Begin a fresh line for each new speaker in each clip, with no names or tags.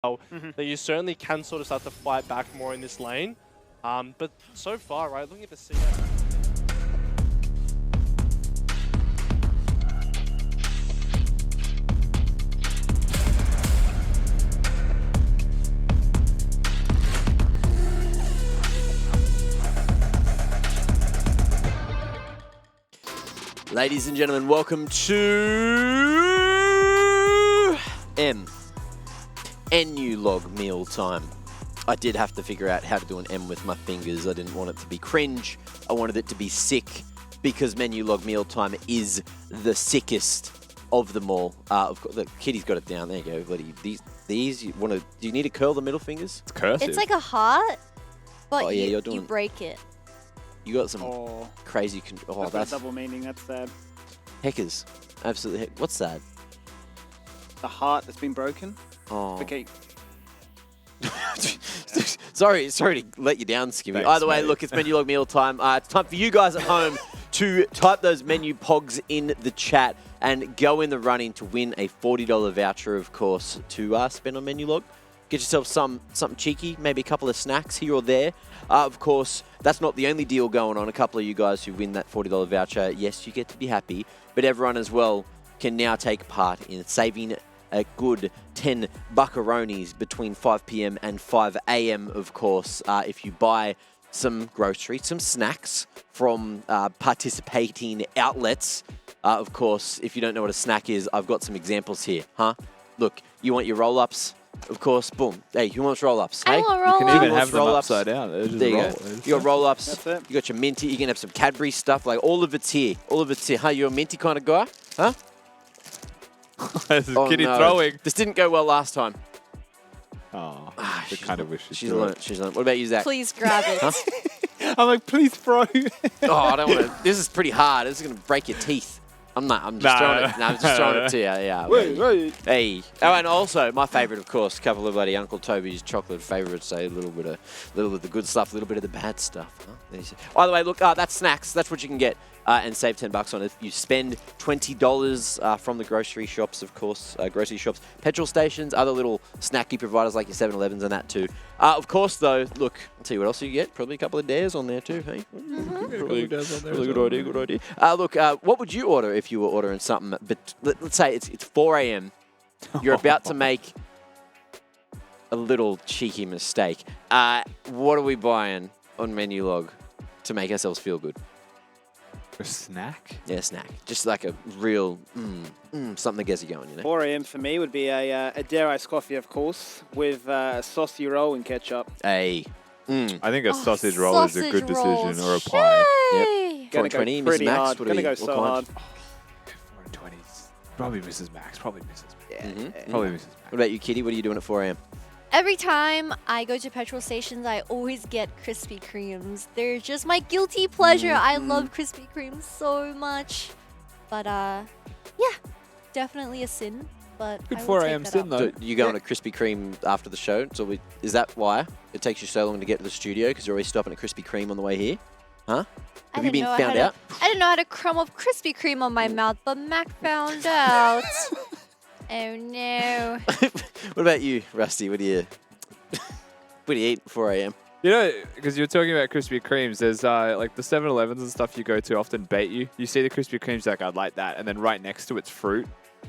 that you certainly can sort of start to fight back more in this lane. But so far, right, looking at the scene.
Ladies and gentlemen, welcome to NU log meal time. I did have to figure out how to do an M with my fingers. I didn't want it to be cringe. I wanted it to be sick because menu log meal time is the sickest of them all. Of course, look, Kitty's got it down. There you go, buddy. These you want to? Do you need to curl the middle fingers?
It's cursive.
It's like a heart, but
you
break it.
You got some crazy.
That's double meaning. That's sad.
Heckers, absolutely. What's sad?
The heart that's been broken.
Oh.
Okay.
sorry to let you down, Skimmy.
Thanks,
Either way,
mate.
look, it's menu log meal time. It's time for you guys at home to type those menu pogs in the chat and go in the running to win a $40 voucher, of course, to spend on menu log. Get yourself something cheeky, maybe a couple of snacks here or there. Of course, that's not the only deal going on. A couple of you guys who win that $40 voucher, yes, you get to be happy, but everyone as well can now take part in saving a good 10 buckaronis between 5 p.m. and 5 a.m., of course, if you buy some groceries, some snacks from participating outlets. Of course, if you don't know what a snack is, I've got some examples here, huh? Look, you want your roll-ups? Of course, boom. Hey, who wants roll-ups?
I
Hey,
want
You
roll-ups.
can even
Roll-ups,
have them
roll-ups.
upside down. They're just
there you
roll.
go. You got roll-ups.
That's it.
You got your minty. You can have some Cadbury stuff. Like all of it's here. All of it's here. Huh? You're a minty kind of guy? Huh?
This is
Oh,
Kitty
no.
throwing.
This didn't go well last time.
Oh,
Ah,
I
she's
kind of
learnt-
wish
she's learned. She's learned. What about you, Zach?
Please grab it.
Huh?
I'm like, please throw.
Oh, I don't want to. This is pretty hard. This is going to break your teeth. I'm not. I'm just throwing it. No, I'm just throwing it to you. Yeah.
Wait.
Hey. Oh, and also my favourite, of course, a couple of bloody Uncle Toby's chocolate favourites. Say a little bit of the good stuff, a little bit of the bad stuff. Huh? By the way, look, that's snacks. That's what you can get and save $10 on if you spend $20 from the grocery shops, of course, grocery shops, petrol stations, other little snacky providers like your 7-Elevens and that too. Of course, though, look, I'll tell you what else you get. Probably a couple of dares on there too. Hey, really good idea. Good idea. Look, what would you order if you were ordering something? But let's say it's 4 a.m. You're about to make a little cheeky mistake. What are we buying on menu log to make ourselves feel good?
A snack?
Yeah, snack. Just like a real something that gets you going, you know?
4 a.m. for me would be a dare iced coffee, of course, with a saucy roll and ketchup.
Hey.
I think a sausage roll is a good decision, or a pie.
Yay.
Gonna go
420,
pretty
Mrs. Max?
hard.
What
Gonna
do
go
we-
so
what kind?
hard.
420s. Probably Mrs. Max. Probably Mrs. Max.
Yeah.
Probably Mrs. Max.
What about you, Kitty? What are you doing at 4 a.m.?
Every time I go to petrol stations, I always get Krispy Kremes. They're just my guilty pleasure. I love Krispy Kremes so much. But, yeah, definitely a sin. But
Good
I will
4
take
a.m.
that
sin,
up.
though.
Do you go on a Krispy Kreme after the show? So is that why it takes you so long to get to the studio? Because you're always stopping at Krispy Kreme on the way here? Huh? Have you been found out?
I didn't know how to crumb up Krispy Kreme on my mouth, but Mac found out. Oh, no.
What about you, Rusty? What do you eat at 4 a.m.?
You know, because you're talking about Krispy Kremes, there's like the 7-Elevens and stuff you go to often bait you. You see the Krispy Kremes, like, I'd like that. And then right next to it's fruit.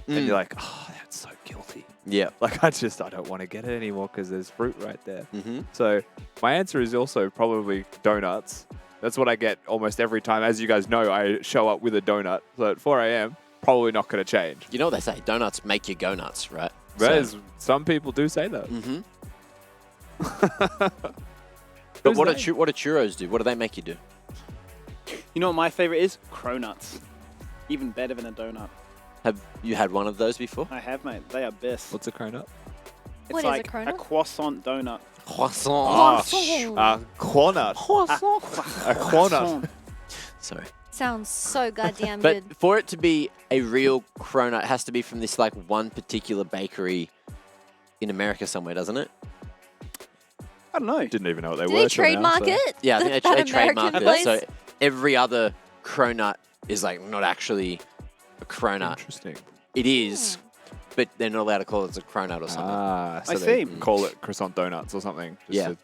And you're like, oh, that's so guilty.
Yeah.
Like, I don't want to get it anymore because there's fruit right there.
Mm-hmm.
So my answer is also probably donuts. That's what I get almost every time. As you guys know, I show up with a donut. So at 4 a.m., probably not going to change.
You know what they say? Donuts make you go nuts, right?
Some people do say that.
Mm-hmm. But what do churros do? What do they make you do?
You know what my favorite is? Cronuts. Even better than a donut.
Have you had one of those before?
I have, mate. They are best.
What's a cronut?
It's
What is a
like
cronut?
croissant donut.
Croissant.
Quanut. A quanut.
Sorry.
Sounds so goddamn
But
good.
for it to be a real cronut, it has to be from this like one particular bakery in America somewhere, doesn't it?
I don't know.
Didn't even know what they
Did
were.
they
till now,
trademark
so-
it?
Yeah, I think
That
they
American
trademarked it.
place?
So every other cronut is like not actually a cronut.
Interesting.
It is, but they're not allowed to call it a cronut or something.
Ah, so
I
they
see.
call it croissant donuts or something.
Yeah.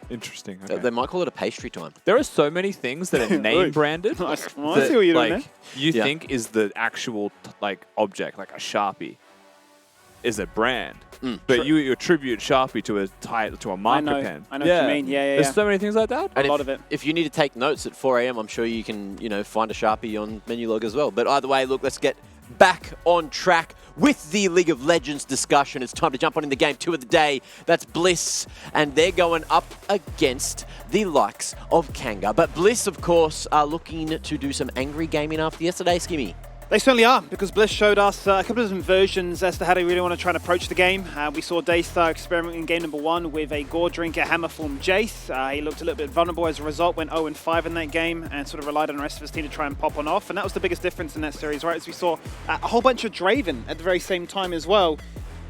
Interesting.
They
Okay.
might call it a pastry time.
There are so many things that are name branded.
I see what
that,
you're doing
like,
there.
you
Yeah.
think is the actual object, like a Sharpie, is a brand, but you attribute Sharpie to a marker pen.
I know what you mean. Yeah,
There's so many things like that.
And
A lot of it.
If you need to take notes at 4 a.m., I'm sure you can, find a Sharpie on menu log as well. But either way, look, let's get back on track with the League of Legends discussion. It's time to jump on in the game 2 of the day. That's Bliss, and they're going up against the likes of Kanga. But Bliss, of course, are looking to do some angry gaming after yesterday, Skimmy.
They certainly are, because Bliss showed us a couple of different versions as to how they really want to try and approach the game. We saw Daystar experimenting in game number 1 with a Gore Drinker Hammer Form Jace. He looked a little bit vulnerable as a result, went 0-5 in that game, and sort of relied on the rest of his team to try and pop on off. And that was the biggest difference in that series, right? As we saw a whole bunch of Draven at the very same time as well.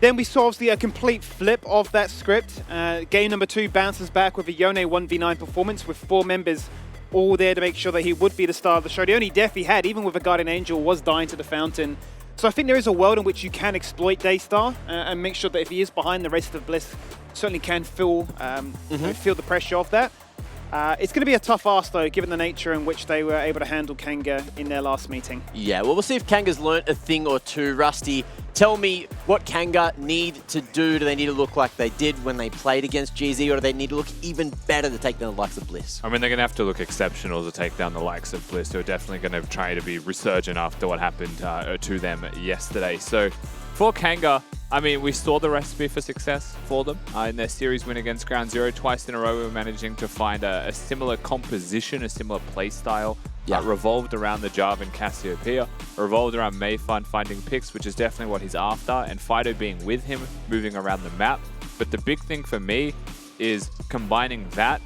Then we saw obviously a complete flip of that script. Game number 2 bounces back with a Yone 1v9 performance with 4 members all there to make sure that he would be the star of the show. The only death he had, even with a Guardian Angel, was dying to the fountain. So I think there is a world in which you can exploit Daystar and make sure that if he is behind, the rest of Bliss certainly can feel the pressure of that. It's going to be a tough ask, though, given the nature in which they were able to handle Kanga in their last meeting.
Yeah, well, we'll see if Kanga's learnt a thing or two. Rusty, tell me what Kanga need to do. Do they need to look like they did when they played against GZ, or do they need to look even better to take down the likes of Bliss?
I mean, they're going to have to look exceptional to take down the likes of Bliss, who are definitely going to try to be resurgent after what happened to them yesterday. So for Kanga, I mean, we saw the recipe for success for them in their series win against Ground Zero. Twice in a row, we were managing to find a similar composition, a similar play style. Revolved around the Jarvan Cassiopeia, revolved around Mayfun finding picks, which is definitely what he's after, and Fido being with him, moving around the map. But the big thing for me is combining that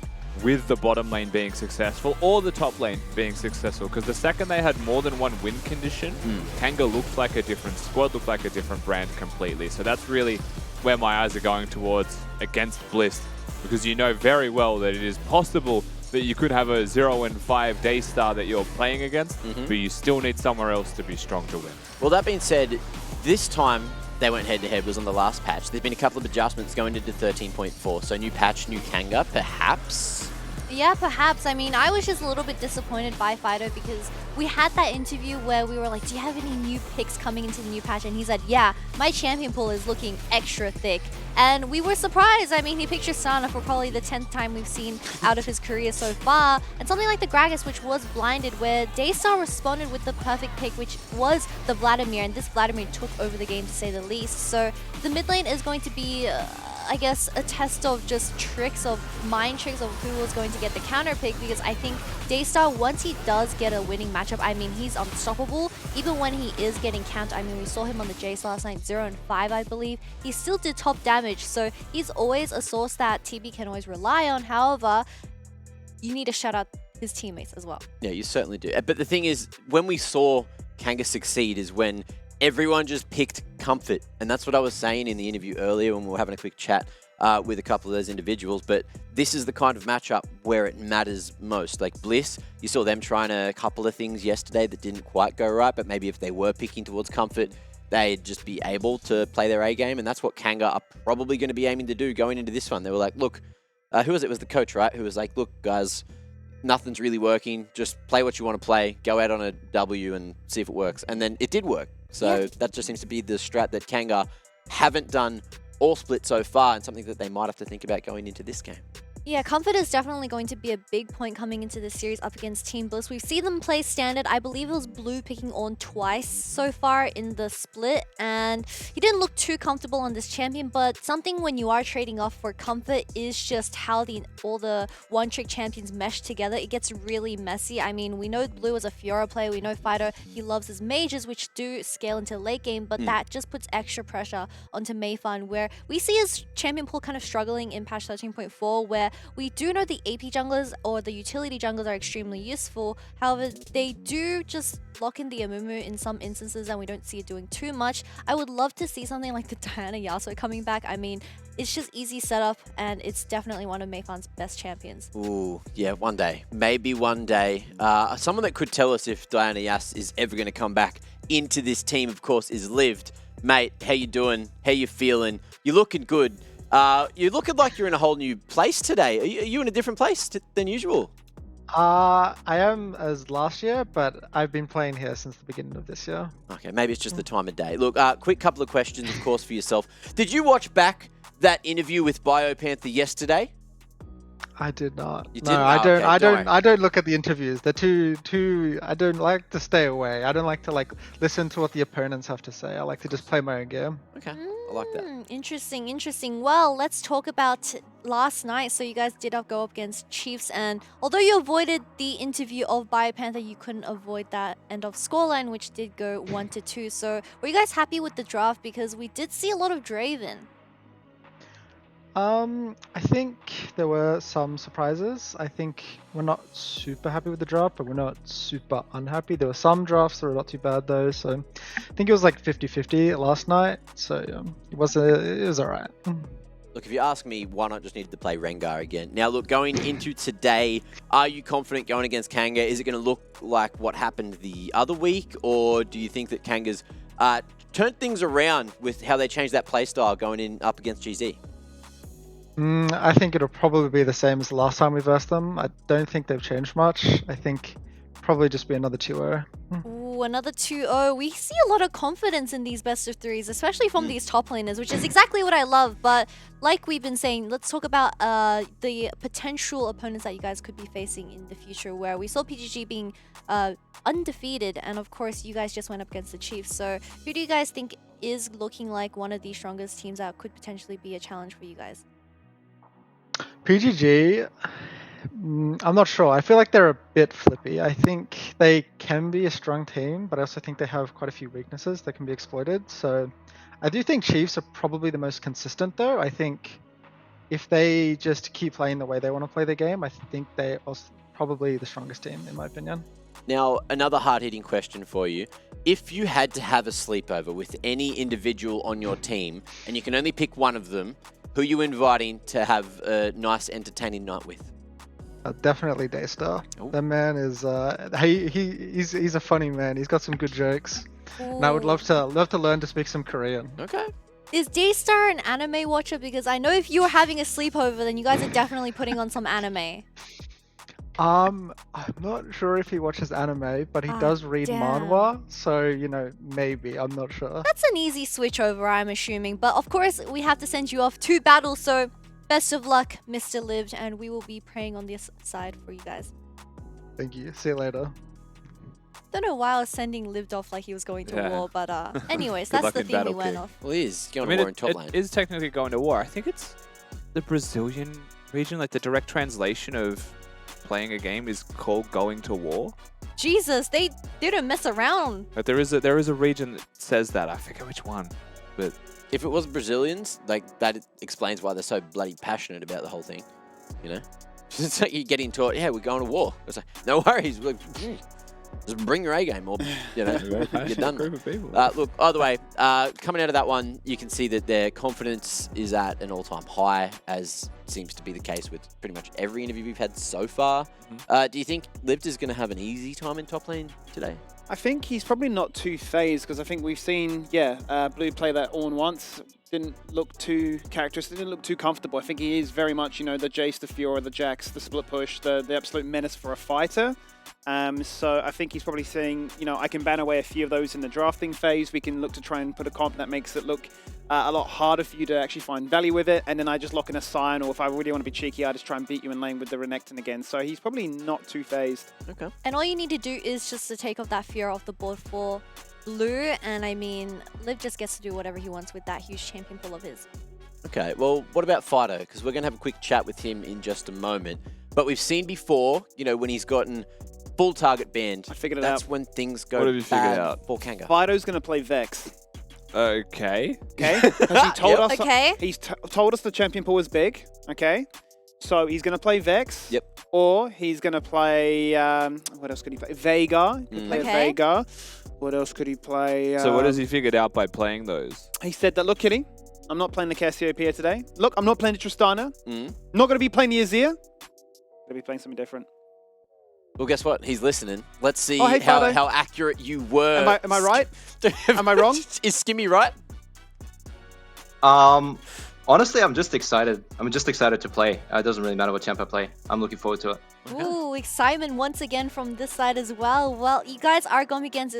with the bottom lane being successful or the top lane being successful, because the second they had more than one win condition, Kanga looked like a different squad, looked like a different brand completely. So that's really where my eyes are going towards against Bliss, because you know very well that it is possible that you could have a 0-5 Daystar that you're playing against, but you still need somewhere else to be strong to win.
Well, that being said, this time they went head-to-head was on the last patch. There's been a couple of adjustments going into 13.4, so new patch, new Kanga, perhaps?
Yeah, perhaps. I mean, I was just a little bit disappointed by Fido because we had that interview where we were like, do you have any new picks coming into the new patch? And he said, yeah, my champion pool is looking extra thick. And we were surprised. I mean, he picked Tristana for probably the 10th time we've seen out of his career so far. And something like the Gragas, which was blinded, where Daystar responded with the perfect pick, which was the Vladimir. And this Vladimir took over the game, to say the least. So the mid lane is going to be I guess, a test of just tricks, of mind tricks of who was going to get the counter pick, because I think Daystar, once he does get a winning matchup, I mean, he's unstoppable. Even when he is getting camped, I mean, we saw him on the Jace last night, 0-5, I believe. He still did top damage, so he's always a source that TB can always rely on. However, you need to shout out his teammates as well.
Yeah, you certainly do. But the thing is, when we saw Kanga succeed is when everyone just picked Comfort. And that's what I was saying in the interview earlier when we were having a quick chat with a couple of those individuals. But this is the kind of matchup where it matters most. Like Bliss, you saw them trying a couple of things yesterday that didn't quite go right, but maybe if they were picking towards Comfort, they'd just be able to play their A game. And that's what Kanga are probably going to be aiming to do going into this one. They were like, look, who was it? It was the coach, right? Who was like, look, guys, nothing's really working. Just play what you want to play. Go out on a W and see if it works. And then it did work. So that just seems to be the strat that Kanga haven't done all split so far, and something that they might have to think about going into this game.
Yeah, Comfort is definitely going to be a big point coming into this series up against Team Bliss. We've seen them play standard. I believe it was Blue picking on twice so far in the split, and he didn't look too comfortable on this champion, but something when you are trading off for Comfort is just how all the one-trick champions mesh together. It gets really messy. I mean, we know Blue is a Fiora player. We know Fido, he loves his mages, which do scale into late game, but that just puts extra pressure onto Mayfun, where we see his champion pool kind of struggling in patch 13.4, where we do know the AP junglers or the utility junglers are extremely useful. However, they do just lock in the Amumu in some instances, and we don't see it doing too much. I would love to see something like the Diana Yasuo coming back. I mean, it's just easy setup, and it's definitely one of Mayfun's best champions.
Ooh, yeah, one day. Maybe one day. Someone that could tell us if Diana Yas is ever going to come back into this team, of course, is Lived. Mate, how you doing? How you feeling? You're looking good. You're looking like you're in a whole new place today. Are you in a different place than usual?
I am as last year, but I've been playing here since the beginning of this year.
Okay, maybe it's just the time of day. Look, quick couple of questions, of course, for yourself. Did you watch back that interview with BioPanther yesterday?
I did not.
You
No,
didn't?
I
Oh,
don't.
okay,
I
don't
don't.
worry.
I don't look at the interviews. They're too. I don't like to stay away. I don't like to listen to what the opponents have to say. I like to just play my own game.
Okay, I like that.
Interesting, interesting. Well, let's talk about last night. So you guys did go up against Chiefs, and although you avoided the interview of BioPanther, you couldn't avoid that end of scoreline, which did go 1-2. So were you guys happy with the draft? Because we did see a lot of Draven.
I think there were some surprises. I think we're not super happy with the draft, but we're not super unhappy. There were some drafts that were not too bad though, so I think it was like 50-50 last night. So it was alright.
Look, if you ask me, why not just needed to play Rengar again? Now, look, going into today, are you confident going against Kanga? Is it going to look like what happened the other week, or do you think that Kanga's turned things around with how they changed that playstyle going in up against GZ?
I think it'll probably be the same as the last time we versed them. I don't think they've changed much. I think probably just be another 2-0.
Ooh, another 2-0. We see a lot of confidence in these best of threes, especially from these top laners, which is exactly what I love. But like we've been saying, let's talk about the potential opponents that you guys could be facing in the future, where we saw PGG being undefeated, and of course you guys just went up against the Chiefs. So who do you guys think is looking like one of the strongest teams that could potentially be a challenge for you guys?
PGG, I'm not sure. I feel like they're a bit flippy. I think they can be a strong team, but I also think they have quite a few weaknesses that can be exploited. So I do think Chiefs are probably the most consistent though. I think if they just keep playing the way they want to play the game, I think they are probably the strongest team in my opinion.
Now, another hard-hitting question for you. If you had to have a sleepover with any individual on your team, and you can only pick one of them, who are you inviting to have a nice, entertaining night with?
Definitely Daystar.
Ooh.
That man is he's a funny man. He's got some good jokes. And I would love to learn to speak some Korean.
Okay.
Is Daystar an anime watcher? Because I know if you were having a sleepover, then you guys are definitely putting on some anime.
I'm not sure if he watches anime, but he does read
damn.
manhwa, so maybe. I'm not sure.
That's an easy switch over, I'm assuming. But of course, we have to send you off to battle, so best of luck, Mr. Lived, and we will be praying on this side for you guys.
Thank you. See you later.
Don't know why I was sending Lived off like he was going to war, but anyways,
Good
that's
luck
the
in
theme we
battle,
went
kid.
off.
Well, he is going
I mean,
to war in top lane.
it is technically going to war. I think it's the Brazilian region, like the direct translation of playing a game is called going to war.
Jesus, they didn't mess around.
But there is a region that says that. I forget which one, but
If it was Brazilians, like that explains why they're so bloody passionate about the whole thing. It's like you get into it. Yeah, we're going to war. It's like, no worries. Look, just bring your A game, or you're done.
group of people.
Look, either way, coming out of that one, you can see that their confidence is at an all-time high, as seems to be the case with pretty much every interview we've had so far. Do you think Lived is going to have an easy time in top lane today?
I think he's probably not too phased because I think we've seen, Blue play that Ornn once. Didn't look too characteristic, didn't look too comfortable. I think he is very much, the Jace, the Fiora, the Jax, the split push, the absolute menace for a fighter. So I think he's probably saying, I can ban away a few of those in the drafting phase. We can look to try and put a comp that makes it look a lot harder for you to actually find value with it. And then I just lock in a Sign, or if I really want to be cheeky, I just try and beat you in lane with the Renekton again. So he's probably not too phased.
Okay.
And all you need to do is just to take off that fear off the board for Blue. And I mean, Liv just gets to do whatever he wants with that huge champion pool of his.
Okay, well, what about Fido? Because we're going to have a quick chat with him in just a moment. But we've seen before, when he's gotten full target banned,
I figured it
that's
out.
when things
What
go
have you figured
bad
out?
for Kanga.
Fido's going to play Vex.
Okay.
Okay? 'Cause he told us.
Okay.
He's told us the champion pool is big. Okay? So he's going to play Vex.
Yep.
Or he's going to play, what else could he play? Veigar. He could play a
Okay.
Veigar. What else could he play?
So what has he figured out by playing those?
He said that, look, Kitty, I'm not playing the Cassiopeia today. Look, I'm not playing the Tristana.
Mm.
Not going to be playing the Azir. Going to be playing something different.
Well, guess what? He's listening. Let's see
Oh, hey, Fido.
how accurate you were.
Am I right? Am I wrong?
Is Skimmy right?
Honestly, I'm just excited. I'm just excited to play. It doesn't really matter what champ I play. I'm looking forward to it.
Ooh, excitement once again from this side as well. Well, you guys are going against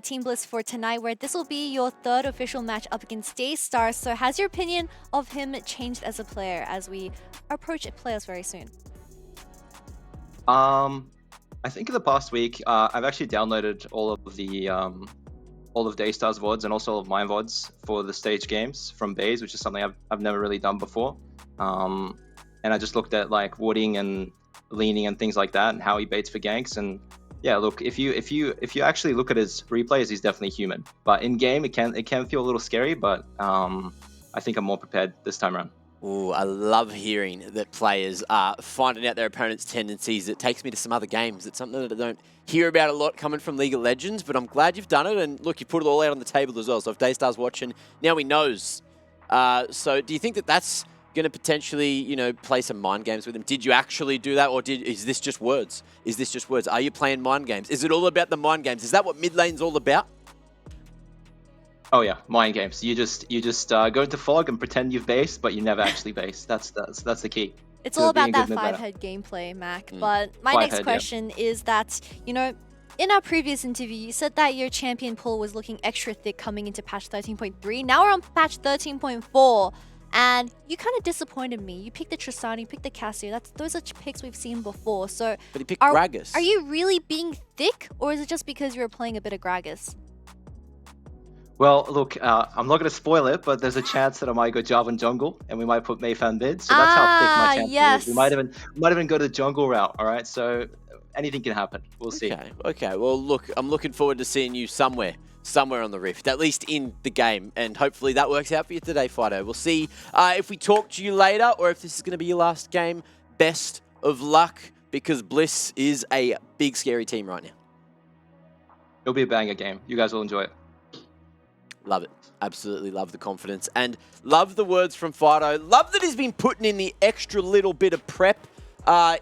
Team Bliss for tonight, where this will be your third official match up against Daystar. So has your opinion of him changed as a player as we approach playoffs very soon?
I think in the past week, I've actually downloaded all of Daystar's VODs and also all of my VODs for the stage games from Baze, which is something I've never really done before. And I just looked at like wooding and leaning and things like that, and how he baits for ganks. And yeah, look, if you actually look at his replays, he's definitely human. But in game, it can feel a little scary. But I think I'm more prepared this time around.
Ooh, I love hearing that players are finding out their opponent's tendencies. It takes me to some other games. It's something that I don't hear about a lot coming from League of Legends, but I'm glad you've done it. And look, you put it all out on the table as well. So if Daystar's watching, now he knows. So do you think that that's going to potentially, you know, play some mind games with him? Did you actually do that, or is this just words? Is this just words? Are you playing mind games? Is it all about the mind games? Is that what mid lane's all about?
Oh yeah, mind games. You just go into fog and pretend you've based, but you never actually base. That's the key.
It's
to
all
being
about
a good
that
mid laner.
five-head gameplay, Mac. But my
Five
next
head, yeah.
question is that, you know, in our previous interview, you said that your champion pool was looking extra thick coming into patch 13.3. Now we're on patch 13.4, and you kind of disappointed me. You picked the Tristana, you picked the Cassio. Those are picks we've seen before. So
But he picked Gragas.
are you really being thick, or is it just because you were playing a bit of Gragas?
Well, look, I'm not going to spoil it, but there's a chance that I might go Jarvan jungle, and we might put Mayfan mid. So that's how thick my chance
yes.
is. We might even go the jungle route. All right, so anything can happen. We'll see.
Okay. Well, look, I'm looking forward to seeing you somewhere on the Rift, at least in the game, and hopefully that works out for you today, Fido. We'll see if we talk to you later, or if this is going to be your last game. Best of luck, because Bliss is a big, scary team right now.
It'll be a banger game. You guys will enjoy it.
Love it. Absolutely love the confidence. And love the words from Fido. Love that he's been putting in the extra little bit of prep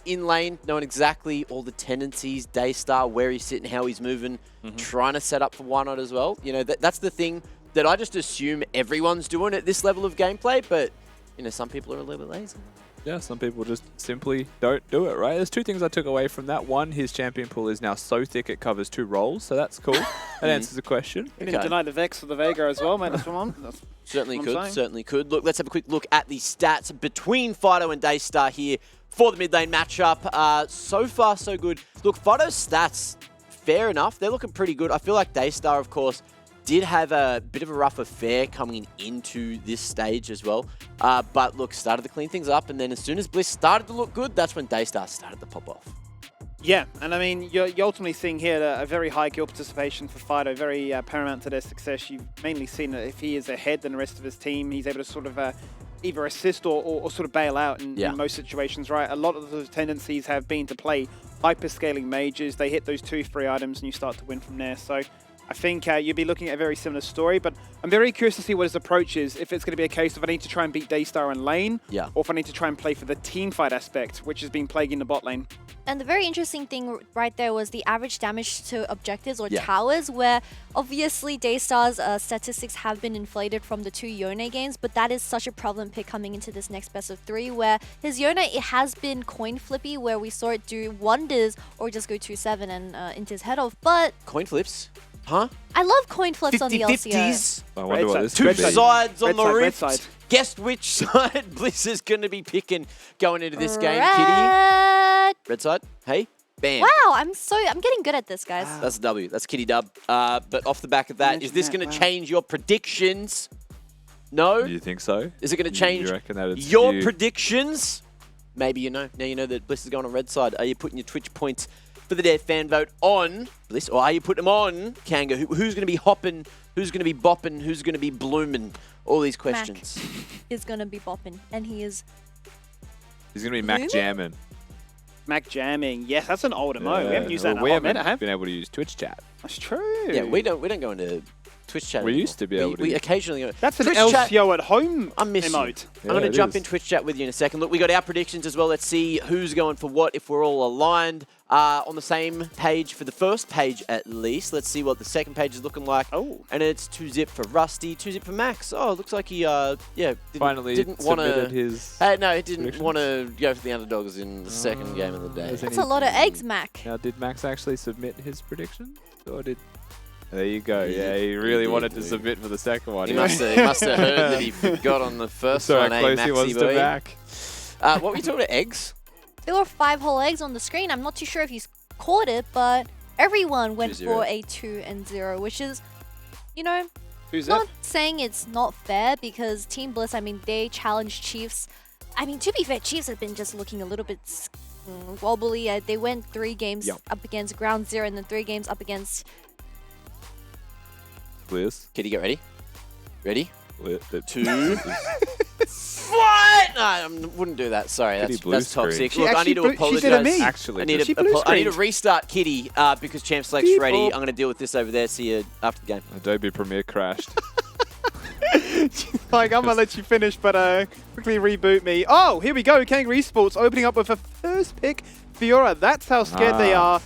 in lane, knowing exactly all the tendencies, Daystar, where he's sitting, how he's moving, trying to set up for Why Not as well. You know, that's the thing that I just assume everyone's doing at this level of gameplay, but, you know, some people are a little bit lazy.
Yeah, some people just simply don't do it, right? There's two things I took away from that. One, his champion pool is now so thick it covers 2 roles, so that's cool. That answers the question.
You didn't deny the Vex or the Vega as well, mate. That's what I'm.
Certainly
what I'm
could,
saying.
certainly could. Look, let's have a quick look at the stats between Fido and Daystar here for the mid lane matchup. So far, so good. Look, Fido's stats, fair enough. They're looking pretty good. I feel like Daystar, of course, did have a bit of a rough affair coming into this stage as well. But look, started to clean things up, and then as soon as Bliss started to look good, that's when Daystar started to pop off.
Yeah, and I mean, you're ultimately seeing here a very high kill participation for Fido, very paramount to their success. You've mainly seen that if he is ahead than the rest of his team, he's able to sort of either assist or sort of bail out in most situations, right? A lot of those tendencies have been to play hyper-scaling mages. They hit those 2-3 items and you start to win from there. So I think you'd be looking at a very similar story, but I'm very curious to see what his approach is. If it's going to be a case of I need to try and beat Daystar in lane, or if I need to try and play for the team fight aspect, which has been plaguing the bot lane.
And the very interesting thing right there was the average damage to objectives or towers, where obviously Daystar's statistics have been inflated from the 2 Yone games, but that is such a problem pick coming into this next best of 3, where his Yone, it has been coin flippy, where we saw it do wonders or just go 2-7 and into his head off, but...
Coin flips? Huh?
I love coin flips on the LCO.
50-50s.
I wonder what this
Two
could be.
sides on
Red
the
side, red
Rift.
side.
Guess which side Bliss is going to be picking going into this game, Kitty? Red side. Hey, bam.
Wow, I'm getting good at this, guys.
That's a W. That's Kitty dub. But off the back of that, is this going to change your predictions? No?
Do you think so?
Is it going to change
You reckon that it's
your
skewed?
predictions? Maybe you know. Now you know that Bliss is going on red side. Are you putting your Twitch points for the Dare fan vote on Bliss, or are you putting them on Kanga? Who's going to be hopping? Who's going to be bopping? Who's going to be blooming? All these questions.
Mac is going to be bopping, and he is...
He's going to be Mac
Blooming?
jamming.
Mac jamming. Yes, that's an old MO. We haven't used that in a
we
hot
haven't
minute, have we?
been able to use Twitch chat.
That's true.
Yeah, we don't go into Twitch chat.
We
anymore.
used to be able to.
We occasionally.
That's an
Twitch
LCO
chat,
at home
I miss you.
emote.
I'm going to
it
jump
is.
in Twitch chat with you in a second. Look, we got our predictions as well. Let's see who's going for what, if we're all aligned on the same page for the first page at least. Let's see what the second page is looking like.
Oh.
And it's 2-zip for Rusty, 2-zip for Max. Oh, it looks like he,
Finally
didn't want
submitted
to.
his.
No, he didn't
predictions.
want to go for the underdogs in the second game of the day.
Isn't
That's a lot of eggs, Mac.
Now, did Max actually submit his prediction? Or did... There you go.
He
Yeah,
did.
he really
He
wanted
did.
to submit for the second one.
He must have heard that he forgot on the first
So
one,
how close he
Maxi
was to
boy?
back.
What were you talking about, eggs?
There were 5 whole eggs on the screen. I'm not too sure if he's caught it, but everyone went
2-0.
for a 2-0, which is, you know,
Who's
not saying it's not fair because Team Bliss, I mean, they challenged Chiefs. I mean, to be fair, Chiefs have been just looking a little bit wobbly. They went 3 games
Yep.
up against Ground Zero and then 3 games up against...
Bliss.
Kitty, get ready. Ready?
Two.
What? No, I wouldn't do that. Sorry,
Kitty
that's
blue
toxic.
She
Look, I
actually
need to
blew- she
apologize.
did it me.
Actually,
I need
just-
She blue
I need to
screened.
restart Kitty because Champ Select's
Beep
ready.
boop.
I'm going to deal with this over there. See you after the game.
Adobe Premiere crashed.
Like, I'm gonna let you finish, but quickly reboot me. Oh, here we go. Kanga Esports opening up with a first pick. Fiora. That's how scared they are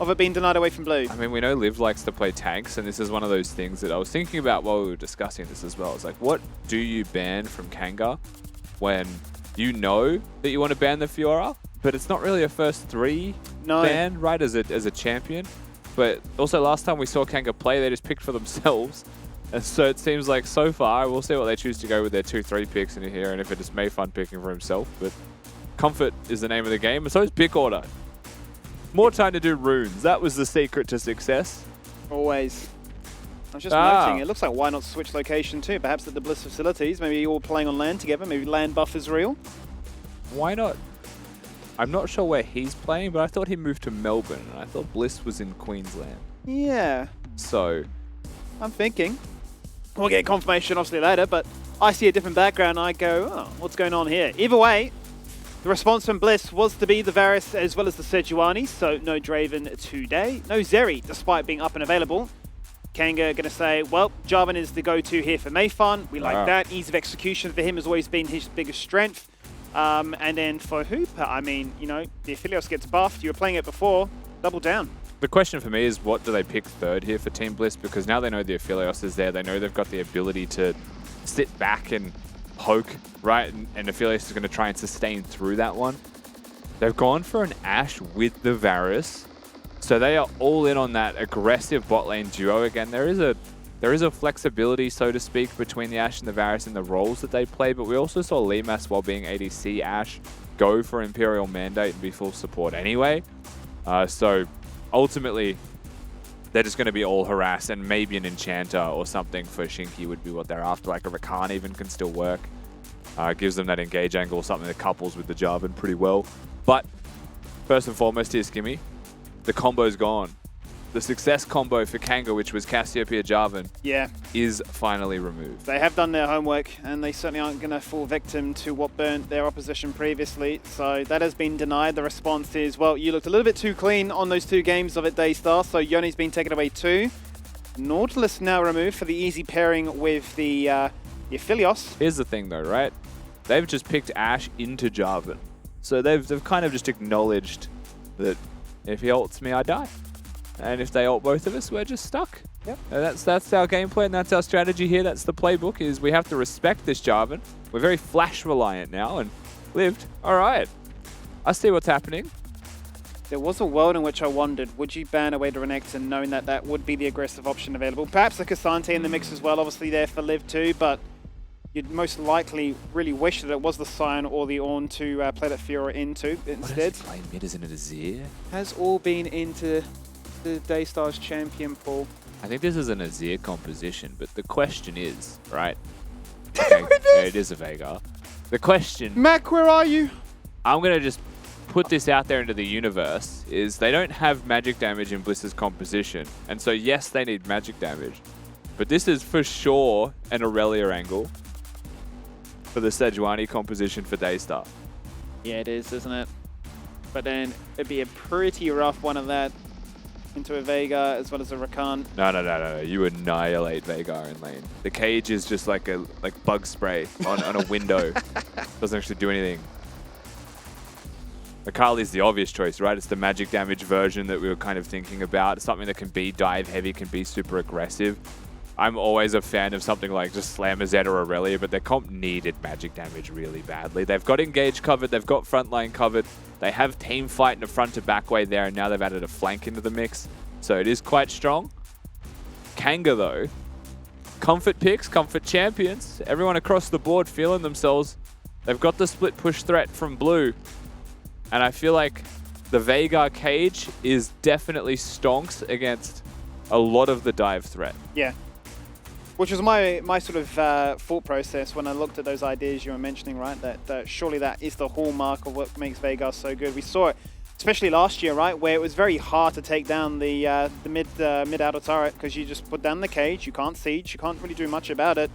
of it being denied away from blue.
I mean, we know Liv likes to play tanks, and this is one of those things that I was thinking about while we were discussing this as well. It's like, what do you ban from Kanga when you know that you want to ban the Fiora, but it's not really a first 3
No.
ban, right, as a champion? But also, last time we saw Kanga play, they just picked for themselves. And so it seems like so far, we'll see what they choose to go with their 2-3 picks in here, and if it is Mayfun picking for himself. But comfort is the name of the game, and so is pick order. More time to do runes. That was the secret to success.
Always. I was just noting, it looks like why not switch location too? Perhaps at the Bliss facilities. Maybe you're all playing on land together. Maybe land buff is real.
Why not? I'm not sure where he's playing, but I thought he moved to Melbourne, and I thought Bliss was in Queensland.
Yeah,
So,
I'm thinking. We'll get confirmation obviously later, but I see a different background. I go, oh, what's going on here? Either way, the response from Bliss was to be the Varus as well as the Sejuani, so no Draven today. No Zeri, despite being up and available. Kanga going to say, well, Jarvan is the go-to here for Mayfun. We like that. Ease of execution for him has always been his biggest strength. And then for Hooper, I mean, you know, the Aphelios gets buffed. You were playing it before. Double down.
the question for me is, what do they pick third here for Team Bliss? Because now they know the Aphelios is there. They know they've got the ability to sit back and poke, right? And Aphelios is going to try and sustain through that one. They've gone for an Ashe with the Varus. So they are all in on that aggressive bot lane duo again. There is a flexibility, so to speak, between the Ashe and the Varus in the roles that they play, but we also saw Limas, while being ADC Ashe, go for Imperial Mandate and be full support anyway. So ultimately, they're just going to be all harass, and maybe an Enchanter or something for Shinky would be what they're after. Like a Rakan even can still work. Gives them that engage angle, something that couples with the Jarvan pretty well. But first and foremost here, Skimmy, the combo's gone. The success combo for Kanga, which was Cassiopeia Jarvan, is finally removed.
They have done their homework, and they certainly aren't going to fall victim to what burnt their opposition previously. So that has been denied. The response is, well, you looked a little bit too clean on those 2 games of it, Daystar. So Yoni's been taken away too. Nautilus now removed for the easy pairing with the Aphelios.
Here's the thing though, right? They've just picked Ashe into Jarvan. So they've kind of just acknowledged that if he ults me, I die. And if they ult both of us, we're just stuck.
Yep.
And that's our gameplay, and that's our strategy here. That's the playbook, is we have to respect this Jarvan. We're very flash reliant now, and lived. All right. I see what's happening.
There was a world in which I wondered, would you ban away the Renekton knowing that that would be the aggressive option available? Perhaps a Cassante in the mix as well, obviously there for Liv too, but you'd most likely really wish that it was the Sion or the Ornn to play that Fiora into instead.
What, play mid, isn't it a Azir?
Has all been into the Daystar's champion pool.
I think this is an Azir composition, but the question is, right? Okay, yeah, it is a Veigar. The question,
Mac, where are you?
I'm going to just put this out there into the universe, is they don't have magic damage in Bliss's composition. And so, yes, they need magic damage. But this is for sure an Aurelia angle for the Sejuani composition for Daystar.
Yeah, it is, isn't it? But then it'd be a pretty rough one of that. into a Vega as well as a Rakan.
No. You annihilate Veigar in lane. The cage is just like bug spray on a window. Doesn't actually do anything. Akali's the obvious choice, right? It's the magic damage version that we were kind of thinking about. It's something that can be dive heavy, can be super aggressive. I'm always a fan of something like just Slamazette or Aurelia, but their comp needed magic damage really badly. They've got engage covered, they've got frontline covered, they have team fight in a front to back way there, and now they've added a flank into the mix. So it is quite strong. Kanga though, comfort picks, comfort champions, everyone across the board feeling themselves. They've got the split push threat from Blue, and I feel like the Veigar cage is definitely stonks against a lot of the dive threat.
Yeah. Which was my sort of thought process when I looked at those ideas you were mentioning, right? That surely that is the hallmark of what makes Veigar so good. We saw it, especially last year, right? Where it was very hard to take down the mid outer turret because you just put down the cage, you can't siege, you can't really do much about it.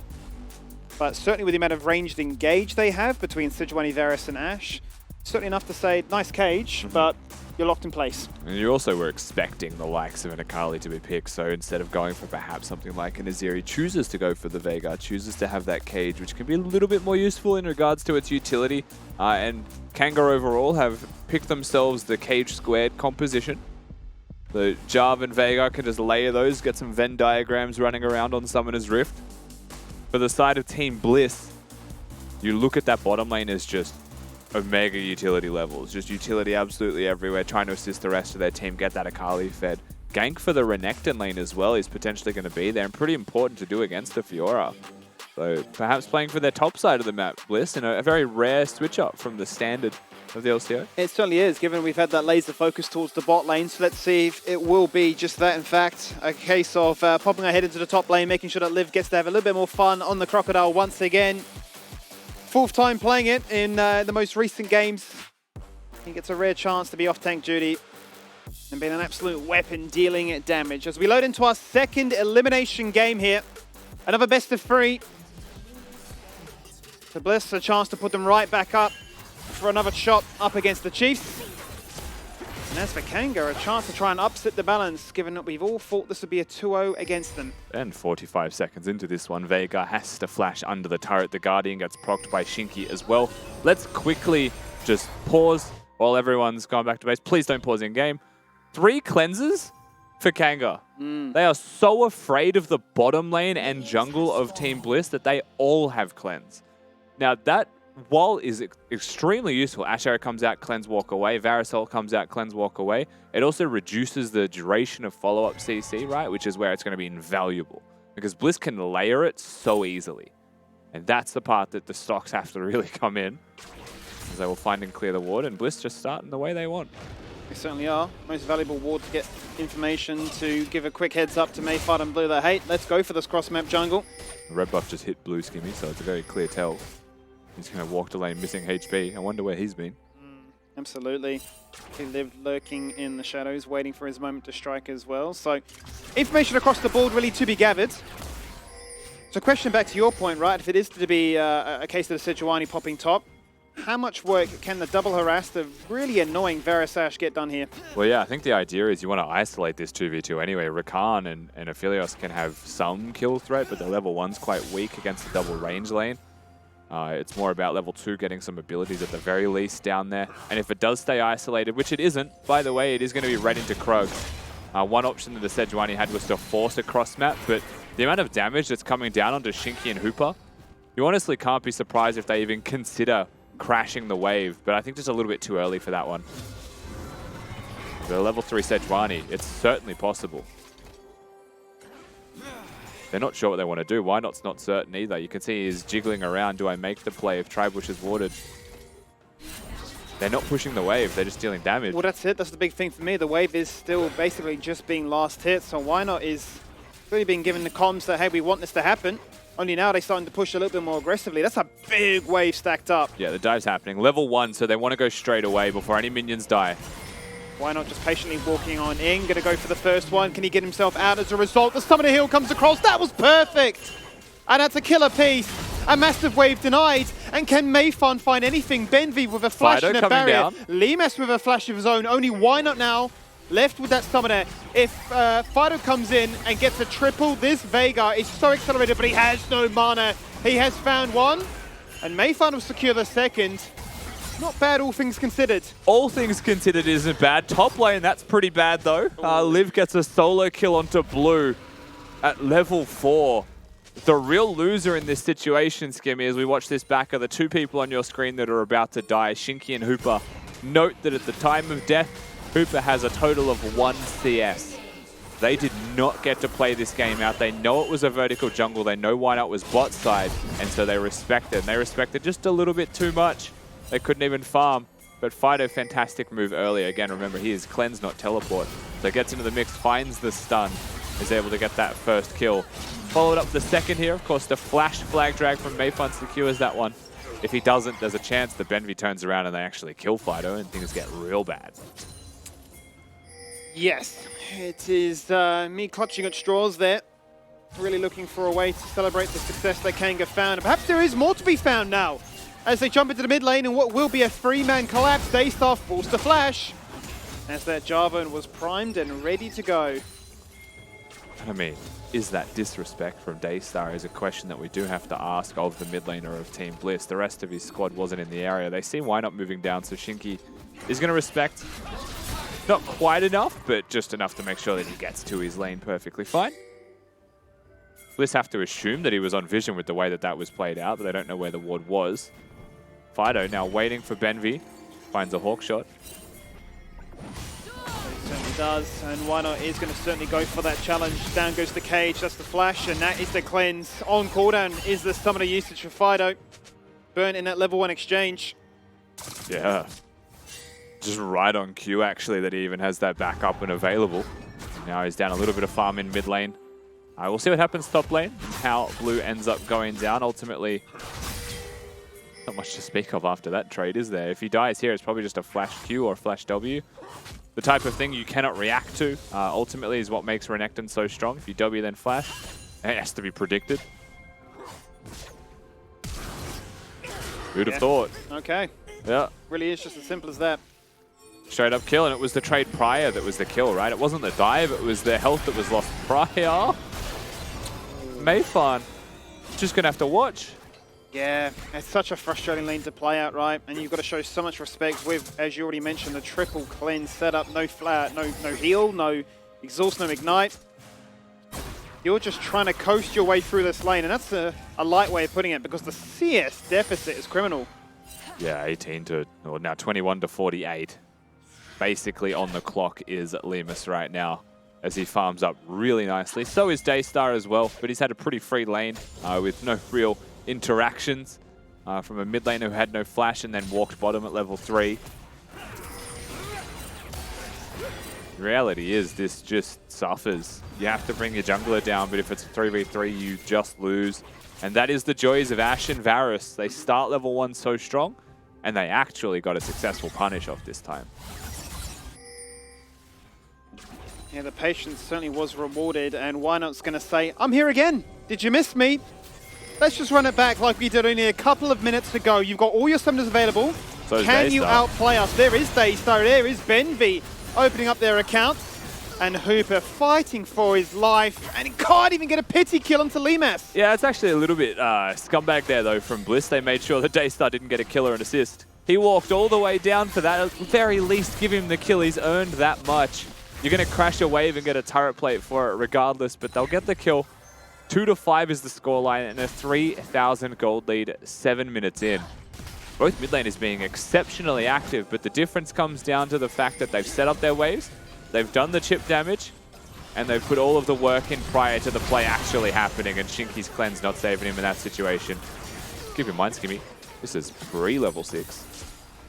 But certainly with the amount of ranged engage they have between Sejuani, Varus and Ashe, certainly enough to say, nice cage, but you're locked in place.
And you also were expecting the likes of an Akali to be picked, so instead of going for perhaps something like an Aziri, chooses to go for the Veigar, chooses to have that cage, which can be a little bit more useful in regards to its utility. And Kanga overall have picked themselves the cage squared composition. The Jarv and Veigar can just layer those, get some Venn diagrams running around on Summoner's Rift. For the side of Team Bliss, you look at that bottom lane as just Omega utility levels, just utility absolutely everywhere, trying to assist the rest of their team get that Akali fed. Gank for the Renekton lane as well is potentially going to be there and pretty important to do against the Fiora. So perhaps playing for their top side of the map, Bliss, in a very rare switch up from the standard of the LCO.
It certainly is, given we've had that laser focus towards the bot lane, so let's see if it will be just that. In fact, a case of popping our head into the top lane, making sure that Liv gets to have a little bit more fun on the Crocodile once again. Fourth time playing it in the most recent games. He gets a rare chance to be off tank duty and being an absolute weapon dealing damage. As we load into our second elimination game here, another best of 3. For Bliss, a chance to put them right back up for another shot up against the Chiefs. And as for Kanga, a chance to try and upset the balance, given that we've all thought this would be a 2-0 against them.
And 45 seconds into this one, Veigar has to flash under the turret. The Guardian gets procced by Shinky as well. Let's quickly just pause while everyone's gone back to base. Please don't pause in game. 3 cleanses for Kanga. They are so afraid of the bottom lane and jungle of Team Bliss that they all have cleanse. Now that wall is extremely useful. Ashe Arrow comes out, cleanse, walk away. Varus ult comes out, cleanse, walk away. It also reduces the duration of follow-up CC, right? Which is where it's going to be invaluable. Because Bliss can layer it so easily. And that's the part that the stocks have to really come in. As they will find and clear the ward, and Bliss just starting the way they want.
They certainly are. Most valuable ward to get information to give a quick heads up to Mayfight and Blue that, hey, let's go for this cross-map jungle.
The red buff just hit Blue Skimmy, so it's a very clear tell. He's going to walk the lane missing HP. I wonder where he's been.
Absolutely. He lived lurking in the shadows, waiting for his moment to strike as well. So, information across the board really to be gathered. So, question back to your point, right? If it is to be a case of the Sejuani popping top, how much work can the double harass of really annoying Varus Ashe get done here?
Well, yeah, I think the idea is you want to isolate this 2v2 anyway. Rakan and Aphelios can have some kill threat, but the level 1's quite weak against the double range lane. It's more about level 2 getting some abilities at the very least down there. And if it does stay isolated, which it isn't, by the way, it is going to be right into Krug. One option that the Sejuani had was to force a cross map, but the amount of damage that's coming down onto Shinky and Hooper, you honestly can't be surprised if they even consider crashing the wave, but I think just a little bit too early for that one. The level 3 Sejuani, it's certainly possible. They're not sure what they want to do. Why not's not certain either. You can see he's jiggling around. Do I make the play if Tribush is warded? They're not pushing the wave. They're just dealing damage.
Well, that's it. That's the big thing for me. The wave is still basically just being last hit. So why not is really being given the comms that, hey, we want this to happen. Only now they're starting to push a little bit more aggressively. That's a big wave stacked up.
Yeah, the dive's happening. Level 1, so they want to go straight away before any minions die.
Why not just patiently walking on in? Going to go for the first one. Can he get himself out as a result? The Summoner Heal comes across. That was perfect. And that's a killer piece. A massive wave denied. And can Mayfun find anything? Benvi with a flash
Fido
and a
coming
barrier.
down.
Limes with a flash of his own. Only why not now left with that summoner. If Fido comes in and gets a triple, this Veigar is so accelerated, but he has no mana. He has found one, and Mayfan will secure the second. Not bad, all things considered.
All things considered isn't bad. Top lane, that's pretty bad though. Liv gets a solo kill onto Blue at level 4. The real loser in this situation, Skimmy, as we watch this back, are the two people on your screen that are about to die, Shinky and Hooper. Note that at the time of death, Hooper has a total of 1 CS. They did not get to play this game out. They know it was a vertical jungle. They know why not was bot side, and so they respect it. And they respect it just a little bit too much. They couldn't even farm. But Fido, fantastic move earlier. Again, remember, he is cleanse, not teleport. So gets into the mix, finds the stun, is able to get that first kill. Followed up the second here. Of course, the flash flag drag from Mayfun secures that one. If he doesn't, there's a chance that Benvi turns around and they actually kill Fido and things get real bad.
Yes, it is me clutching at straws there. Really looking for a way to celebrate the success that Kanga found. And perhaps there is more to be found now, as they jump into the mid lane in what will be a 3-man collapse. Daystar falls to flash, as that Jarvan was primed and ready to go.
I mean, is that disrespect from Daystar is a question that we do have to ask of the mid laner of Team Bliss. The rest of his squad wasn't in the area. They see why not moving down, so Shinky is going to respect. Not quite enough, but just enough to make sure that he gets to his lane perfectly fine. Bliss have to assume that he was on vision with the way that that was played out, but they don't know where the ward was. Fido now waiting for Benvi, finds a hawk shot.
He certainly does, and why not is going to certainly go for that challenge. Down goes the cage, that's the flash, and that is the cleanse. On cooldown is the summoner usage for Fido. Burnt in that level 1 exchange.
Yeah. Just right on cue, actually, that he even has that backup and available. Now he's down a little bit of farm in mid lane. We'll see what happens top lane, how Blue ends up going down. Ultimately, not much to speak of after that trade, is there? If he dies here, it's probably just a flash Q or flash W. The type of thing you cannot react to, ultimately, is what makes Renekton so strong. If you W, then flash, it has to be predicted. Who'd have thought?
Okay.
Yeah.
Really is just as simple as that.
Straight up kill, and it was the trade prior that was the kill, right? It wasn't the dive, it was the health that was lost prior. Mayfan, just gonna have to watch.
Yeah, it's such a frustrating lane to play out, right? And you've got to show so much respect with, as you already mentioned, the triple cleanse setup, no flat, no heal, no exhaust, no ignite. You're just trying to coast your way through this lane, and that's a light way of putting it, because the CS deficit is criminal.
Yeah, 18 to, or now 21 to 48. Basically on the clock is Lemus right now, as he farms up really nicely. So is Daystar as well, but he's had a pretty free lane with no real interactions from a mid laner who had no flash and then walked bottom at level 3. The reality is this just suffers. You have to bring your jungler down, but if it's a 3v3, you just lose. And that is the joys of Ashe and Varus. They start level 1 so strong, and they actually got a successful punish off this time.
Yeah, the patience certainly was rewarded, and Wynot's going to say, I'm here again. Did you miss me? Let's just run it back like we did only a couple of minutes ago. You've got all your summoners available.
So
can you outplay us? There is Daystar, there is Benvi opening up their accounts, and Hooper fighting for his life, and he can't even get a pity kill onto Lemas.
Yeah, it's actually a little bit scumbag there, though, from Bliss. They made sure that Daystar didn't get a kill or an assist. He walked all the way down for that. At the very least, give him the kill. He's earned that much. You're going to crash a wave and get a turret plate for it regardless, but they'll get the kill. 2 to 5 is the scoreline, and a 3,000 gold lead 7 minutes in. Both mid laners being exceptionally active, but the difference comes down to the fact that they've set up their waves, they've done the chip damage, and they've put all of the work in prior to the play actually happening, and Shinky's cleanse not saving him in that situation. Keep in mind, Skimmy, this is pre-level 6.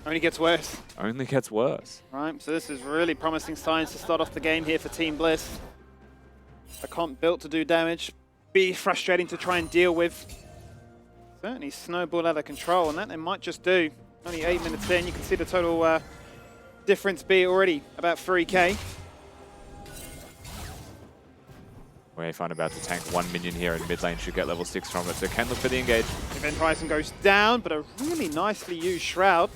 Only gets worse.
Only gets worse.
Right, so this is really promising signs to start off the game here for Team Bliss. A comp built to do damage, be frustrating to try and deal with. Certainly snowball out of control, and that they might just do. Only 8 minutes in, you can see the total difference be already about 3k.
Mayfan about to tank 1 minion here in mid lane, should get level 6 from it, so can look for the engage.
Event Horizon goes down, but a really nicely used Shroud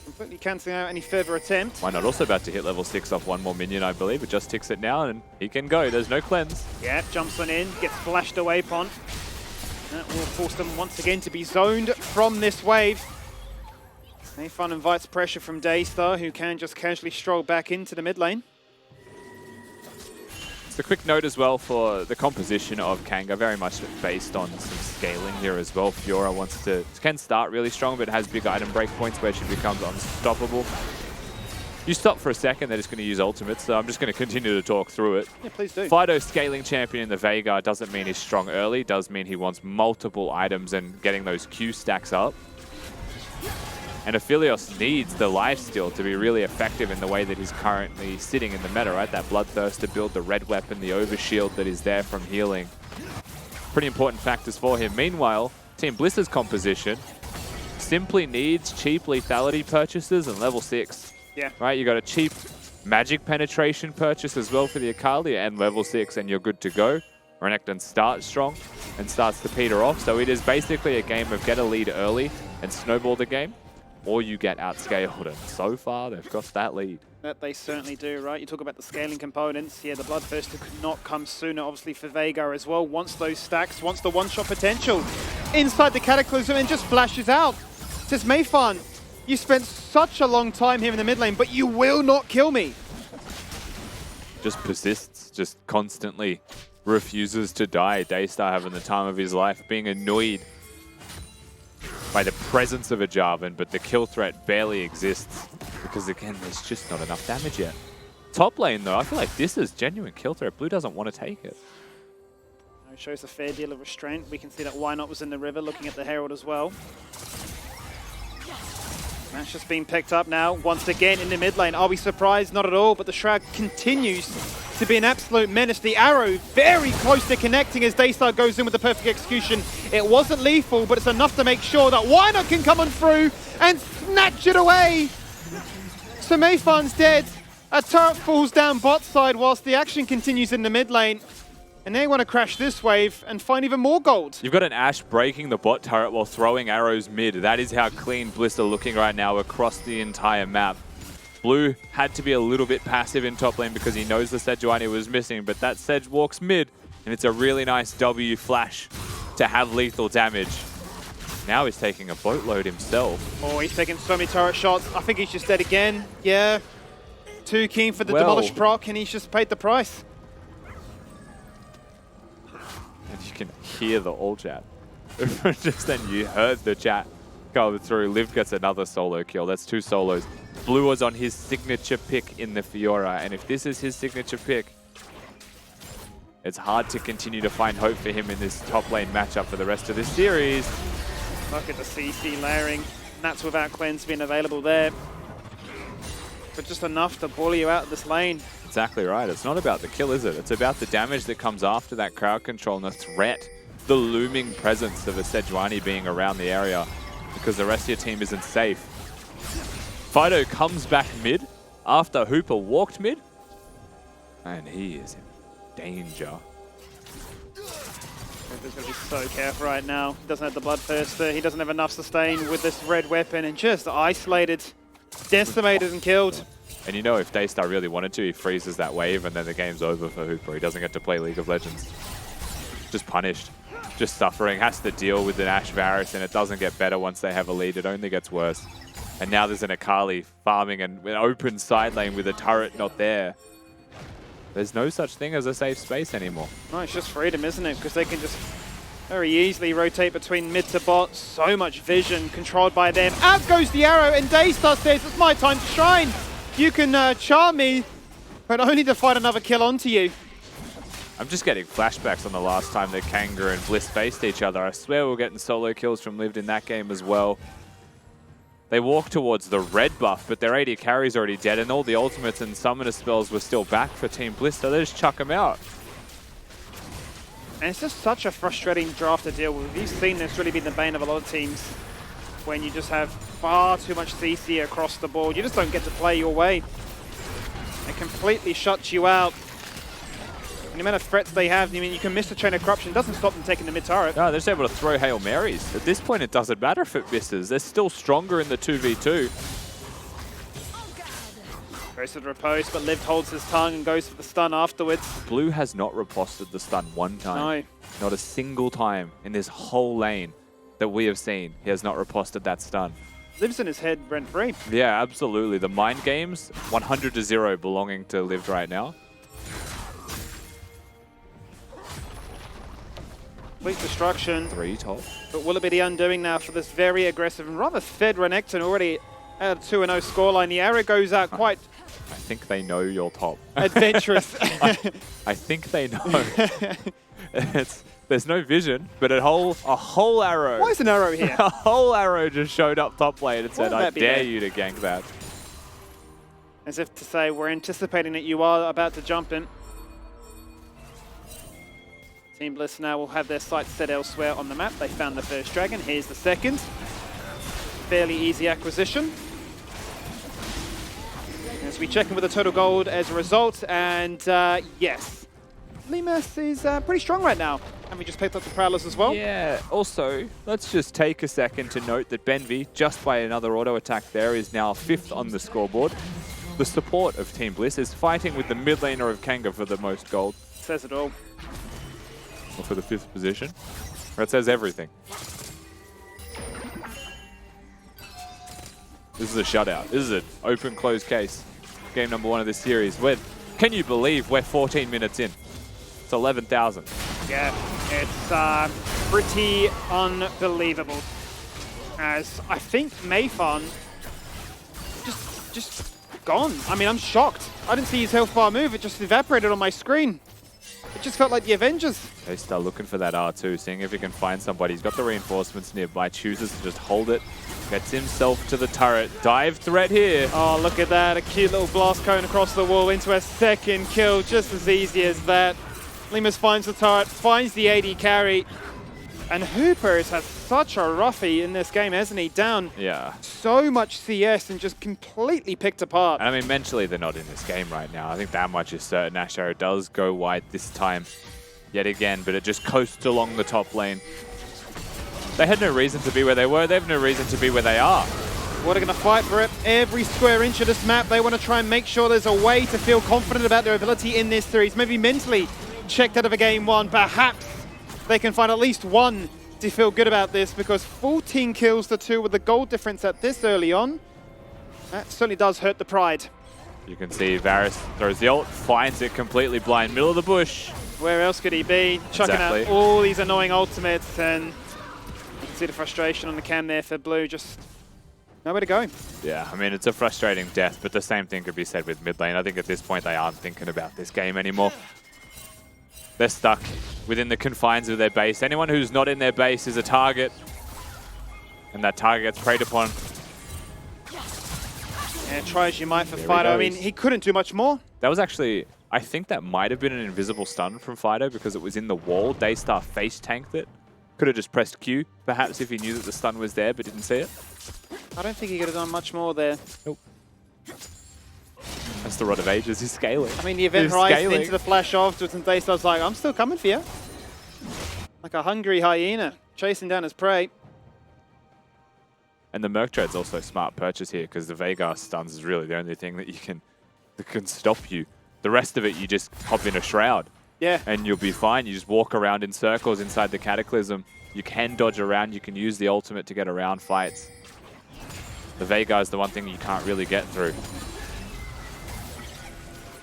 from Completely cancelling out any further attempt.
Why not? Also about to hit level 6 off one more minion, I believe. It just ticks it now, and he can go. There's no cleanse.
Yeah, jumps on in, gets flashed away upon. That will force them once again to be zoned from this wave. Mayfun invites pressure from Daystar, who can just casually stroll back into the mid lane.
It's a quick note as well for the composition of Kanga, very much based on some scaling here as well. Fiora can start really strong, but has big item breakpoints where she becomes unstoppable. You stop for a second, they're just going to use ultimates, so I'm just going to continue to talk through it.
Yeah, please do.
Fido scaling champion in the Veigar doesn't mean he's strong early, does mean he wants multiple items and getting those Q stacks up. And Aphelios needs the lifesteal to be really effective in the way that he's currently sitting in the meta, right? That Bloodthirst to build the red weapon, the overshield that is there from healing. Pretty important factors for him. Meanwhile, Team Bliss's composition simply needs cheap lethality purchases and level 6.
Yeah.
Right, you got a cheap magic penetration purchase as well for the Akali and level 6 and you're good to go. Renekton starts strong and starts to peter off. So it is basically a game of get a lead early and snowball the game, or you get outscaled, and so far they've got that lead.
That they certainly do, right? You talk about the scaling components. Yeah, the Bloodthirster could not come sooner, obviously, for Veigar as well. Wants those stacks, wants the one-shot potential inside the Cataclysm and just flashes out. Says, Mayfun, you spent such a long time here in the mid lane, but you will not kill me.
Just persists, just constantly refuses to die. Daystar having the time of his life, being annoyed by the presence of a Jarvan, but the kill threat barely exists because, again, there's just not enough damage yet. Top lane, though, I feel like this is genuine kill threat. Blue doesn't want to take it.
It shows a fair deal of restraint. We can see that Why Not was in the river, looking at the Herald as well. That's just being picked up now, once again in the mid lane. Are we surprised? Not at all, but the Shroud continues to be an absolute menace. The arrow very close to connecting as Daystar goes in with the perfect execution. It wasn't lethal, but it's enough to make sure that Why Not can come on through and snatch it away. So Mayfun's dead. A turret falls down bot side whilst the action continues in the mid lane. And they want to crash this wave and find even more gold.
You've got an Ashe breaking the bot turret while throwing arrows mid. That is how clean Bliss are looking right now across the entire map. Blue had to be a little bit passive in top lane because he knows the Sejuani was missing, but that Sedge walks mid, and it's a really nice W flash to have lethal damage. Now he's taking a boatload himself.
Oh, he's taking so many turret shots. I think he's just dead again. Yeah. Too keen for the Demolish proc, and he's just paid the price.
And you can hear the all chat. Just then you heard the chat go through. Liv gets another solo kill. That's 2 solos. Blue was on his signature pick in the Fiora, and if this is his signature pick, it's hard to continue to find hope for him in this top lane matchup for the rest of this series.
Look at the CC layering, and that's without cleanse being available there. But just enough to bully you out of this lane.
Exactly right. It's not about the kill, is it? It's about the damage that comes after that crowd control and the threat, the looming presence of a Sejuani being around the area because the rest of your team isn't safe. Fido comes back mid after Hooper walked mid, and he is in danger.
Hooper's going to be so careful right now. He doesn't have the Bloodthirster. He doesn't have enough sustain with this red weapon and just isolated, decimated and killed.
And you know, if Daystar really wanted to, he freezes that wave and then the game's over for Hooper. He doesn't get to play League of Legends. Just punished. Just suffering. Has to deal with an Ashe Varus, and it doesn't get better once they have a lead. It only gets worse. And now there's an Akali farming an open side lane with a turret not there. There's no such thing as a safe space anymore.
No, it's just freedom, isn't it? Because they can just very easily rotate between mid to bot. So much vision controlled by them. Out goes the arrow, and Daystar says, it's my time to shine. You can charm me, but only to find another kill onto you.
I'm just getting flashbacks on the last time that Kanga and Bliss faced each other. I swear we were getting solo kills from Lived in that game as well. They walk towards the red buff, but their AD carry's already dead, and all the ultimates and summoner spells were still back for Team Bliss, so they just chuck them out.
And it's just such a frustrating draft to deal with. You've seen this really been the bane of a lot of teams when you just have far too much CC across the board. You just don't get to play your way. It completely shuts you out. And the amount of threats they have, I mean, you can miss the Chain of Corruption. It doesn't stop them taking the mid-turret.
No, they're just able to throw Hail Marys. At this point, it doesn't matter if it misses. They're still stronger in the 2v2.
Goes for the riposte, but Liv holds his tongue and goes for the stun afterwards.
Blue has not riposted the stun one time.
No.
Not a single time in this whole lane that we have seen. He has not riposted that stun.
Lives in his head rent-free.
Yeah, absolutely. The mind games, 100-0 belonging to Liv right now.
Complete destruction.
3 top.
But will it be the undoing now for this very aggressive and rather fed Renekton already at a 2-0 scoreline? The arrow goes out quite
I think they know you're top.
adventurous.
I think they know. There's no vision, but a whole arrow.
Why is an arrow here?
A whole arrow just showed up top lane and said,
would
I
that be
dare
there?
you to gank that.
As if to say, we're anticipating that you are about to jump in. Team Bliss now will have their sights set elsewhere on the map. They found the first dragon. Here's the second. Fairly easy acquisition. As we check in with the total gold as a result, and yes, Limas is pretty strong right now. And we just picked up the Prowlers as well.
Yeah, also, let's just take a second to note that Benvi, just by another auto attack there, is now 5th on the scoreboard. The support of Team Bliss is fighting with the mid laner of Kanga for the most gold.
Says it all.
Or for the 5th position. Or it says everything. This is a shutout. This is an open-close case. Game number 1 of this series. Can you believe we're 14 minutes in? It's 11,000.
Yeah, it's pretty unbelievable. As I think Mayfan just gone. I mean, I'm shocked. I didn't see his health bar move. It just evaporated on my screen. It just felt like the Avengers.
They start looking for that R2, seeing if he can find somebody. He's got the reinforcements nearby, chooses to just hold it. Gets himself to the turret. Dive threat here.
Oh, look at that. A cute little blast cone across the wall into a second kill. Just as easy as that. Limas finds the turret, finds the AD carry. And Hooper has had such a roughie in this game, hasn't he? Down so much CS and just completely picked apart.
And I mean, mentally, they're not in this game right now. I think that much is certain. Asher does go wide this time yet again, but it just coasts along the top lane. They had no reason to be where they were. They have no reason to be where they are.
What are going to fight for it? Every square inch of this map, they want to try and make sure there's a way to feel confident about their ability in this series. Maybe mentally checked out of a game 1. Perhaps they can find at least one to feel good about this, because 14 kills to 2 with the gold difference at this early on, that certainly does hurt the pride.
You can see Varus throws the ult, finds it completely blind, middle of the bush.
Where else could he be? Chucking out all these annoying ultimates, and you can see the frustration on the cam there for Blue. Just nowhere to go.
Yeah, I mean, it's a frustrating death, but the same thing could be said with mid lane. I think at this point they aren't thinking about this game anymore. They're stuck within the confines of their base. Anyone who's not in their base is a target, and that target gets preyed upon.
Yeah, try as you might for Fido. I mean, he couldn't do much more.
That was actually, I think that might have been an invisible stun from Fido because it was in the wall. Daystar face tanked it. Could have just pressed Q, perhaps, if he knew that the stun was there but didn't see it.
I don't think he could have done much more there.
Nope. That's the Rod of Ages. He's scaling.
I mean, the event horizon into the flash afterwards, and Daystar's like, I'm still coming for you. Like a hungry hyena, chasing down his prey.
And the Merc Tread's also a smart purchase here because the Veigar stuns is really the only thing that can stop you. The rest of it, you just hop in a Shroud.
Yeah.
And you'll be fine. You just walk around in circles inside the Cataclysm. You can dodge around. You can use the ultimate to get around fights. The Veigar is the one thing you can't really get through.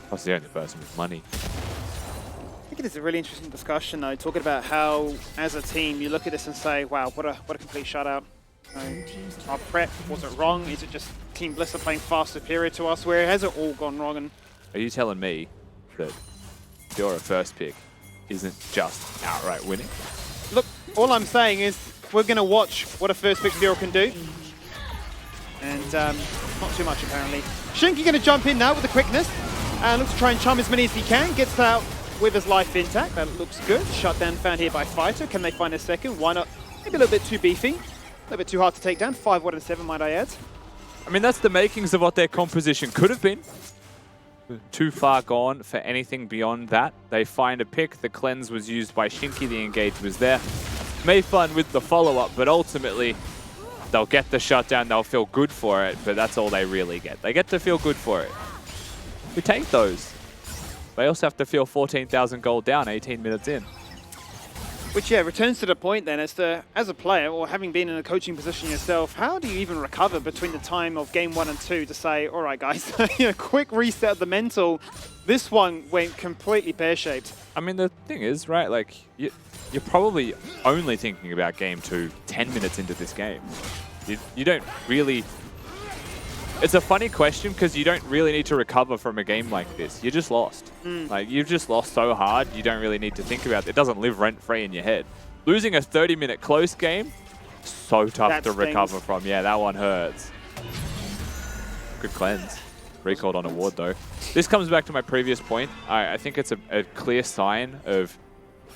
That's the only person with money.
I think it is a really interesting discussion, though, talking about how, as a team, you look at this and say, wow, what a complete shutout. Our prep, was it wrong? Is it just Team Bliss are playing far superior to us? Where has it all gone wrong? And
are you telling me that your first pick isn't just outright winning?
look, all I'm saying is we're going to watch what a first pick Fiora can do. And not too much, apparently. Shinky going to jump in now with the quickness. And looks to try and charm as many as he can. Gets out with his life intact. That looks good. Shutdown found here by Fighter. Can they find a second? Why not? Maybe a little bit too beefy. A little bit too hard to take down. 5-1-7, might I add.
I mean, that's the makings of what their composition could have been. Too far gone for anything beyond that. They find a pick. The cleanse was used by Shinky. The engage was there. Mayfun with the follow-up, but ultimately they'll get the shutdown. They'll feel good for it, but that's all they really get. They get to feel good for it. we take those. They also have to feel 14,000 gold down 18 minutes in.
Which, yeah, returns to the point then as to, as a player or having been in a coaching position yourself, how do you even recover between the time of game 1 and 2 to say, all right, guys, quick reset of the mental. This one went completely pear-shaped.
I mean, the thing is, right, like, you're probably only thinking about game 2 10 minutes into this game. You don't really... It's a funny question because you don't really need to recover from a game like this. You just lost. Like, you've just lost so hard, you don't really need to think about it. It doesn't live rent-free in your head. Losing a 30-minute close game, so tough to recover from. Yeah, that one hurts. Good cleanse. Recalled on a ward, though. This comes back to my previous point. I think it's a clear sign of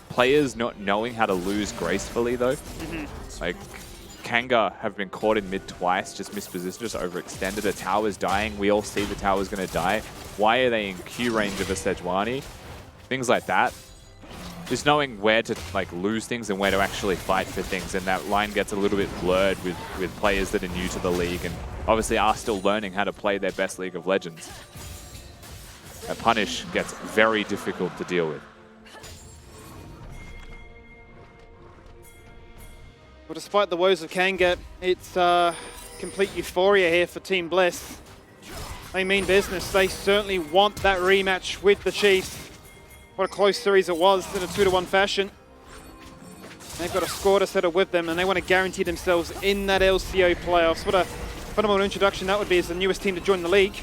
players not knowing how to lose gracefully, though. Like, Kanga have been caught in mid twice, just mispositioned, just overextended. A tower's dying. We all see the tower's going to die. Why are they in Q range of a Sejuani? Things like that. Just knowing where to like lose things and where to actually fight for things, and that line gets a little bit blurred with players that are new to the league and obviously are still learning how to play their best League of Legends. That punish gets very difficult to deal with.
Well, despite the woes of Kanga, it's complete euphoria here for Team Bliss. They mean business. They certainly want that rematch with the Chiefs. What a close series it was in a 2-1 fashion. They've got a score to settle with them, and they want to guarantee themselves in that LCO playoffs. What a phenomenal introduction that would be as the newest team to join the league.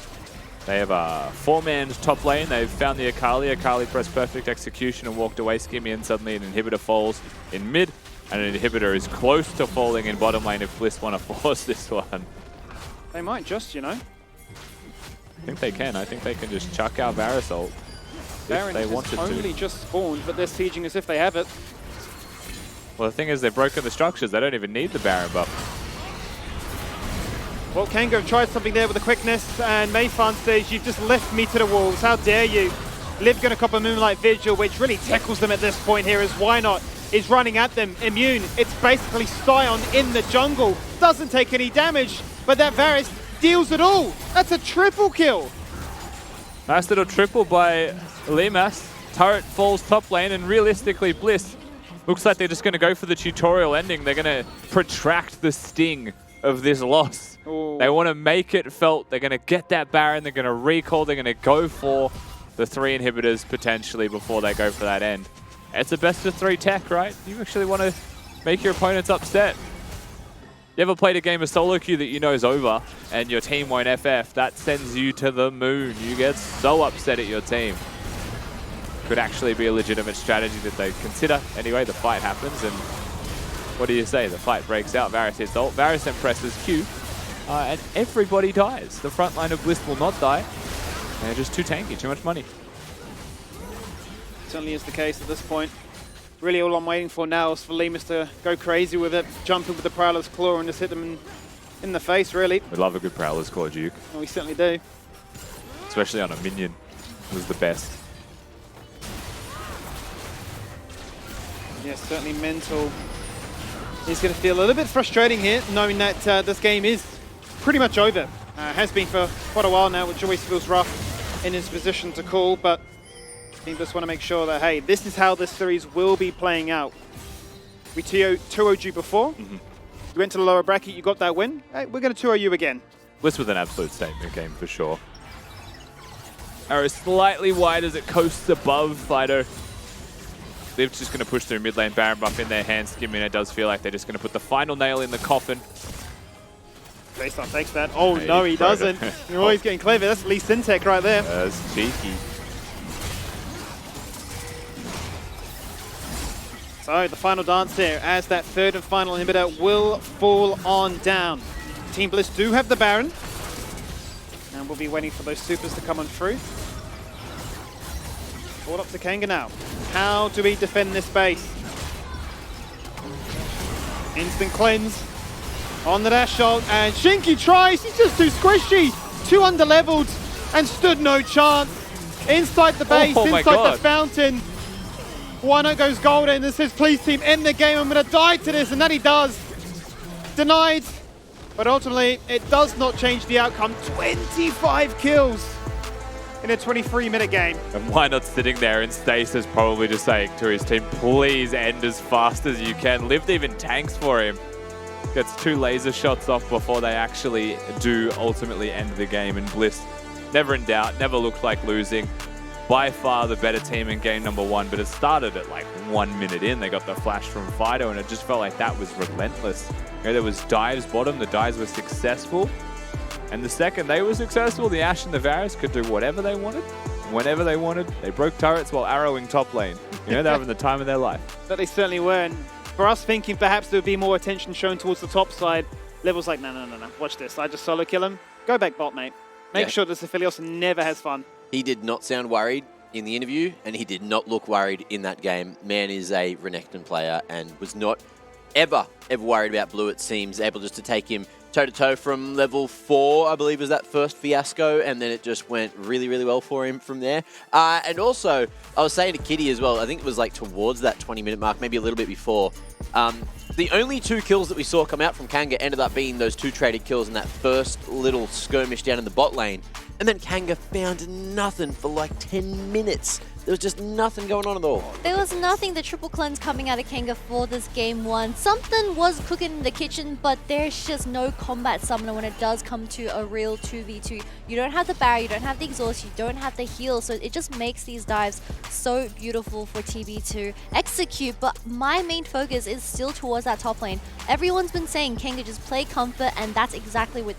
They have a 4-man top lane. They've found the Akali. Akali pressed perfect execution and walked away, skimming, and suddenly an inhibitor falls in mid. And an inhibitor is close to falling in bottom lane if Bliss want to force this one.
They might just, you know.
I think they can. I think they can just chuck out Varus ult if they wanted to.
Only just spawned, but they're sieging as if they have it.
Well, the thing is, they've broken the structures. They don't even need the Baron buff.
Well, Kanga have tried something there with the quickness, and Mayfan says, you've just left me to the wolves. How dare you? Liv gonna cop a Moonlight Vigil, which really tackles them at this point here, as Why Not is running at them, immune. It's basically Sion in the jungle. Doesn't take any damage, but that Varus deals it all. That's a triple kill.
Nice little triple by Limas. Turret falls top lane, and realistically, Bliss looks like they're just going to go for the tutorial ending. They're going to protract the sting of this loss.
Ooh.
They want to make it felt. They're going to get that Baron. They're going to recall. They're going to go for the 3 inhibitors potentially before they go for that end. It's a best of 3 tech, right? You actually want to make your opponents upset. You ever played a game of solo queue that you know is over and your team won't FF? That sends you to the moon. You get so upset at your team. Could actually be a legitimate strategy that they consider. Anyway, the fight happens, and what do you say? The fight breaks out. Varus hits ult. Varus then presses Q, and everybody dies. The front line of Bliss will not die. They're just too tanky, too much money.
Certainly is the case at this point. Really all I'm waiting for now is for Limas to go crazy with it, jump in with the Prowler's Claw and just hit them in the face, really.
We love a good Prowler's Claw, Duke.
And we certainly do.
Especially on a minion. It was the best.
Yes, certainly mental. He's going to feel a little bit frustrating here, knowing that this game is pretty much over. Has been for quite a while now, which always feels rough in his position to call, but I just want to make sure that, hey, this is how this series will be playing out. We 2-0'd you before. You went to the lower bracket, you got that win. Hey, we're going to 2-0 you again.
Bliss with an absolute statement game for sure. Arrow slightly wide as it coasts above Fido. Liv's just going to push through mid lane, Baron buff in their hands. Skimming, it does feel like they're just going to put the final nail in the coffin.
Baseline takes that. Oh, hey, no, he doesn't. You're always getting clever. That's Lee Syntech right there.
That's cheeky.
So the final dance here as that 3rd and final inhibitor will fall on down. Team Bliss do have the Baron. And we'll be waiting for those supers to come on through. All up to Kanga now. How do we defend this base? Instant cleanse on the dash ult, and Shinky tries. He's just too squishy. Too underleveled and stood no chance. Inside the base, inside the fountain. Why Not goes golden and says, please team, end the game. I'm going to die to this, and that he does. Denied, but ultimately it does not change the outcome. 25 kills. in a 23-minute game.
And why not sitting there in stasis, probably just saying to his team, please end as fast as you can. Lived even tanks for him. Gets 2 laser shots off before they actually do ultimately end the game. And Bliss, never in doubt, never looked like losing. By far the better team in game number 1, but it started at like 1 minute in. They got the flash from Fido, and it just felt like that was relentless. You know, there was dives bottom, the dives were successful. And the second they were successful, the Ashe and the Varus could do whatever they wanted, whenever they wanted. They broke turrets while arrowing top lane. You know, they're having the time of their life.
But they certainly were. And for us thinking perhaps there would be more attention shown towards the top side, Level's like, no. Watch this. I just solo kill him. Go back bot, mate. Make sure this Aphelios never has fun.
He did not sound worried in the interview, and he did not look worried in that game. Man is a Renekton player and was not ever worried about Blue, it seems. Able just to take him toe-to-toe from level 4, I believe, was that first fiasco, and then it just went really, really well for him from there. And also, I was saying to Kitty as well, I think it was like towards that 20-minute mark, maybe a little bit before, the only 2 kills that we saw come out from Kanga ended up being those 2 traded kills in that first little skirmish down in the bot lane. And then Kanga found nothing for like 10 minutes. There was just nothing going on at all.
There was nothing, the triple cleanse coming out of Kanga for this game 1. Something was cooking in the kitchen, but there's just no combat summoner when it does come to a real 2v2. You don't have the barrier, you don't have the exhaust, you don't have the heal, so it just makes these dives so beautiful for TB to execute. But my main focus is still towards that top lane. Everyone's been saying Kanga just play comfort, and that's exactly what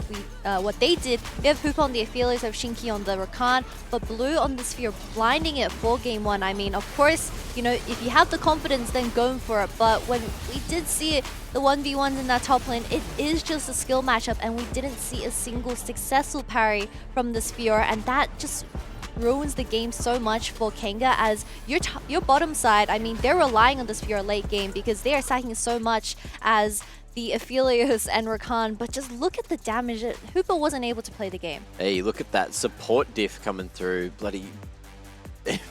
they did. They have Hoop on the Aphelios, have Shinky on the Rakan, but Blue on the Sphere, blinding it for game 1. I mean, of course, you know, if you have the confidence, then going for it. But when we did see it, the 1v1s in that top lane, it is just a skill matchup, and we didn't see a single successful parry from the Sphere, and that just ruins the game so much for Kanga, as your bottom side, I mean, they're relying on the Sphere late game because they are sacking so much as the Aphelios and Rakan, but just look at the damage. Hooper wasn't able to play the game.
Hey, look at that support diff coming through. Bloody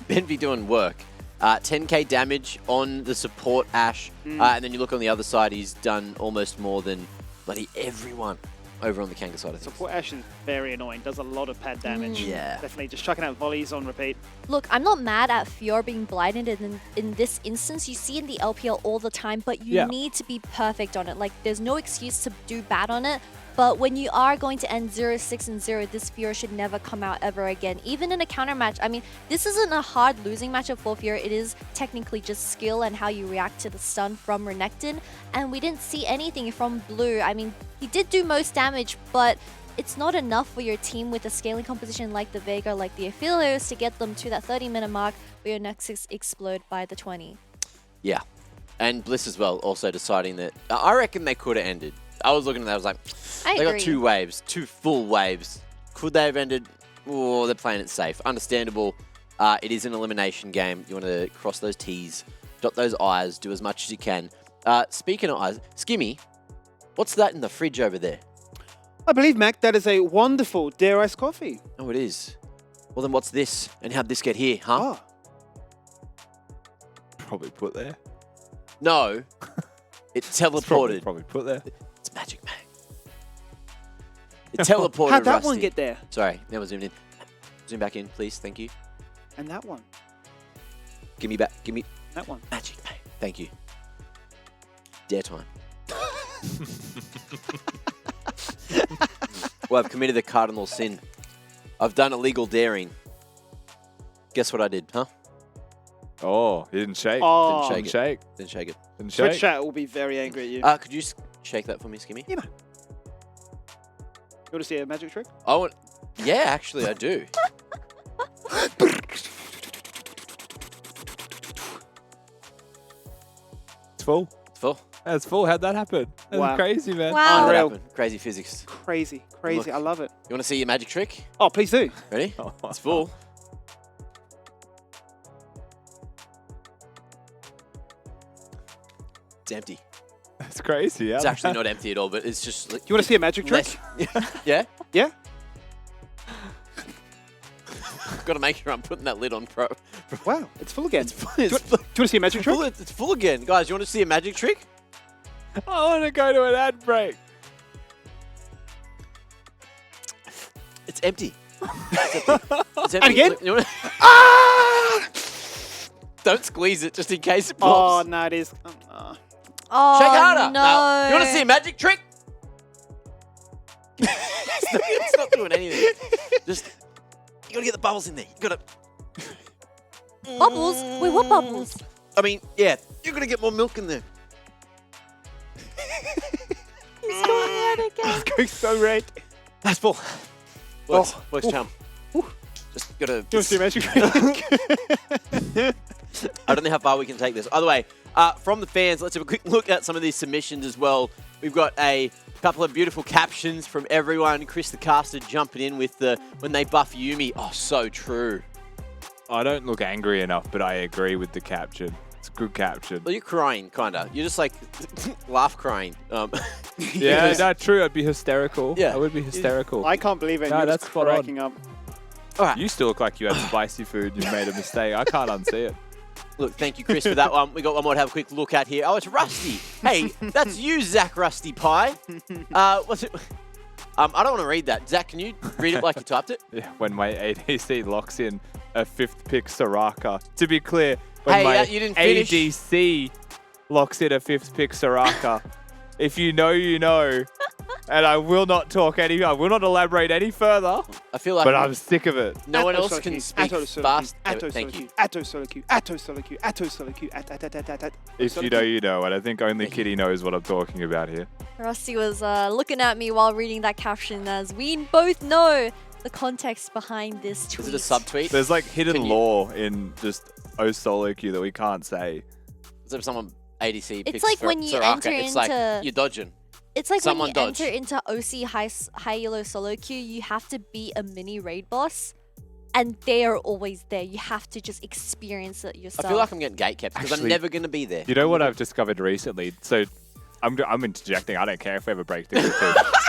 Benvy doing work. 10k damage on the support Ashe, and then you look on the other side, he's done almost more than bloody everyone over on the Kanga side of things.
Support Ashe is very annoying, does a lot of pad damage.
Yeah.
Definitely just chucking out volleys on repeat.
Look, I'm not mad at Fior being blinded in this instance. You see in the LPL all the time, but you need to be perfect on it. Like, there's no excuse to do bad on it. But when you are going to end 0-6-0, this Fiora should never come out ever again. Even in a counter match, I mean, this isn't a hard losing matchup for Fiora. It is technically just skill and how you react to the stun from Renekton. And we didn't see anything from Blue. I mean, he did do most damage, but it's not enough for your team with a scaling composition like the Vega, like the Aphelios, to get them to that 30-minute mark where your Nexus explode by the 20.
Yeah. And Bliss as well, also deciding that I reckon they could have ended. I was looking at that, I was like, they got 2 waves, 2 full waves. Could they have ended? Oh, they're playing it safe. Understandable. It is an elimination game. You want to cross those T's, dot those I's, do as much as you can. Speaking of I's, Skimmy, what's that in the fridge over there?
I believe, Mac, that is a wonderful Dare Ice coffee.
Oh, it is. Well, then what's this? And how'd this get here, huh?
Oh.
Probably put there.
No. It teleported.
Probably put there.
It's magic, man. It teleported.
How'd that
Rusty.
one get there?
Sorry, now we're zoomed in. Zoom back in, please. Thank you.
And that one.
Give me back. Give me
That one.
magic, man. Thank you. Dare time. Well, I've committed the cardinal sin. I've done illegal daring. Guess what I did, huh?
Oh, he didn't shake.
Oh.
Didn't shake it.
Shake.
Didn't shake it.
Didn't
Twitch
shake.
chat will be very angry at you.
Could you shake that for me, Skimmy?
Yeah, man. You want to see a magic trick?
I want. Yeah, actually, I do.
It's full.
It's full.
That's full. How'd that happen? That's
Wow.
crazy, man.
Wow.
How'd that
Unreal.
happen? Crazy physics.
Crazy, crazy.
Look.
I love it.
You want to see your magic trick?
Oh, please do.
Ready? It's full. It's empty.
That's crazy.
It's actually not empty at all, but it's just.
Do you want to see a magic trick?
Yeah?
Yeah?
Got to make sure I'm putting that lid on, pro.
Wow, it's full again.
It's full.
Do you want to see a magic trick?
It's full again. Guys, you want to see a magic trick?
I want to go to an ad break.
It's empty. And
again?
Don't squeeze it just in case it
Oh,
pops.
no, it is.
Oh,
Shake harder.
no.
You want to see a magic trick? It's not doing anything. Just, you gotta get the bubbles in there. You gotta.
Bubbles? Wait, what bubbles?
I mean, yeah, you gotta get more milk in there.
He's going red again.
It's going so red.
That's full. Works,
Oh.
works,
Oh.
chum. Just gotta.
Do you want to see a magic trick?
I don't know how far we can take this. Either way, from the fans, let's have a quick look at some of these submissions as well. We've got a couple of beautiful captions from everyone. Chris the Caster jumping in with the when they buff Yumi. Oh, so true.
I don't look angry enough, but I agree with the caption. It's a good caption.
Well, you're crying, kind of. You're just like laugh crying.
Yeah, no, true. I'd be hysterical.
Yeah.
I would be hysterical.
I can't believe it.
No,
You're
that's
just
spot on.
cracking up.
All right.
You still look like you had spicy food. You made a mistake. I can't unsee it.
Look, thank you, Chris, for that one. We got one more to have a quick look at here. Oh, it's Rusty. Hey, that's you, Zach Rusty Pie. What's it? I don't want to read that. Zach, can you read it like you typed it?
Yeah, when my ADC locks in a 5th pick Soraka. To be clear, when
Hey,
my
you didn't finish.
ADC locks in a 5th pick Soraka. If you know, you know. And I will not talk I will not elaborate any further,
I feel like
but I'm sick of it.
no one
Atto
else
solo
can
queue,
speak
Atto solo
fast.
queue, Atto
Thank
solo
you.
queue, Atto solo queue, Atto solo queue, Atto solo queue,
If you know, you know. And I think only Kitty knows what I'm talking about here.
Rusty was looking at me while reading that caption, as we both know the context behind this tweet.
Is it a subtweet?
There's like hidden
Can you-
lore in just solo queue that we can't say.
Is there someone ADC
It's
picks
like
for
when you
Soraka,
enter
it's like
into-
you're dodging.
It's like
Someone
when you
dodge.
enter into OC high yellow solo queue, you have to beat a mini raid boss, and they are always there. You have to just experience it yourself.
I feel like I'm getting gatekept because I'm
Actually,
never going to be there.
You know what I've discovered recently? So I'm interjecting. I don't care if we ever break through the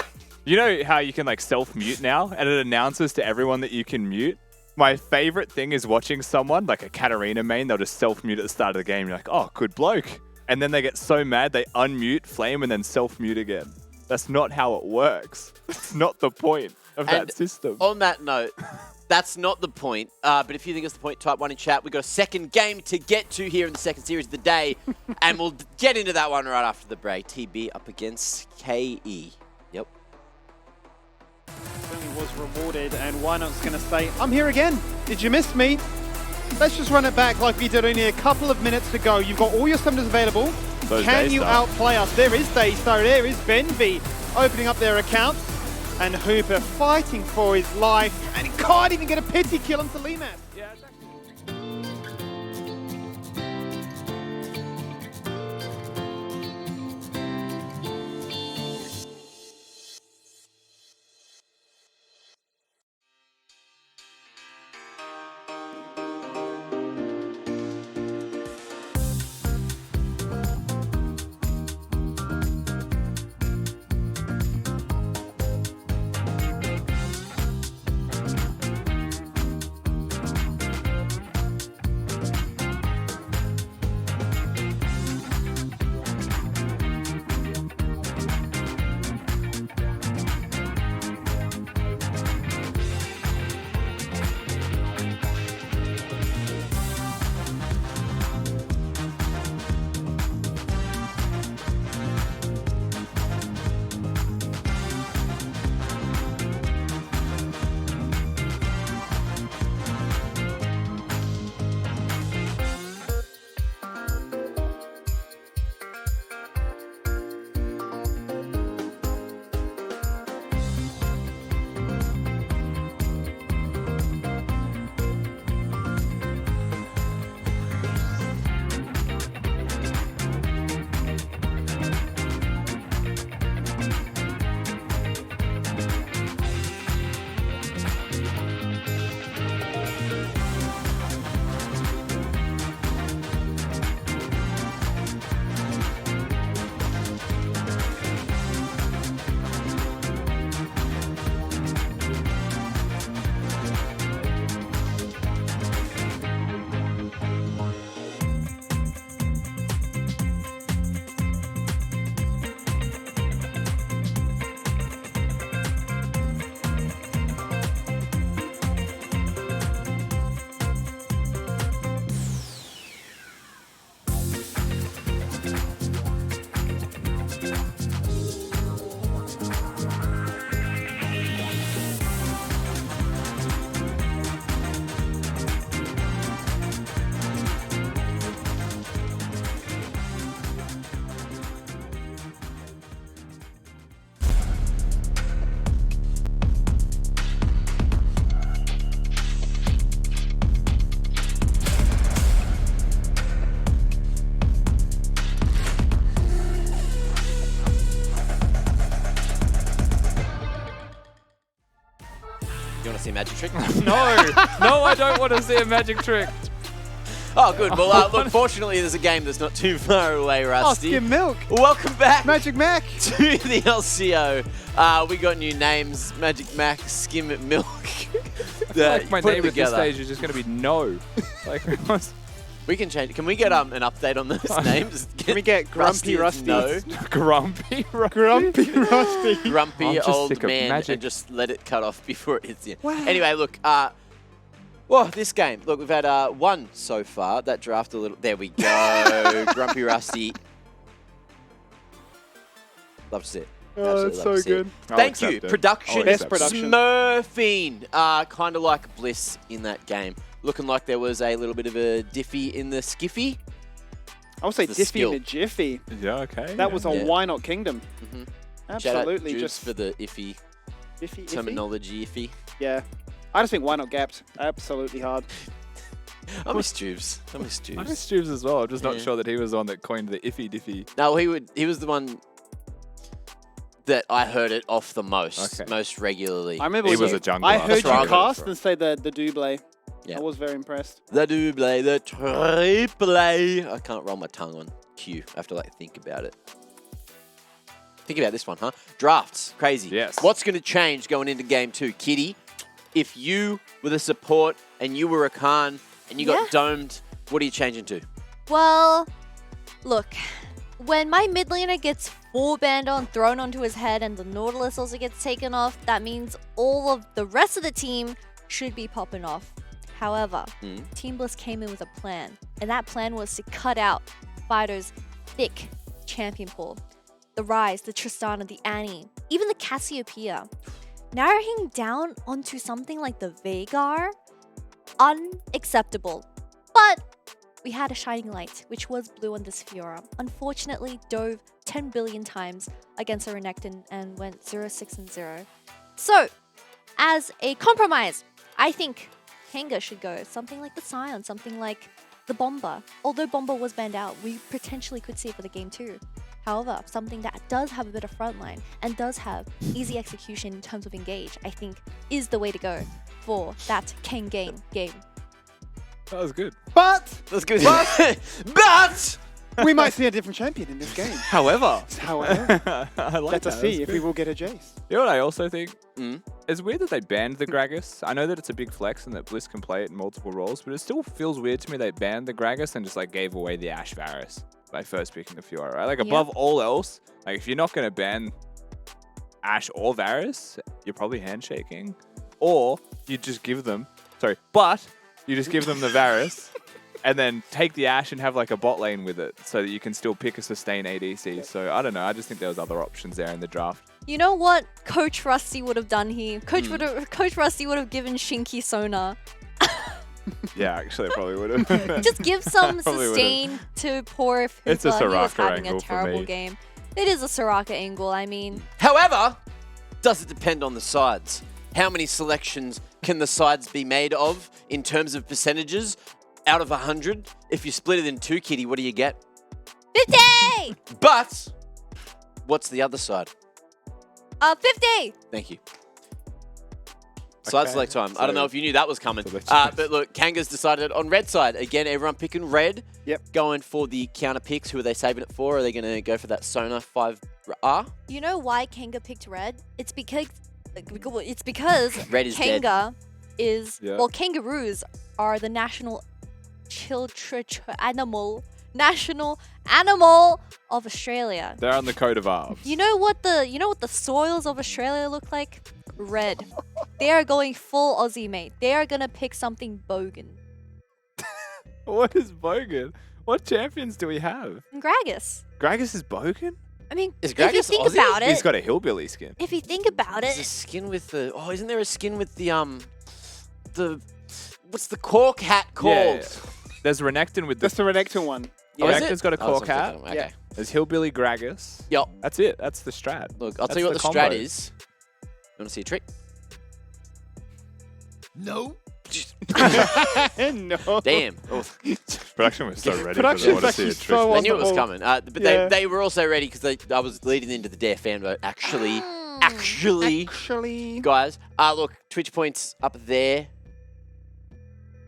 You know how you can like self-mute now and it announces to everyone that you can mute? My favorite thing is watching someone, like a Katarina main, they'll just self-mute at the start of the game. You're like, oh, good bloke. And then they get so mad, they unmute, flame, and then self-mute again. That's not how it works. It's not the point of
And
that system.
On that note, that's not the point. But if you think it's the point, type 1 in chat. We've got a second game to get to here in the second series of the day. And we'll get into that one right after the break. TB up against KE. Yep.
Certainly was rewarded, and why not going to say, I'm here again. Did you miss me? Let's just run it back like we did only a couple of minutes to go. You've got all your summoners available.
Those
Can you
Daystar.
outplay us? There is Daystar, there is Benvi opening up their accounts. And Hooper fighting for his life. And he can't even get a pity kill onto Limas.
You want to see a magic trick?
No, no, I don't want to see a magic trick.
Oh, good. Well, look, fortunately, there's a game that's not too far away,
Oh,
Rusty.
Skim Milk.
Welcome back
Magic Mac.
to the LCO. We got new names, Magic Mac, Skim Milk.
Like my
Put it
name at this
together.
stage is just going to be no. Like,
We can change. Can we get an update on those names?
Can we get Grumpy Rusty?
No.
grumpy.
Grumpy Rusty.
I'm
Grumpy
just
old
sick of
man
magic.
and just let it cut off before it hits you.
Wow.
Anyway, look. Well, this game. Look, we've had one so far. That draft a little. There we go. Grumpy Rusty. Love to see it.
Oh, that's so good.
Thank you,
accept it.
production.
I'll
Best
accept it.
production.
Smurfing. Kind of like Bliss in that game. Looking like there was a little bit of a diffy in the skiffy.
I would say
The
Diffie
skill.
and a Jiffy.
Yeah, okay.
That was a
Yeah.
Why Not Kingdom.
Mhm.
Absolutely,
Shout out
just
for the iffy
Jiffy.
terminology. Iffy.
Yeah. I just think Why Not Gapped. Absolutely hard.
I miss Juves. I miss
I
Juves.
miss Stubes as well. I'm just not
Yeah.
sure that he was the one that coined the iffy diffy.
No, he was the one that I heard it off the most,
Okay.
most regularly.
I remember
He
when
was
you-
a jungler.
I heard
That's
you
right.
cast and say the double.
Yeah.
I was very impressed.
The double, the triple. I can't roll my tongue on Q. I have to like think about it. Think about this one, huh? Drafts, crazy.
Yes.
What's going to change going into game 2, Kitty? If you were the support and you were a Khan and you got
Yeah.
domed, what are you changing to?
Well, look, when my mid laner gets 4-banned on, thrown onto his head, and the Nautilus also gets taken off, that means all of the rest of the team should be popping off. However, Team Bliss came in with a plan, and that plan was to cut out Fido's thick champion pool. The Ryze, the Tristana, the Annie, even the Cassiopeia. Narrowing down onto something like the Veigar, unacceptable. But we had a shining light, which was blue on this Fiora. Unfortunately, dove 10 billion times against a Renekton and went 0-6-0. So, as a compromise, I think Kanga should go something like the Scion, something like the Bomber. Although Bomber was banned out, we potentially could see it for the game too. However, something that does have a bit of frontline and does have easy execution in terms of engage, I think is the way to go for that Kanga game.
That was good.
But
That's good. But
we might see a different champion in this game.
However,
However,
I like
let us
that.
see
That's
if
good.
we will get a Jace.
You know what I also think?
Mm.
It's weird that they banned the Gragas. I know that it's a big flex and that Bliss can play it in multiple roles, but it still feels weird to me they banned the Gragas and just like gave away the Ashe Varus by first picking the Fiora, right? Like above all else, like if you're not going to ban Ashe or Varus, you're probably handshaking. Or you just give them, but you just give them the Varus and then take the Ashe and have like a bot lane with it so that you can still pick a sustain ADC. So I don't know. I just think there was other options there in the draft.
You know what Coach Rusty would have done here? Coach Rusty would have given Shinky Sona.
Yeah, actually, I probably would have.
Just give some
Probably would've.
sustain to poor Hoopa.
It's a
He was
Soraka
having a
angle for
terrible
me.
game. It is a Soraka angle, I mean.
However, does it depend on the sides? How many selections can the sides be made of in terms of percentages? Out of 100, if you split it in 2, Kitty, what do you get?
50!
But what's the other side?
50!
Thank you. Side
Okay,
select time. I don't know if you knew that was coming.
So let's-
But look, Kanga's decided on red side. Again, everyone picking red.
Yep.
Going for the counter picks. Who are they saving it for? Are they going to go for that Sona 5R?
You know why Kanga picked red? It's because
Red is dead.
Kanga is
Yeah.
well, kangaroos are the national national animal of Australia.
They're on the coat of arms.
You know what the soils of Australia look like? Red. They are going full Aussie, mate. They are gonna pick something bogan.
What is Bogan? What champions do we have?
And Gragas.
Gragas is Bogan?
I mean,
Is
if you
Gragas
think
Aussie?
about
He's
it,
got a hillbilly skin.
if you think about
There's a
it,
skin with the... Oh, isn't there a skin with the... What's the cork hat called?
There's Renekton with the...
That's the Renekton one.
Oh, is
Yeah.
Renekton's got a
Oh,
cork
that's what I'm
hat.
thinking of. Okay.
There's hillbilly Gragas.
Yup.
That's it. That's the strat.
Look, I'll
That's
tell you what the
combo.
strat is. You want to see a trick?
No.
No.
Damn. Oh,
Production was so ready
Production's
for them. I want to see a
actually
trick.
so
they
on
knew
the
it was
ball.
coming. But
Yeah.
they were also ready because I was leading into the dare fan vote. Actually, Actually, guys, look, Twitch points up there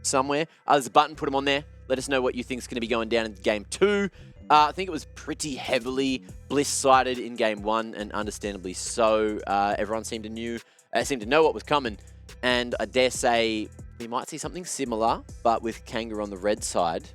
somewhere. There's a button, put them on there. Let us know what you think is going to be going down in game 2. I think it was pretty heavily Bliss-sided in game 1, and understandably so. Everyone seemed to know what was coming, and I dare say we might see something similar, but with Kanga on the red side.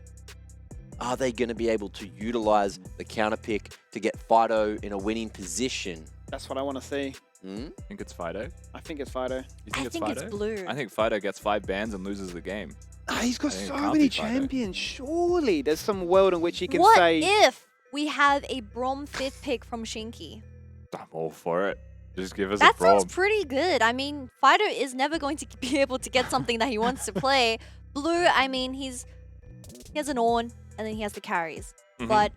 Are they going to be able to utilize the counter pick to get Fido in a winning position?
That's what I want to see.
I think it's Fido.
I think it's Fido.
You think
I
it's
think
Fido?
it's Blue.
I think Fido gets 5 bans and loses the game.
He's got
I think it
so
can't
many
be Fido.
champions. Surely there's some world in which he can
What
say.
if we have a Brom 5th pick from Shinky?
I'm all for it. Just give us
That
a Brom.
sounds pretty good. I mean, Fido is never going to be able to get something that he wants to play. Blue, I mean, he has an Ornn, and then he has the carries. But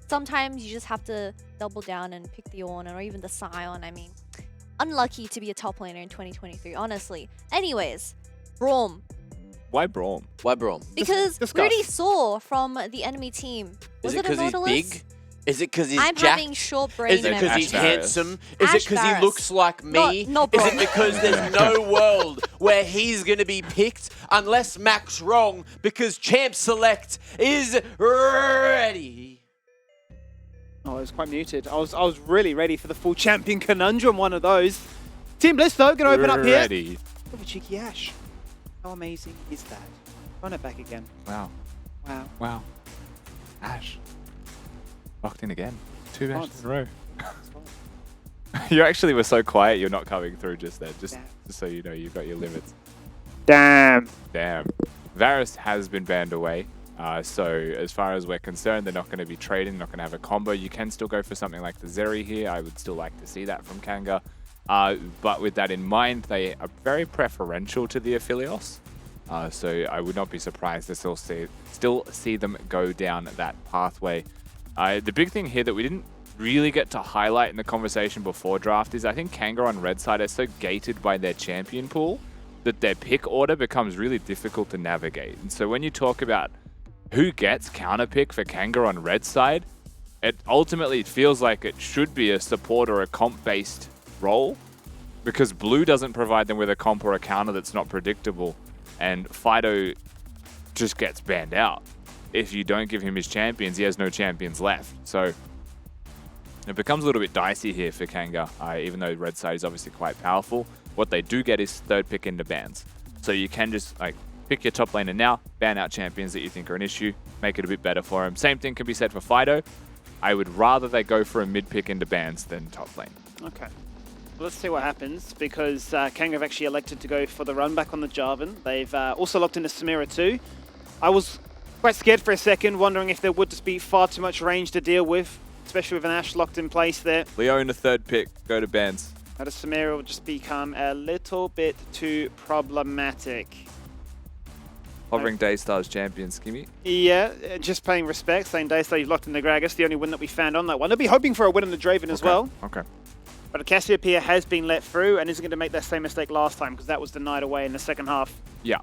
sometimes you just have to double down and pick the Ornn or even the Scion. I mean, unlucky to be a top laner in 2023, honestly. Anyways, Brom.
Why Brom?
Why Brom?
Because we already saw from the enemy team. Was
Is it
a
because he's
Nautilus?
big? Is it because he's
I'm
jacked?
having short brain
Is it because
memory.
he's
Ash Varus.
handsome? Is it
Ash
because he
Varus.
looks like me?
No
Is
Brom.
it because there's no world where he's going to be picked unless Mac's wrong because Champ Select is ready?
Oh, I was quite muted. I was really ready for the full champion conundrum, one of those. Team Bliss, though, going to open up here.
Ready.
Look at cheeky Ash. How amazing is that? Run it back again.
Wow.
Wow.
Wow. Ash. Locked in again. 2 matches in a row. You actually were so quiet you're not coming through just then. Just so you know you've got your limits.
Damn.
Damn. Varus has been banned away. So as far as we're concerned, they're not going to be trading, not going to have a combo. You can still go for something like the Zeri here. I would still like to see that from Kanga. But with that in mind, they are very preferential to the Aphelios. So I would not be surprised to still see them go down that pathway. The big thing here that we didn't really get to highlight in the conversation before draft is I think Kanga on red side are so gated by their champion pool that their pick order becomes really difficult to navigate. And so when you talk about who gets counter pick for Kanga on red side, it ultimately feels like it should be a support or a comp based role because blue doesn't provide them with a comp or a counter that's not predictable, and Fido just gets banned out. If you don't give him his champions, he has no champions left. So it becomes a little bit dicey here for Kanga, even though red side is obviously quite powerful. What they do get is third pick into bans. So you can just pick your top laner now, ban out champions that you think are an issue, make it a bit better for him. Same thing can be said for Fido. I would rather they go for a mid pick into bans than top lane.
Okay. Well, let's see what happens because Kanga have actually elected to go for the run back on the Jarvan. They've also locked into Samira too. I was quite scared for a second, wondering if there would just be far too much range to deal with, especially with an Ashe locked in place there.
Leona third pick, go to bans.
Now the Samira will just become a little bit too problematic.
Hovering Daystar's champion, Skimmy.
Yeah, just paying respect, saying Daystar you've locked in the Gragas, the only win that we found on that one. They'll be hoping for a win on the Draven as well.
Okay.
But Cassiopeia has been let through and isn't going to make that same mistake last time because that was denied away in the second half.
Yeah.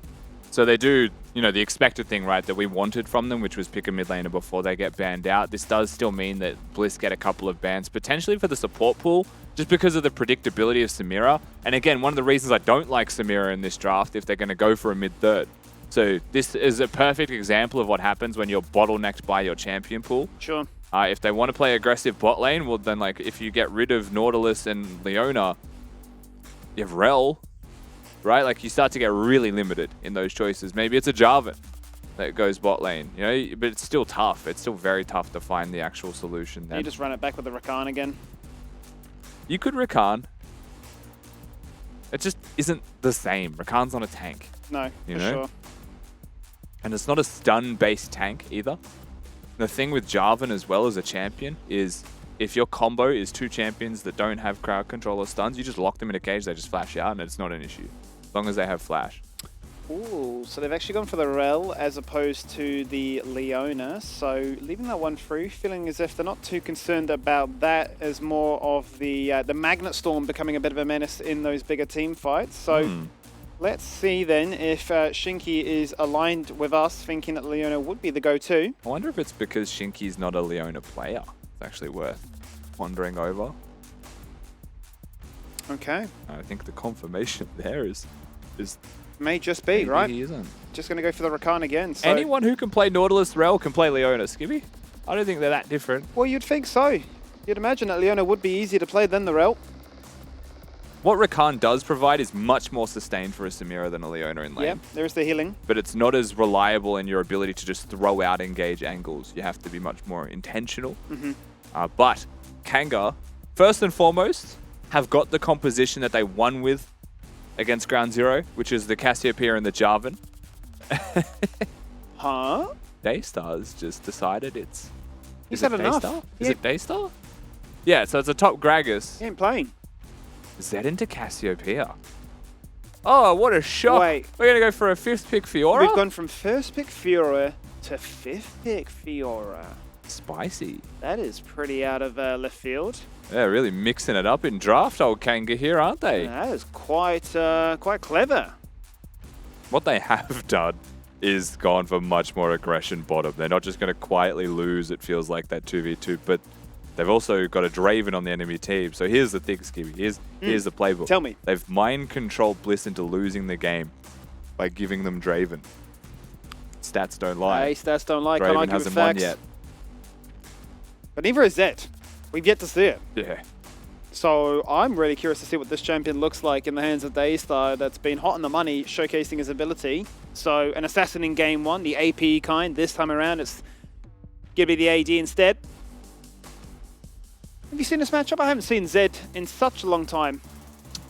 So they do, the expected thing, right, that we wanted from them, which was pick a mid laner before they get banned out. This does still mean that Bliss get a couple of bans, potentially for the support pool, just because of the predictability of Samira. And again, one of the reasons I don't like Samira in this draft if they're going to go for a mid-third. So this is a perfect example of what happens when you're bottlenecked by your champion pool.
Sure.
If they want to play aggressive bot lane, well then if you get rid of Nautilus and Leona, you have Rel, right? You start to get really limited in those choices. Maybe it's a Jarvan that goes bot lane, but it's still tough. It's still very tough to find the actual solution then.
You just run it back with the Rakan again.
You could Rakan. It just isn't the same. Rakan's not a tank.
No,
You
for
know?
sure.
And it's not a stun-based tank either. The thing with Jarvan as well as a champion is if your combo is 2 champions that don't have crowd control or stuns, you just lock them in a cage, they just flash out, and it's not an issue. As long as they have flash.
Ooh, so they've actually gone for the Rel as opposed to the Leona. So leaving that one through, feeling as if they're not too concerned about that as more of the Magnet Storm becoming a bit of a menace in those bigger team fights. So let's see then if Shinky is aligned with us, thinking that Leona would be the go-to.
I wonder if it's because Shinky's not a Leona player. It's actually worth pondering over.
Okay.
I think the confirmation there is
May just be,
maybe
right?
he isn't.
Just going to go for the Rakan again. So.
Anyone who can play Nautilus Rel can play Leona, Skibby. I don't think they're that different.
Well, you'd think so. You'd imagine that Leona would be easier to play than the Rel.
What Rakan does provide is much more sustained for a Samira than a Leona in lane.
Yeah, there's the healing.
But it's not as reliable in your ability to just throw out engage angles. You have to be much more intentional. But Kanga, first and foremost, have got the composition that they won with against Ground Zero, which is the Cassiopeia and the Jarvan.
Huh?
Daystar's just decided it's...
He's
Is it
had enough.
Daystar? Is
Yeah.
it Daystar? Yeah, so it's a top Gragas.
He ain't playing.
Zed into Cassiopeia. Oh, what a shock.
Wait.
We're going to go for a 5th pick Fiora?
We've gone from first pick Fiora to 5th pick Fiora.
Spicy.
That is pretty out of left field.
Yeah, really mixing it up in draft, old Kanga here, aren't they?
That is quite clever.
What they have done is gone for much more aggression bottom. They're not just going to quietly lose, it feels like, that 2v2, but they've also got a Draven on the enemy team. So here's the thing, Skibby. Here's the playbook.
Tell me.
They've mind-controlled Bliss into losing the game by giving them Draven. Stats don't lie.
Hey, stats don't lie. Can't
Draven
argue with
hasn't won
facts.
yet.
But neither is Zed. We've yet to see it.
Yeah.
So I'm really curious to see what this champion looks like in the hands of Daystar that's been hot on the money, showcasing his ability. So an assassin in game 1, the AP kind. This time around, it's going to be the AD instead. Have you seen this matchup? I haven't seen Zed in such a long time.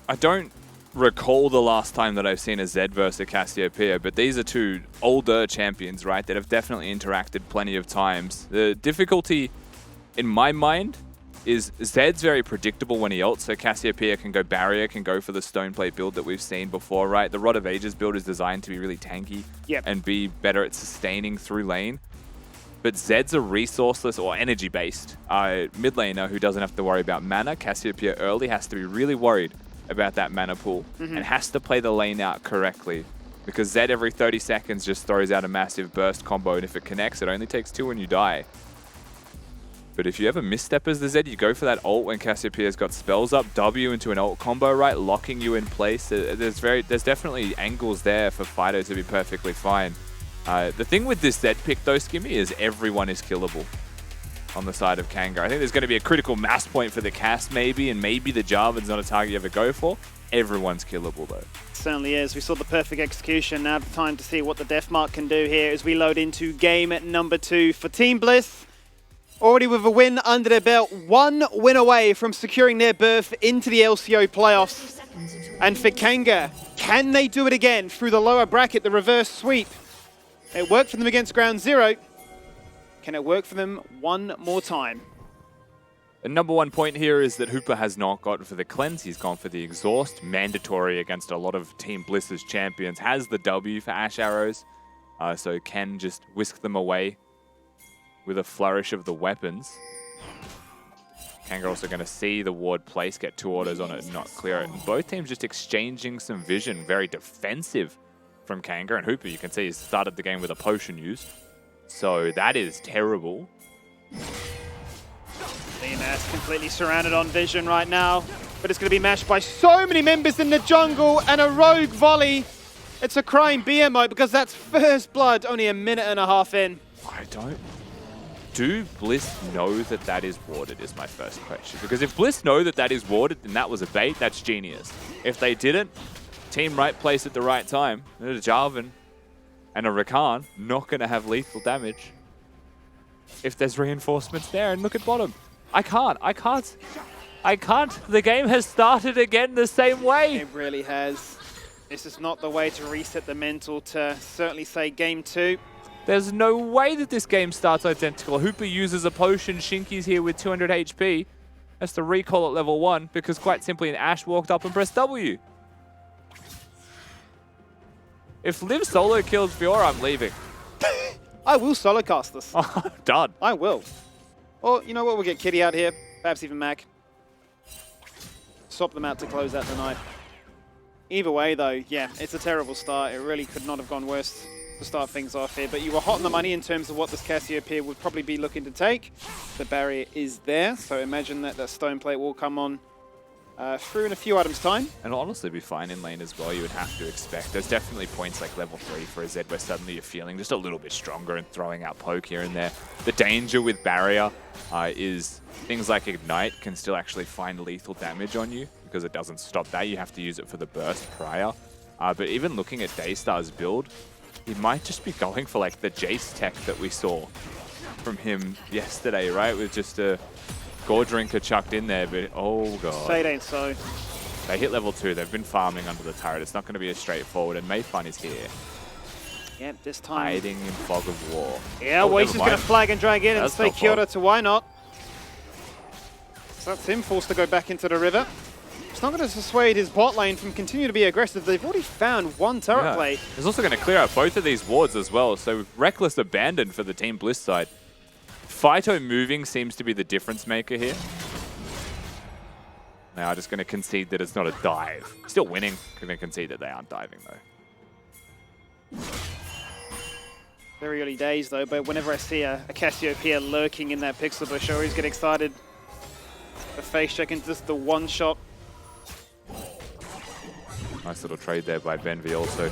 I don't recall the last time that I've seen a Zed versus a Cassiopeia, but these are two older champions, right, that have definitely interacted plenty of times. The difficulty, in my mind, is Zed's very predictable when he ults, so Cassiopeia can go barrier, can go for the stone plate build that we've seen before, right? The Rod of Ages build is designed to be really tanky and be better at sustaining through lane. But Zed's a resourceless or energy-based mid laner who doesn't have to worry about mana. Cassiopeia early has to be really worried about that mana pool and has to play the lane out correctly, because Zed every 30 seconds just throws out a massive burst combo, and if it connects, it only takes 2 and you die. But if you ever misstep as the Zed, you go for that ult when Cassiopeia's got spells up, W into an ult combo, right, locking you in place. There's definitely angles there for Fido to be perfectly fine. The thing with this Zed pick though, Skimmy, is everyone is killable on the side of Kanga. I think there's going to be a critical mass point for the Cass maybe, and maybe the Jarvan's not a target you ever go for. Everyone's killable though.
Certainly is. We saw the perfect execution. Now the time to see what the Deathmark can do here as we load into game number 2 for Team Bliss. Already with a win under their belt, 1 win away from securing their berth into the LCO playoffs. And for Kanga, can they do it again through the lower bracket, the reverse sweep? It worked for them against Ground Zero. Can it work for them one more time?
The number one point here is that Hooper has not gone for the cleanse. He's gone for the exhaust, mandatory against a lot of Team Bliss's champions. Has the W for Ash Arrows, so can just whisk them away with a flourish of the weapons. Kanga also going to see the ward place, get 2 autos on it and not clear it. And both teams just exchanging some vision. Very defensive from Kanga. And Hooper, you can see, he started the game with a potion used. So that is terrible.
BMS completely surrounded on vision right now, but it's going to be mashed by so many members in the jungle and a rogue volley. It's a crying BMO because that's first blood only a minute and a half in.
I don't... Do Bliss know that that is warded is my first question. Because if Bliss know that that is warded, then that was a bait, that's genius. If they didn't, team right place at the right time. A Jarvan and a Rakan not going to have lethal damage if there's reinforcements there. And look at bottom. I can't. The game has started again the same way.
It really has. This is not the way to reset the mental to certainly say game 2.
There's no way that this game starts identical. Hooper uses a potion. Shinky's here with 200 HP. Has to recall at level 1 because quite simply an Ashe walked up and pressed W. If Liv solo kills Fiora, I'm leaving.
I will solo cast this.
Done.
I will. Or, you know what, we'll get Kitty out here. Perhaps even Mac. Swap them out to close out the night. Either way, though, yeah, it's a terrible start. It really could not have gone worse to start things off here. But you were hot on the money in terms of what this Cassiopeia would probably be looking to take. The barrier is there, so imagine that that stone plate will come on through in a few items time.
And it'll honestly be fine in lane as well, you would have to expect. There's definitely points like level 3 for a Z where suddenly you're feeling just a little bit stronger and throwing out poke here and there. The danger with barrier is things like Ignite can still actually find lethal damage on you because it doesn't stop that. You have to use it for the burst prior. But even looking at Daystar's build, he might just be going for like the Jace tech that we saw from him yesterday, right? With just a Gore Drinker chucked in there, but oh god.
Say it ain't so.
They hit level 2, they've been farming under the turret. It's not going to be as straightforward, and Mayfun is here.
Yep, this time.
Hiding in Fog of War.
Yeah, well, he's just going to flag and drag in and say Kyoto to why not. So that's him forced to go back into the river. It's not going to dissuade his bot lane from continuing to be aggressive. They've already found one turret play.
He's also going to clear out both of these wards as well, so reckless abandon for the Team Bliss side. Phyto moving seems to be the difference maker here. They are just going to concede that it's not a dive. Still winning. Going to concede that they aren't diving though.
Very early days though, but whenever I see a Cassiopeia lurking in that pixel bush, I always get excited. The face check into just the one shot.
Nice little trade there by Benvi also.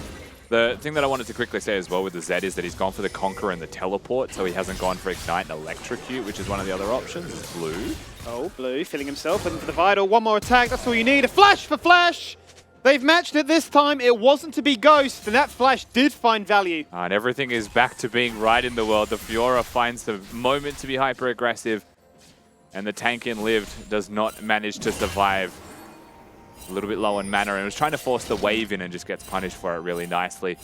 The thing that I wanted to quickly say as well with the Zed is that he's gone for the Conqueror and the Teleport, so he hasn't gone for Ignite and Electrocute, which is one of the other options. It's Blue.
Oh, Blue filling himself into the Vital. One more attack, that's all you need. A flash for Flash! They've matched it this time. It wasn't to be Ghost, and that Flash did find value.
And everything is back to being right in the world. The Fiora finds the moment to be hyper-aggressive, and the tank in Lived does not manage to survive. A little bit low on mana, and was trying to force the wave in and just gets punished for it really nicely.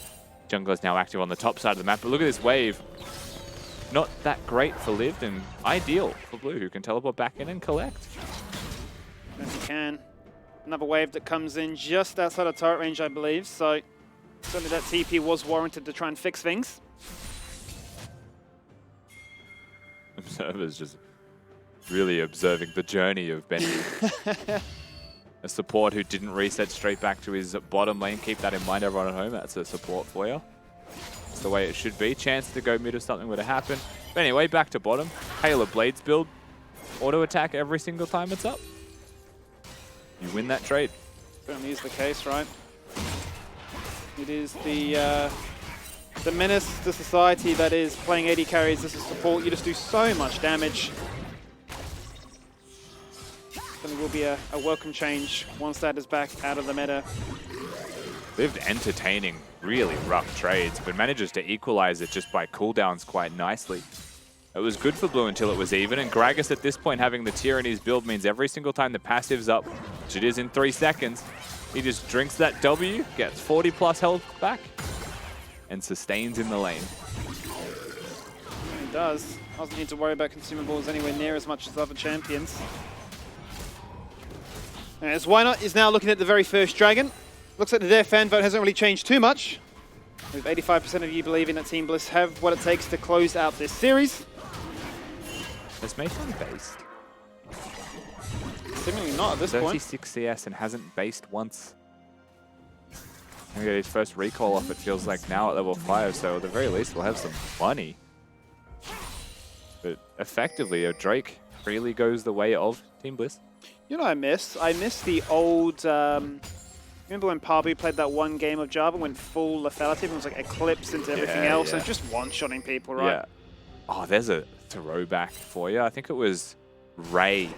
Jungler's now active on the top side of the map, but look at this wave. Not that great for Lived, and ideal for Blue, who can teleport back in and collect.
If he can. Another wave that comes in just outside of turret range, I believe, so certainly that TP was warranted to try and fix things.
Observer's just really observing the journey of Benny. A support who didn't reset straight back to his bottom lane. Keep that in mind, everyone at home. That's a support for you. That's the way it should be. Chance to go mid if something were to happen. But anyway, back to bottom. Hail of Blades build. Auto attack every single time it's up. You win that trade.
Certainly is the case, right? It is the menace to society that is playing AD carries as a support. You just do so much damage. It will be a welcome change once that is back out of the meta.
Lived entertaining really rough trades, but manages to equalize it just by cooldowns quite nicely. It was good for Blue until it was even, and Gragas at this point having the Tyranny's build means every single time the passive's up, which it is in 3 seconds, he just drinks that W, gets 40 plus health back, and sustains in the lane.
He does. Doesn't need to worry about consumables anywhere near as much as other champions. As Why Not is now looking at the very first dragon. Looks like the fan vote hasn't really changed too much, with 85% of you believing that Team Bliss have what it takes to close out this series.
Has Mayfun based?
Seemingly not at this point.
36 CS and hasn't based once. Gonna get his first recall off, it feels like, now at level 5, so at the very least we'll have some money. But effectively, a Drake really goes the way of Team Bliss.
You know what I miss? I miss the old... remember when Pabu played that one game of Java, went full lethality and was like eclipsed into everything else, and just one-shotting people, right? Yeah.
Oh, there's a throwback for you. I think it was Ray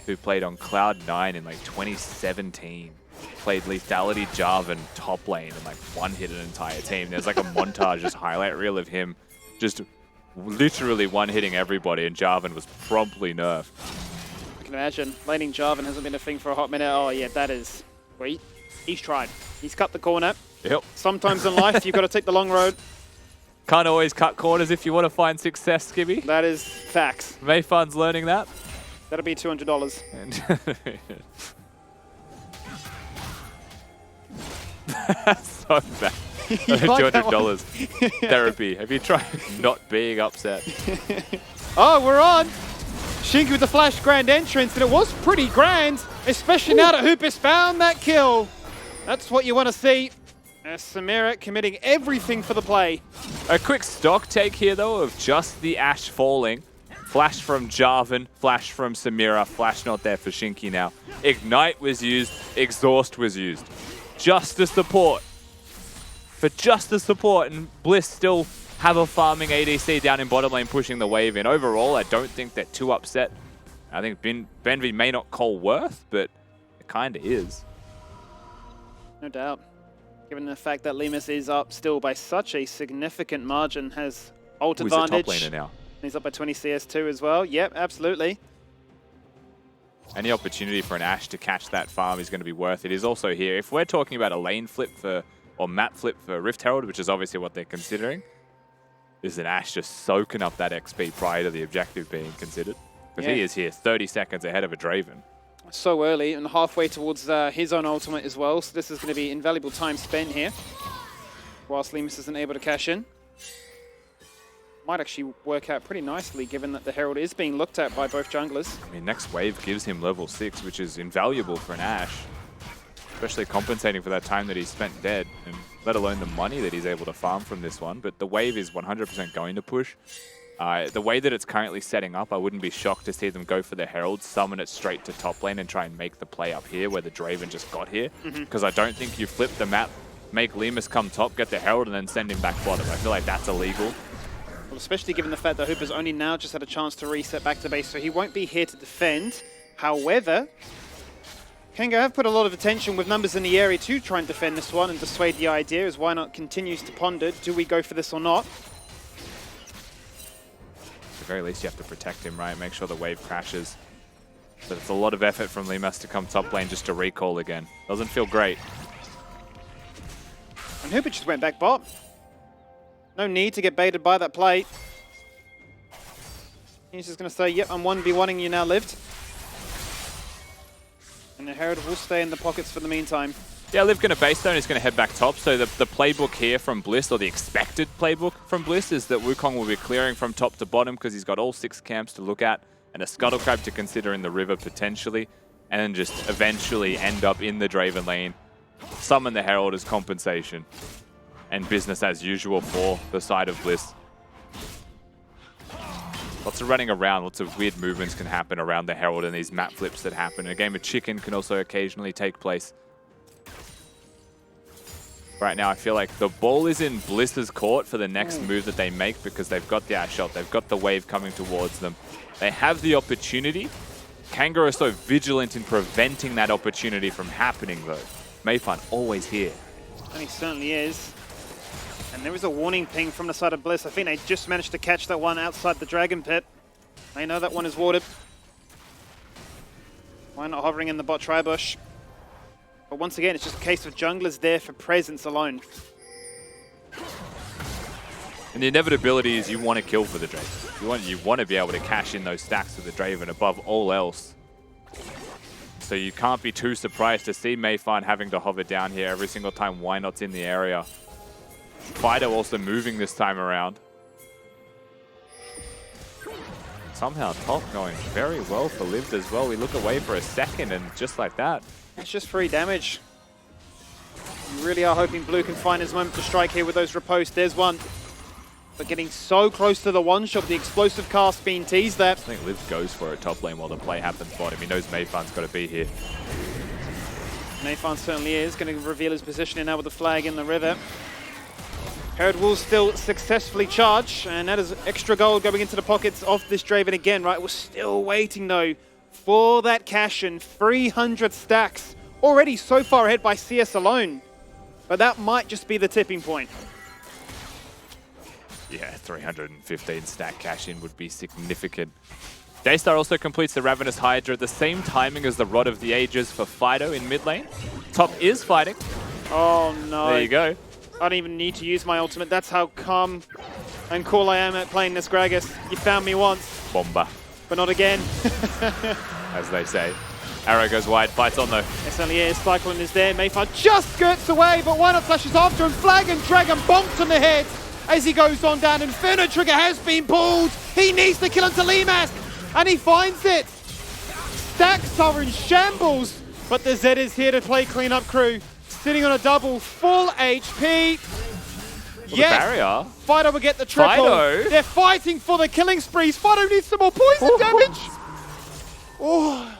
who played on Cloud9 in like 2017. Played lethality Jarvan top lane and like one-hit an entire team. There's like a montage, just highlight reel of him just literally one-hitting everybody, and Jarvan was promptly nerfed.
I can imagine. Laning Jarvan hasn't been a thing for a hot minute. Oh yeah, that is... Wait. He's tried. He's cut the corner.
Yep.
Sometimes in life, you've got to take the long road.
Can't always cut corners if you want to find success, Skibby.
That is facts.
Mayfun's learning that.
That'll be $200.
That's so bad. $200 therapy. Have you tried not being upset?
Oh, we're on. Shinky with the flash grand entrance, and it was pretty grand, especially now that Hoop has found that kill. That's what you want to see. Samira committing everything for the play.
A quick stock take here, though, of just the Ashe falling. Flash from Jarvan, flash from Samira, flash not there for Shinky now. Ignite was used, Exhaust was used. Just the support. For just the support, and Bliss still have a farming ADC down in bottom lane pushing the wave in. Overall, I don't think they're too upset. I think Benvi may not call worth, but it kind of is.
No doubt. Given the fact that Lemus is up still by such a significant margin, has ult advantage.
He's a top laner now.
He's up by 20 CS2 as well. Yep, absolutely.
Any opportunity for an Ashe to catch that farm is going to be worth it. Is also here. If we're talking about a lane flip for, or map flip for Rift Herald, which is obviously what they're considering, is an Ashe just soaking up that XP prior to the objective being considered. Because he is here 30 seconds ahead of a Draven.
So early and halfway towards his own ultimate as well. So this is going to be invaluable time spent here. Whilst Lemus isn't able to cash in. Might actually work out pretty nicely given that the Herald is being looked at by both junglers.
I mean, next wave gives him level 6, which is invaluable for an Ashe. Especially compensating for that time that he's spent dead, and let alone the money that he's able to farm from this one. But the wave is 100% going to push. The way that it's currently setting up, I wouldn't be shocked to see them go for the Herald, summon it straight to top lane and try and make the play up here where the Draven just got here. Because I don't think you flip the map, make Lemus come top, get the Herald, and then send him back bottom. I feel like that's illegal.
Well, especially given the fact that Hooper's only now just had a chance to reset back to base, so he won't be here to defend. However, Kanga have put a lot of attention with numbers in the area to try and defend this one and dissuade the idea, as Why Not continues to ponder, do we go for this or not?
At the very least, you have to protect him, right? Make sure the wave crashes. But it's a lot of effort from Lemus to come top lane just to recall again. Doesn't feel great.
And Hooper just went back bot. No need to get baited by that play. He's just going to say, yep, I'm 1v1ing you now, Lived. And the Herald will stay in the pockets for the meantime.
Yeah, Liv going to base zone, is going to head back top. So the playbook here from Bliss, or the expected playbook from Bliss, is that Wukong will be clearing from top to bottom because he's got all 6 camps to look at and a Scuttle Crab to consider in the river potentially, and then just eventually end up in the Draven lane, summon the Herald as compensation, and business as usual for the side of Bliss. Lots of running around, lots of weird movements can happen around the Herald and these map flips that happen. A game of chicken can also occasionally take place. Right now, I feel like the ball is in Bliss's court for the next move that they make because they've got the Ashe ult, they've got the wave coming towards them. They have the opportunity. Kanga is so vigilant in preventing that opportunity from happening though. Mayfan always here.
And he certainly is. And there is a warning ping from the side of Bliss. I think they just managed to catch that one outside the Dragon Pit. They know that one is warded. Why not hovering in the bot tri-bush? But once again, it's just a case of junglers there for presence alone.
And the inevitability is you want to kill for the Draven. You want to be able to cash in those stacks with the Draven above all else. So you can't be too surprised to see Mayfan having to hover down here every single time Why Not's in the area. Fido also moving this time around. Somehow top going very well for Lived as well. We look away for a second and just like that.
It's just free damage. You really are hoping Blue can find his moment to strike here with those riposte. There's one. But getting so close to the one-shot, the explosive cast being teased there.
I think Lived goes for it top lane while the play happens bottom. He knows Mayfan's got to be here.
Mayfan certainly is. Going to reveal his positioning now with the flag in the river. Herald will still successfully charge, and that is extra gold going into the pockets of this Draven again, right? We're still waiting, though, for that cash in. 300 stacks, already so far ahead by CS alone. But that might just be the tipping point.
Yeah, 315 stack cash in would be significant. Daystar also completes the Ravenous Hydra at the same timing as the Rod of the Ages for Fido in mid lane. Top is fighting.
Oh, no.
There you go.
I don't even need to use my ultimate. That's how calm and cool I am at playing this Gragas. You found me once.
Bomba.
But not again.
As they say. Arrow goes wide, fights on though.
It certainly is. Cyclone is there. Mayfan just skirts away, but Why Not flashes after him. Flag and Dragon bonks on the head as he goes on down. Inferno Trigger has been pulled. He needs to kill onto Limas, and he finds it. Stacks are in shambles, but the Z is here to play cleanup crew. Sitting on a double, full HP.
the barrier.
Fido will get the triple.
Fido.
They're fighting for the killing sprees. Fido needs some more poison damage. Oh.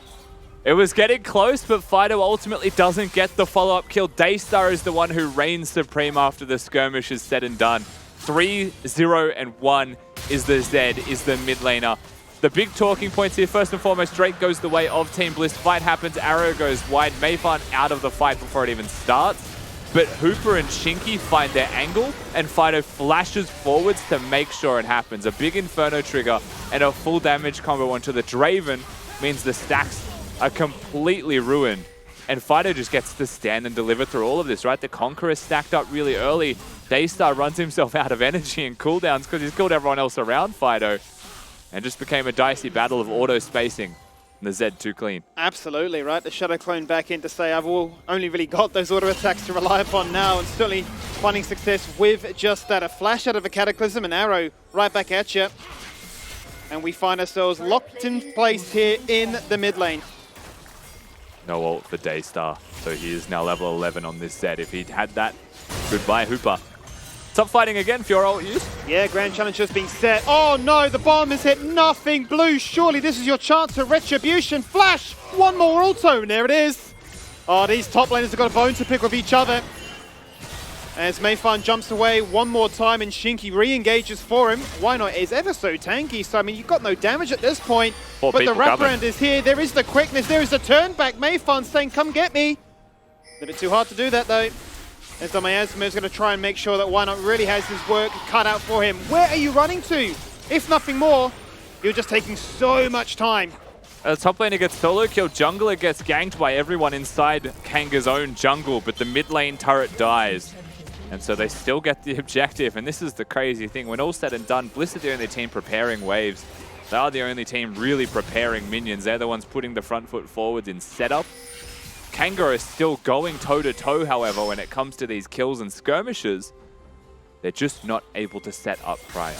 It was getting close, but Fido ultimately doesn't get the follow-up kill. Daystar is the one who reigns supreme after the skirmish is said and done. 3, 0, and 1 is the Zed, is the mid laner. The big talking points here, first and foremost, Drake goes the way of Team Bliss. Fight happens, Arrow goes wide. Mayfan out of the fight before it even starts. But Hooper and Shinky find their angle, and Fido flashes forwards to make sure it happens. A big Inferno trigger and a full damage combo onto the Draven means the stacks are completely ruined. And Fido just gets to stand and deliver through all of this, right? The Conqueror stacked up really early. Daystar runs himself out of energy and cooldowns because he's killed everyone else around Fido. And just became a dicey battle of auto-spacing. And the Zed too clean.
Absolutely, right? The Shadow Clone back in to say, I've only really got those auto attacks to rely upon now, and certainly finding success with just that. A flash out of a Cataclysm, an arrow right back at you. And we find ourselves locked in place here in the mid lane.
No ult for Daystar, so he is now level 11 on this Zed. If he'd had that, goodbye Hooper. Top fighting again for your ult use.
Yeah, Grand Challenge just being set. Oh no, the bomb has hit nothing. Blue, surely this is your chance at retribution. Flash, one more auto, and there it is. Oh, these top laners have got a bone to pick with each other. As Mayfan jumps away one more time and Shinky re-engages for him. Why not? It's ever so tanky, so I mean, you've got no damage at this point. But the wraparound is here. There is the quickness. There is the turn back. Mayfan saying, come get me. A little bit too hard to do that though. As the Miasma is going to try and make sure that Why Not really has his work cut out for him. Where are you running to? If nothing more, you're just taking so much time.
The top laner gets solo killed. Jungler gets ganked by everyone inside Kanga's own jungle, but the mid lane turret dies. And so they still get the objective. And this is the crazy thing. When all said and done, Bliss are the only team preparing waves. They are the only team really preparing minions. They're the ones putting the front foot forwards in setup. Kanga is still going toe-to-toe, however, when it comes to these kills and skirmishes. They're just not able to set up prior.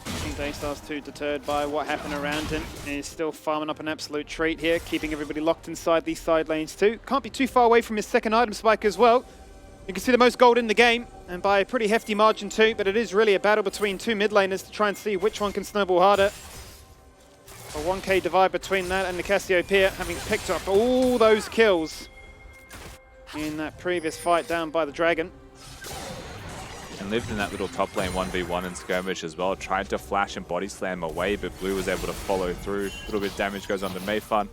I think Daystar's too deterred by what happened around him. And he's still farming up an absolute treat here, keeping everybody locked inside these side lanes too. Can't be too far away from his second item spike as well. You can see the most gold in the game, and by a pretty hefty margin too, but it is really a battle between two mid laners to try and see which one can snowball harder. A 1k divide between that and the Cassiopeia, having picked up all those kills in that previous fight down by the Dragon.
And lived in that little top lane 1v1 and skirmish as well. Tried to flash and body slam away, but Blue was able to follow through. A little bit of damage goes on to Mayfan.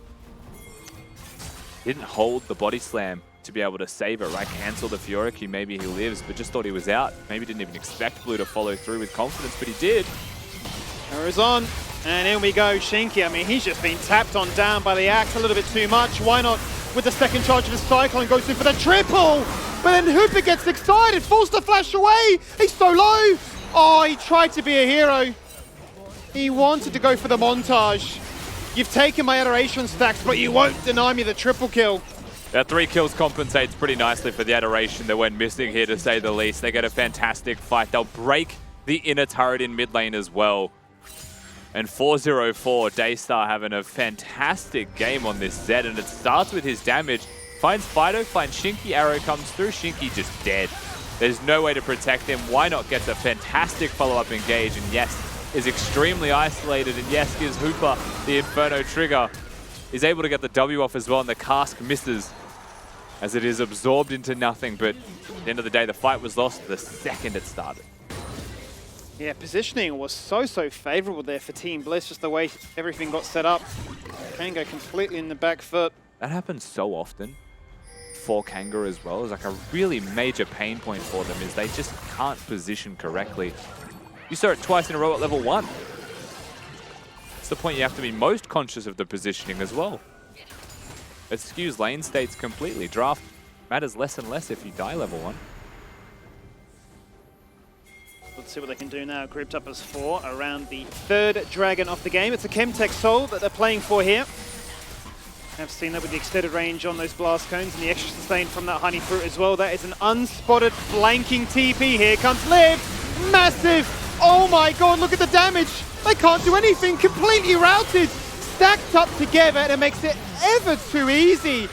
Didn't hold the body slam to be able to save it, right? Cancel the Fioric, maybe he lives, but just thought he was out. Maybe didn't even expect Blue to follow through with confidence, but he did.
Arrows on, and in we go, Shinky. I mean, he's just been tapped on down by the axe a little bit too much. Why not with the second charge of his cycle and goes in for the triple? But then Hooper gets excited, falls to flash away. He's so low. Oh, he tried to be a hero. He wanted to go for the montage. You've taken my adoration stacks, but you won't deny me the triple kill.
That 3 kills compensates pretty nicely for the adoration that went missing here, to say the least. They get a fantastic fight. They'll break the inner turret in mid lane as well. And 4-0-4, Daystar having a fantastic game on this Zed, and it starts with his damage. Finds Fido, finds Shinky, arrow comes through, Shinky just dead. There's no way to protect him. Why Not gets a fantastic follow-up engage, and yes, is extremely isolated, and yes, gives Hooper the Inferno trigger. Is able to get the W off as well, and the cask misses as it is absorbed into nothing, but at the end of the day, the fight was lost the second it started.
Yeah, positioning was so favorable there for Team Bliss, just the way everything got set up. Kanga completely in the back foot.
That happens so often for Kanga as well. It's like a really major pain point for them is they just can't position correctly. You saw it twice in a row at level 1. It's the point you have to be most conscious of the positioning as well. It skews lane states completely. Draft matters less and less if you die level 1.
Let's see what they can do now. Grouped up as 4 around the third dragon of the game. It's a Chemtech Soul that they're playing for here. I've seen that with the extended range on those blast cones and the extra sustain from that honey fruit as well. That is an unspotted flanking TP. Here comes Liv. Massive. Oh my god, look at the damage. They can't do anything. Completely routed. Stacked up together, and it makes it ever too easy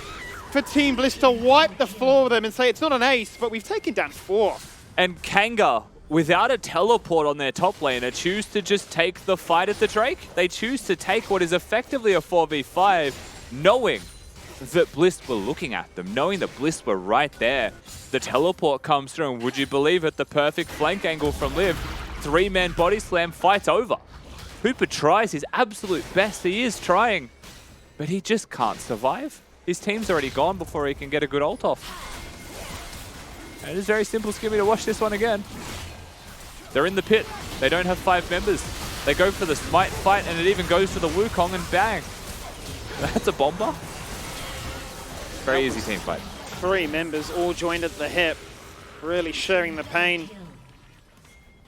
for Team Bliss to wipe the floor with them and say it's not an ace, but we've taken down 4.
And Kanga, without a teleport on their top laner, choose to just take the fight at the Drake. They choose to take what is effectively a 4v5, knowing that Bliss were looking at them, knowing that Bliss were right there. The teleport comes through, and would you believe it, the perfect flank angle from Liv. 3-man body slam, fight's over. Hooper tries his absolute best, he is trying, but he just can't survive. His team's already gone before he can get a good ult off. And it is very simple, Skimmy, to watch this one again. They're in the pit, they don't have 5 members. They go for the smite fight, and it even goes for the Wukong, and bang. That's a bomber. Very easy team fight.
3 members all joined at the hip, really sharing the pain.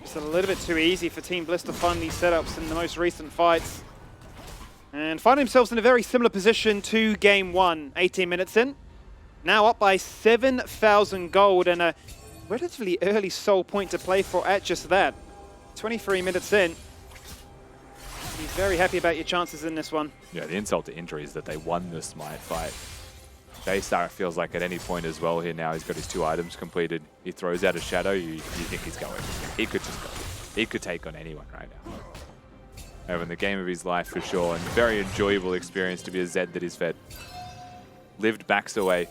Just a little bit too easy for Team Bliss to find these setups in the most recent fights. And find themselves in a very similar position to Game 1, 18 minutes in. Now up by 7,000 gold and a relatively early soul point to play for at just that. 23 minutes in. He's very happy about your chances in this one.
Yeah, the insult to injury is that they won the smite fight. Daystar feels like at any point as well here now, he's got his 2 items completed. He throws out a shadow, you think he's going. He could just go. He could take on anyone right now. Having the game of his life for sure, and very enjoyable experience to be a Zed that is fed. Lived backs away.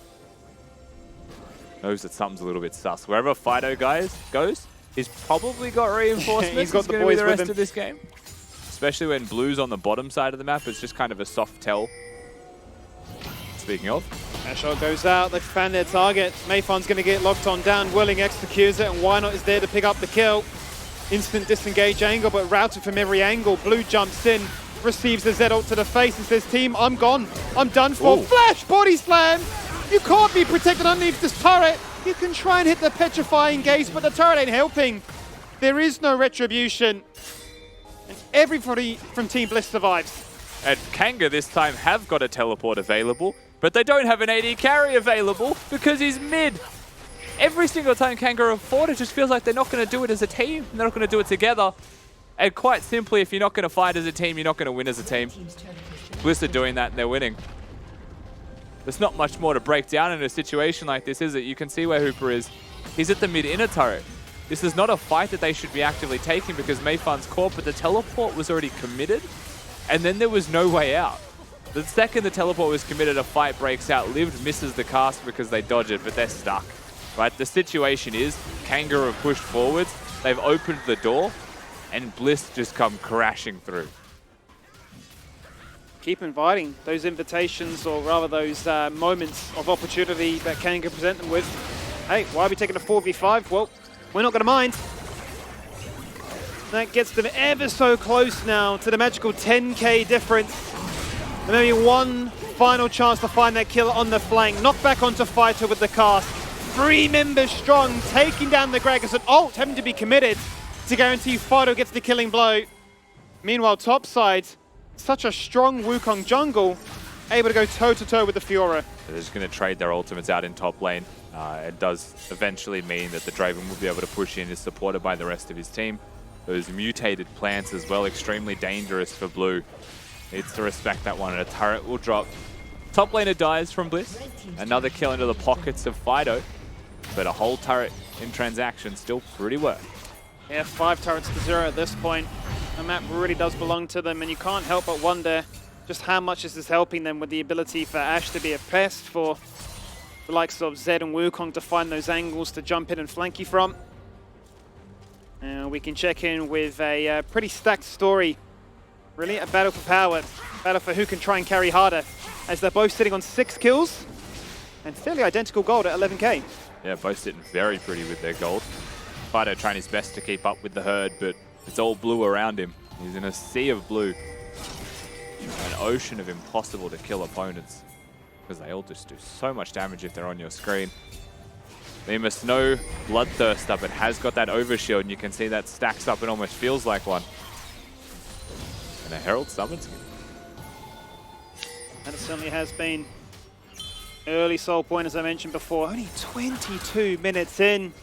Knows that something's a little bit sus. Wherever Fido goes, he's probably got reinforcements.
He's got the
gonna
boys
be the
with
rest
him.
of this game. Especially when Blue's on the bottom side of the map, it's just kind of a soft tell. Speaking of.
Ashot goes out, they found their target. Mayfon's going to get locked on down, Willing executes it, and Why Not is there to pick up the kill. Instant disengage angle, but routed from every angle. Blue jumps in, receives the Z ult to the face and says, team, I'm gone. I'm done for.
Ooh.
Flash body slam! You can't be protected underneath this turret. You can try and hit the petrifying gaze, but the turret ain't helping. There is no retribution. And everybody from Team Bliss survives.
And Kanga this time have got a teleport available, but they don't have an AD carry available because he's mid. Every single time Kanga are forward, it just feels like they're not going to do it as a team. They're not going to do it together. And quite simply, if you're not going to fight as a team, you're not going to win as a team. Bliss are doing that and they're winning. There's not much more to break down in a situation like this, is it? You can see where Hooper is. He's at the mid-inner turret. This is not a fight that they should be actively taking because Mayfon's caught, but the teleport was already committed, and then there was no way out. The second the teleport was committed, a fight breaks out. Lived misses the cast because they dodge it, but they're stuck. Right? The situation is, Kanga have pushed forwards, they've opened the door, and Bliss just come crashing through.
Keep inviting those invitations, or rather those moments of opportunity that Kanga present them with. Hey, why are we taking a 4v5? Well, we're not going to mind. That gets them ever so close now to the magical 10k difference. And maybe one final chance to find that kill on the flank. Knock back onto Fighter with the cast. 3 members strong, taking down the Gragas. An ult having to be committed to guarantee Fido gets the killing blow. Meanwhile, topside, such a strong Wukong jungle, able to go toe-to-toe with the Fiora.
They're just going to trade their ultimates out in top lane. It does eventually mean that the Draven will be able to push in, is supported by the rest of his team. Those mutated plants as well, extremely dangerous for Blue. Needs to respect that one, and a turret will drop. Top laner dies from Bliss. Another kill into the pockets of Fido. But a whole turret in transaction still pretty worth.
Yeah, 5 turrets to 0 at this point. The map really does belong to them, and you can't help but wonder just how much this is helping them with the ability for Ashe to be a pest, for the likes of Zed and Wukong to find those angles to jump in and flank you from. We can check in with a pretty stacked story. Really, a battle for power. Battle for who can try and carry harder, as they're both sitting on 6 kills and fairly identical gold at 11k.
Yeah, both sitting very pretty with their gold. Fido trying his best to keep up with the herd, but it's all blue around him. He's in a sea of blue. An ocean of impossible to kill opponents, because they all just do so much damage if they're on your screen. Bemis, no Bloodthirst up, it has got that overshield, and you can see that stacks up and almost feels like one. And a Herald summons him.
And it certainly has been. Early soul point, as I mentioned before, only 22 minutes in.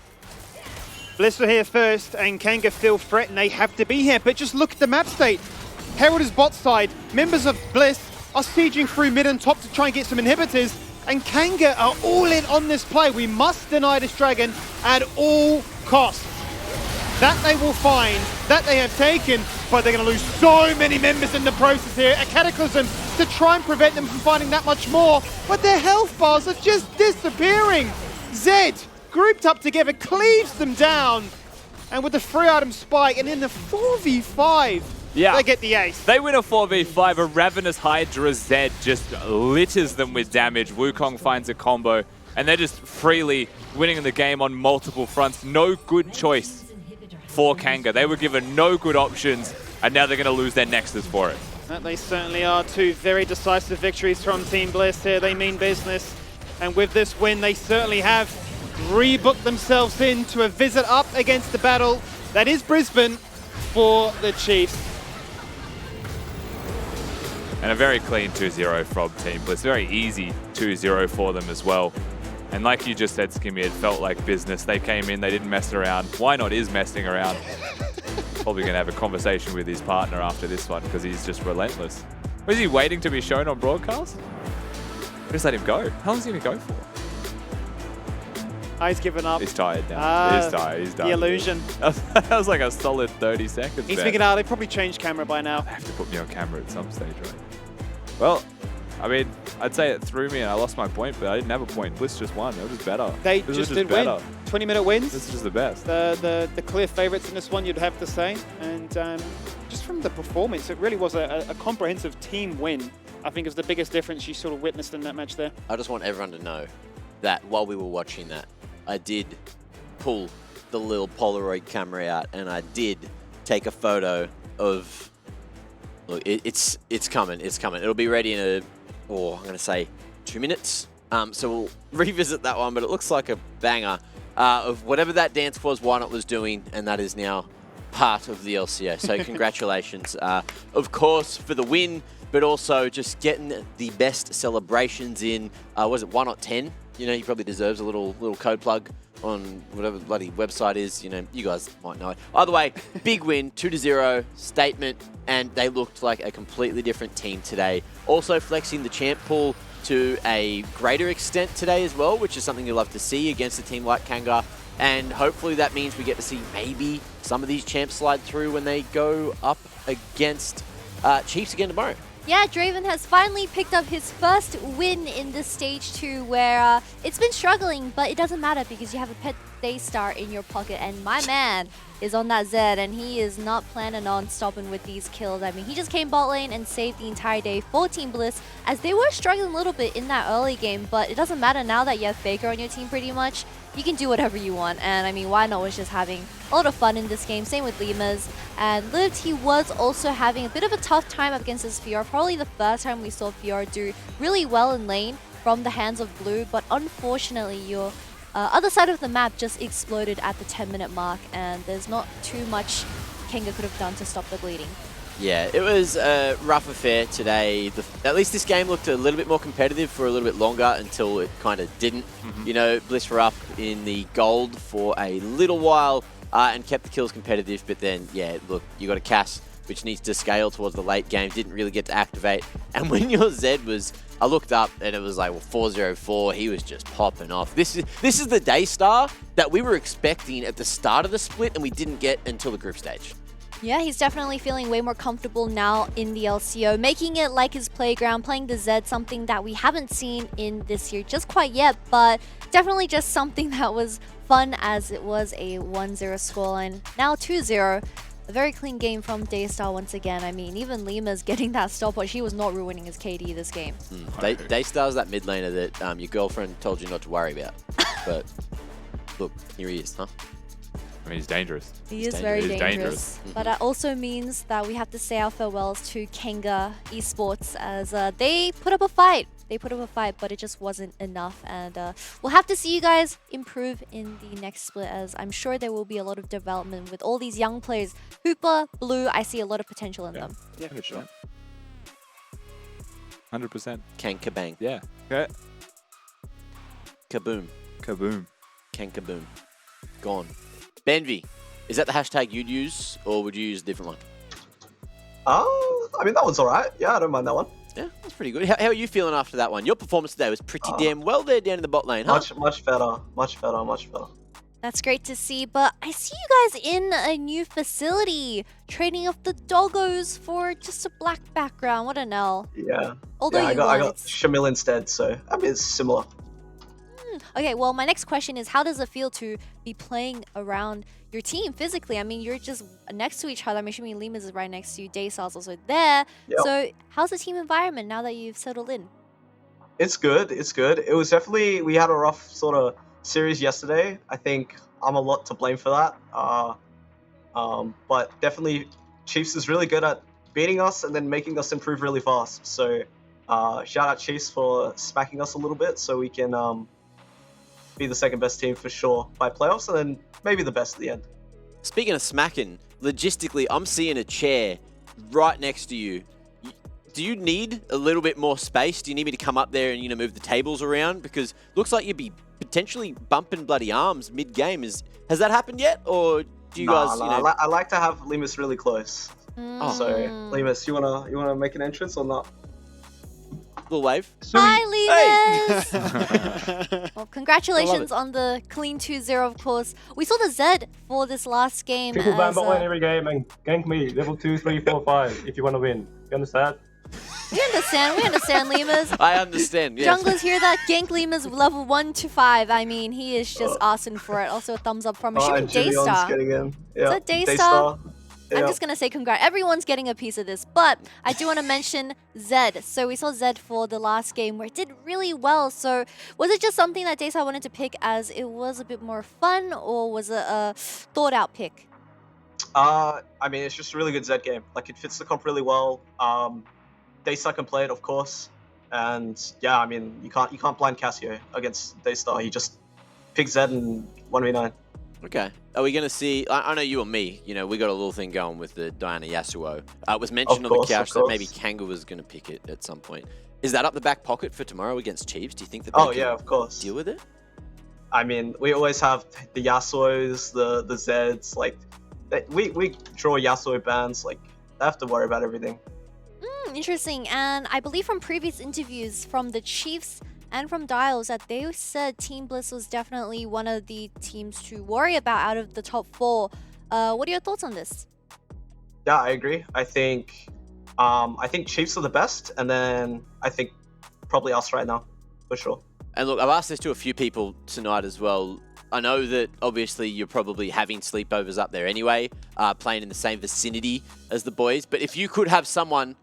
Bliss are here first, and Kanga feel threatened. They have to be here, but just look at the map state. Herald is bot side. Members of Bliss are sieging through mid and top to try and get some inhibitors. And Kanga are all in on this play. We must deny this dragon at all costs. That they will find, that they have taken, but they're going to lose so many members in the process here. A Cataclysm to try and prevent them from finding that much more, but their health bars are just disappearing. Zed, grouped up together, cleaves them down, and with the 3-item spike, and in the 4v5, they get the ace.
They win a 4v5, a Ravenous Hydra Zed just litters them with damage. Wukong finds a combo, and they're just freely winning the game on multiple fronts. No good choice for Kanga. They were given no good options, and now they're going to lose their Nexus for it.
That they certainly are. Two very decisive victories from Team Bliss here. They mean business. And with this win, they certainly have rebooked themselves into a visit up against the battle that is Brisbane for the Chiefs.
And a very clean 2-0 from Team Bliss. Very easy 2-0 for them as well. And like you just said, Skimmy, it felt like business. They came in, they didn't mess around. Why not is messing around? Probably going to have a conversation with his partner after this one because he's just relentless. Was he waiting to be shown on broadcast? Just let him go. How long is he going to go for?
He's given up.
He's tired now. He's tired. He's done.
The illusion.
That was like a solid 30 seconds.
He's
there.
figured out they probably changed camera by now.
They have to put me on camera at some stage, right? Well, I mean, I'd say it threw me and I lost my point, but I didn't have a point. Bliss just won. It was better.
They
this
just
was
did
better.
win. 20-minute wins.
This is just the best.
The clear favourites in this one, you'd have to say. And just from the performance, it really was a comprehensive team win. I think is the biggest difference you sort of witnessed in that match there.
I just want everyone to know that while we were watching that, I did pull the little Polaroid camera out and I did take a photo of. Look, it's coming. It's coming. It'll be ready in I'm going to say 2 minutes. So we'll revisit that one, but it looks like a banger of whatever that dance was, Why Not was doing, and that is now part of the LCO. So congratulations, of course, for the win, but also just getting the best celebrations in, was it Why Not 10? You know, he probably deserves a little code plug on whatever bloody website is. You know, you guys might know it. Either way, big win, 2-0, statement, and they looked like a completely different team today. Also flexing the champ pool to a greater extent today as well, which is something you'll love to see against a team like Kanga. And hopefully that means we get to see maybe some of these champs slide through when they go up against Chiefs again tomorrow.
Yeah, Draven has finally picked up his first win in this stage 2 where it's been struggling, but it doesn't matter because you have a pet Daystar in your pocket, and my man is on that Zed, and he is not planning on stopping with these kills. I mean, he just came bot lane and saved the entire day for Team Bliss as they were struggling a little bit in that early game, but it doesn't matter now that you have Faker on your team pretty much. You can do whatever you want, and I mean, Why Not was just having a lot of fun in this game. Same with Limas, and Lived, he was also having a bit of a tough time against his Fiora. Probably the first time we saw Fiora do really well in lane from the hands of Blue, but unfortunately your other side of the map just exploded at the 10-minute mark, and there's not too much Kanga could have done to stop the bleeding.
Yeah, it was a rough affair today. At least this game looked a little bit more competitive for a little bit longer until it kind of didn't. You know, Bliss were up in the gold for a little while and kept the kills competitive, but then, yeah, look, you got a Cass, which needs to scale towards the late game, didn't really get to activate. And when your Zed was, I looked up and it was like, well, 404, he was just popping off. This is the Daystar that we were expecting at the start of the split and we didn't get until the group stage.
Yeah, he's definitely feeling way more comfortable now in the LCO, making it like his playground, playing the Zed, something that we haven't seen in this year just quite yet, but definitely just something that was fun as it was a 1-0 scoreline. Now 2-0. A very clean game from Daystar once again. I mean, even Lima's getting that stopwatch. He was not ruining his KD this game.
Daystar's that mid laner that your girlfriend told you not to worry about. But look, here he is, huh?
I mean, he's dangerous.
He is very dangerous. But that also means that we have to say our farewells to Kanga Esports as they put up a fight. They put up a fight, but it just wasn't enough. And we'll have to see you guys improve in the next split, as I'm sure there will be a lot of development with all these young players. Hooper, Blue, I see a lot of potential in them.
Yeah, for sure.
100%.
Can kabang.
Yeah. Okay.
Kaboom.
Kaboom.
Can kaboom. Gone. Benvi, is that the hashtag you'd use, or would you use a different one?
I mean, that one's alright. Yeah, I don't mind that one.
Yeah, that's pretty good. How are you feeling after that one? Your performance today was pretty damn well there down in the bot lane, huh?
Much better. Much better. Much better.
That's great to see, but I see you guys in a new facility, trading off the doggos for just a black background. What an L.
Yeah.
Although
yeah,
you
I
won,
got
it's-
Shamil instead, so I mean it's similar.
Okay, well, my next question is, how does it feel to be playing around your team physically? I mean, you're just next to each other. I'm assuming Limas is right next to you. Daystar's also there.
Yep.
So how's the team environment now that you've settled in?
It's good. It's good. It was definitely, we had a rough sort of series yesterday. I think I'm a lot to blame for that. But definitely Chiefs is really good at beating us and then making us improve really fast. So shout out Chiefs for smacking us a little bit so we can be the second best team for sure by playoffs and then maybe the best at the end.
Speaking of smacking, logistically, I'm seeing a chair right next to you. Do you need a little bit more space? Do you need me to come up there and move the tables around? Because looks like you'd be potentially bumping bloody arms mid-game. Has that happened yet, or do you guys?
I like to have Limas really close.
Oh.
So Limas, you wanna make an entrance or not?
Little wave.
Hi, Limas! Well, congratulations on the clean 2-0, of course. We saw the Z for this last game.
People ban
as,
bot lane every game and gank me, level 2, 3, 4, 5, if you want to win. You understand?
we understand, Limas.
I understand, yes.
Junglers hear that, gank Limas level 1 to 5. I mean, he is just asking for it. Also, a thumbs up from assuming
and Julian's
Daystar.
getting in. Yeah.
Is that Daystar? I'm just going to say congrats. Everyone's getting a piece of this. But I do want to mention Zed. So we saw Zed for the last game where it did really well. So was it just something that Daystar wanted to pick as it was a bit more fun, or was it a thought out pick?
I mean, it's just a really good Zed game. Like, it fits the comp really well. Daystar can play it, of course. And yeah, I mean, you can't blind Cassio against Daystar. He just picks Zed in 1v9.
Okay. Are we going to see... I know you and me, we got a little thing going with the Diana Yasuo. It was mentioned on the couch that maybe Kanga was going to pick it at some point. Is that up the back pocket for tomorrow against Chiefs? Do you think that they can
of course.
deal with it?
I mean, we always have the Yasuos, the Zeds. Like, we draw Yasuo bans. Like, they have to worry about everything.
Interesting. And I believe from previous interviews from the Chiefs and from Dials that they said Team Bliss was definitely one of the teams to worry about out of the top 4. What are your thoughts on this?
Yeah, I agree. I think Chiefs are the best, and then I think probably us right now, for sure.
And look, I've asked this to a few people tonight as well. I know that obviously you're probably having sleepovers up there anyway, playing in the same vicinity as the boys. But if you could have someone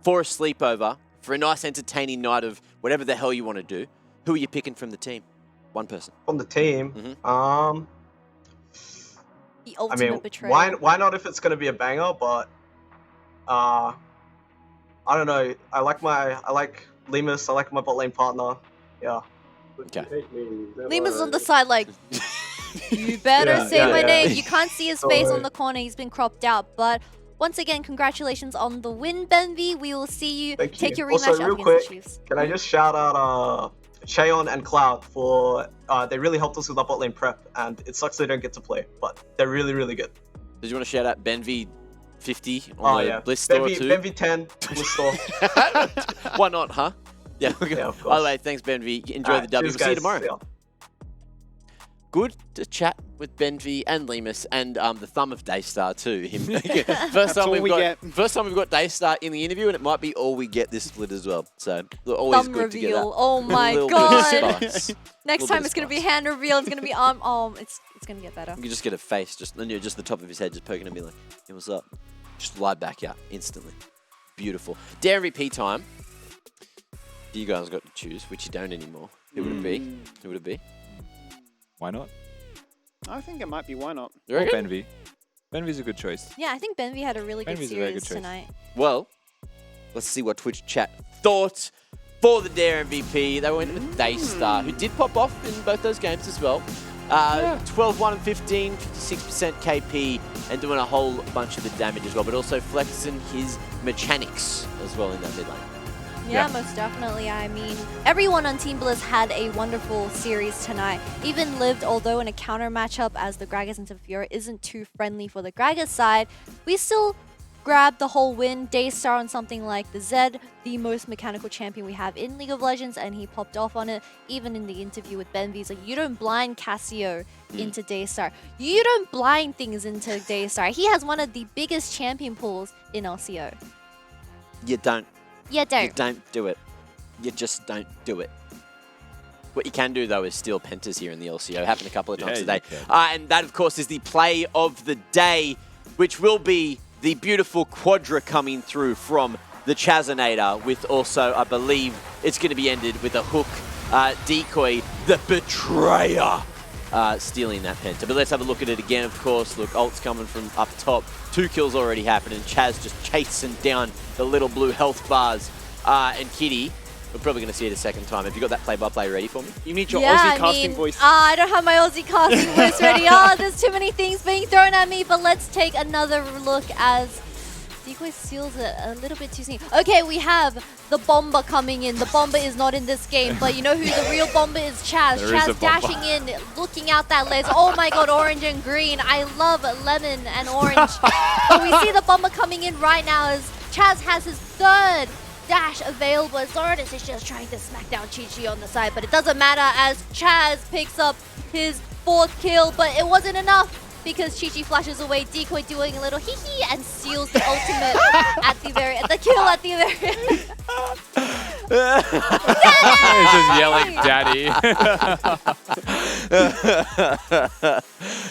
for a sleepover, for a nice entertaining night of whatever the hell you want to do, who are you picking from the team? One person.
From the team,
The ultimate
I mean,
betrayal.
why not if it's going to be a banger? But I don't know. I like Limas. I like my bot lane partner. Yeah.
Okay.
Lima's on the side like, you better say my name. You can't see his face on the corner. He's been cropped out. But once again, congratulations on the win, Benvi. We will see you take your rematch
Also,
up
real
against
quick,
the Chiefs.
can I just shout out Cheon and Cloud for they really helped us with our bot lane prep, and it sucks they don't get to play, but they're really, really good.
Did you want to shout out Benvi 50 on the Bliss store too?
Benvi 10 Bliss store.
Why not, huh? Yeah,
Yeah, of course.
By the way, thanks Benvi. Enjoy the W.
Cheers,
We'll see you
guys.
tomorrow.
Yeah.
Good to chat with Benvi and Limas and the thumb of Daystar too. Him. First time
all
we've
we
got
get.
Daystar in the interview, and it might be all we get this split as well. So always
Thumb
good to get
reveal.
that.
Oh my
little
god.
bit of spice.
Next
Little
time
bit
it's
of
going to be
spice.
hand reveal. It's going to be arm. It's going to get better.
You can just get a face, just the top of his head, just poking at me like, "Hey, what's up?" Just lie back out instantly. Beautiful. Dare MVP time. You guys got to choose, which you don't anymore. Who would it be? Who would it be?
Why not?
I think it might be. Why not?
You
Or
reckon?
Benvi. Benvi's a good choice.
Yeah, I think Benvi had a really good
Benvi's a very
series
good choice.
tonight.
Well, let's see what Twitch chat thought for the Dare MVP. They went with Daystar, who did pop off in both those games as well. 12, 1 and 15, 56% KP, and doing a whole bunch of the damage as well, but also flexing his mechanics as well in that mid lane.
Yeah,
Yeah.
most definitely. I mean, everyone on Team Bliss had a wonderful series tonight. Even lived, although in a counter matchup as the Gragas and Fiora isn't too friendly for the Gragas side, we still grab the whole win. Daystar on something like the Zed, the most mechanical champion we have in League of Legends, and he popped off on it. Even in the interview with Ben V's, like, you don't blind Casio into Daystar. You don't blind things into Daystar. He has one of the biggest champion pools in LCO.
You don't.
You don't.
You don't do it. You just don't do it. What you can do, though, is steal pentas here in the LCO. Happened a couple of times today. And that, of course, is the play of the day, which will be the beautiful Quadra coming through from the Chazinator, with also, I believe, it's going to be ended with a hook decoy, the Betrayer, stealing that penta. But let's have a look at it again, of course. Look, ult's coming from up top. 2 kills already happened, and Chaz just chasing down the little blue health bars. And Kitty, we're probably going to see it a second time. Have you got that play-by-play ready for me?
You need your Aussie casting voice.
I don't have my Aussie casting voice ready. There's too many things being thrown at me, but let's take another look as Decoy seals it a little bit too soon. Okay, we have the Bomber coming in. The Bomber is not in this game, but you know who the real Bomber is? Chaz. Chaz dashing in, looking out that laser. Oh my god, orange and green. I love lemon and orange. But we see the Bomber coming in right now as Chaz has his 3rd dash available. As Lourdes is just trying to smack down Chi-Chi on the side, but it doesn't matter as Chaz picks up his 4th kill, but it wasn't enough because Chi-Chi flashes away, Decoy doing a little hee-hee and seals the ultimate at the very end. The kill at the very end.
He's just yelling, Daddy.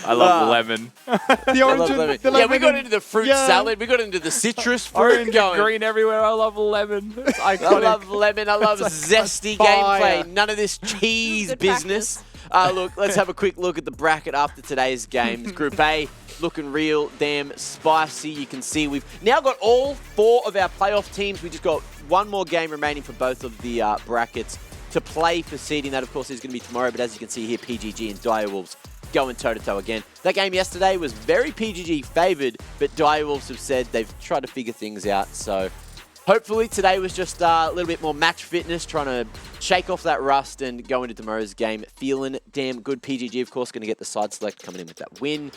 I love the lemon.
The orange and the lemon.
Yeah, we got into the fruit salad. We got into the citrus fruit.
Orange and green everywhere. I love lemon. It's iconic.
I love lemon. I love zesty gameplay. None of this cheese
Good
business. Look, let's have a quick look at the bracket after today's games. Group A looking real damn spicy. You can see we've now got all 4 of our playoff teams. We just got one more game remaining for both of the brackets to play for seeding. That, of course, is going to be tomorrow. But as you can see here, PGG and Direwolves going toe-to-toe again. That game yesterday was very PGG favoured, but Direwolves have said they've tried to figure things out. So hopefully today was just a little bit more match fitness, trying to shake off that rust and go into tomorrow's game feeling damn good. PGG, of course, going to get the side select coming in with that win.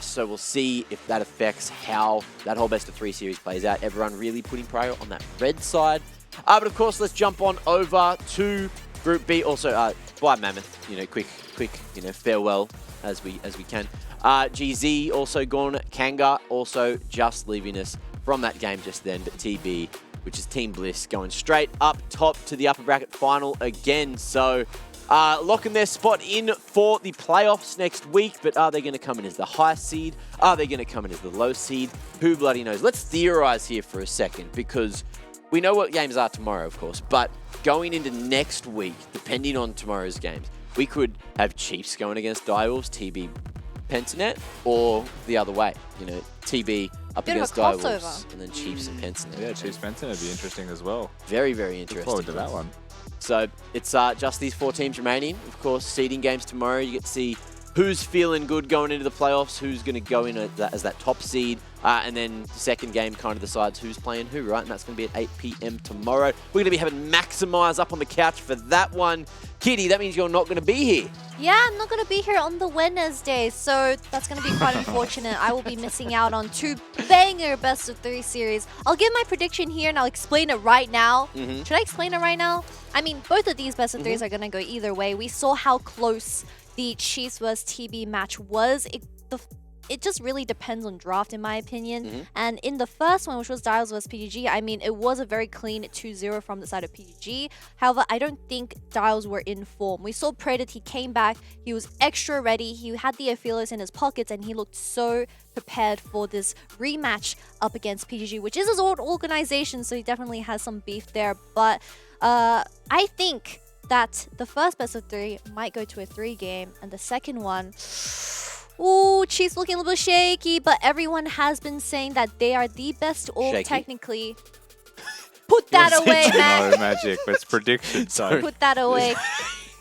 So we'll see if that affects how that whole best-of-3 series plays out. Everyone really putting prior on that red side. But of course, let's jump on over to Group B. Also, bye Mammoth. Quick, farewell as we can. GZ also gone. Kanga also just leaving us from that game just then, but TB, which is Team Bliss, going straight up top to the upper bracket final again. So locking their spot in for the playoffs next week, but are they going to come in as the high seed? Are they going to come in as the low seed? Who bloody knows? Let's theorize here for a second, because we know what games are tomorrow, of course, but going into next week, depending on tomorrow's games, we could have Chiefs going against Direwolves, TB Pentanet, or the other way, TB up against Direwolves, and then Chiefs and Pentanet.
Yeah, Chiefs Pentanet would be interesting as well.
Very, very interesting.
Look forward to that one.
So it's just these 4 teams remaining. Of course, seeding games tomorrow. You get to see who's feeling good going into the playoffs, who's going to go in as that top seed, and then the second game kind of decides who's playing who, right? And that's going to be at 8 p.m. tomorrow. We're going to be having Maximize up on the couch for that one. Kitty, that means you're not going to be here.
Yeah, I'm not going to be here on the Wednesday, so that's going to be quite unfortunate. I will be missing out on 2 banger best-of-3 series. I'll give my prediction here, and I'll explain it right now. Should I explain it right now? I mean, both of these best-of-3s are going to go either way. We saw how close the Chiefs vs TB match was. It just really depends on draft, in my opinion. And in the first one, which was Dials vs PGG, I mean, it was a very clean 2-0 from the side of PGG. However, I don't think Dials were in form. We saw Predator, he came back, he was extra ready, he had the Ophelos in his pockets, and he looked so prepared for this rematch up against PGG, which is his old organization, so he definitely has some beef there. But I think that the first best-of-3 might go to a 3 game, and the second one, ooh, Chiefs looking a little bit shaky, but everyone has been saying that they are the best org technically. Put that away, man.
No magic, it's prediction time.
Put that away.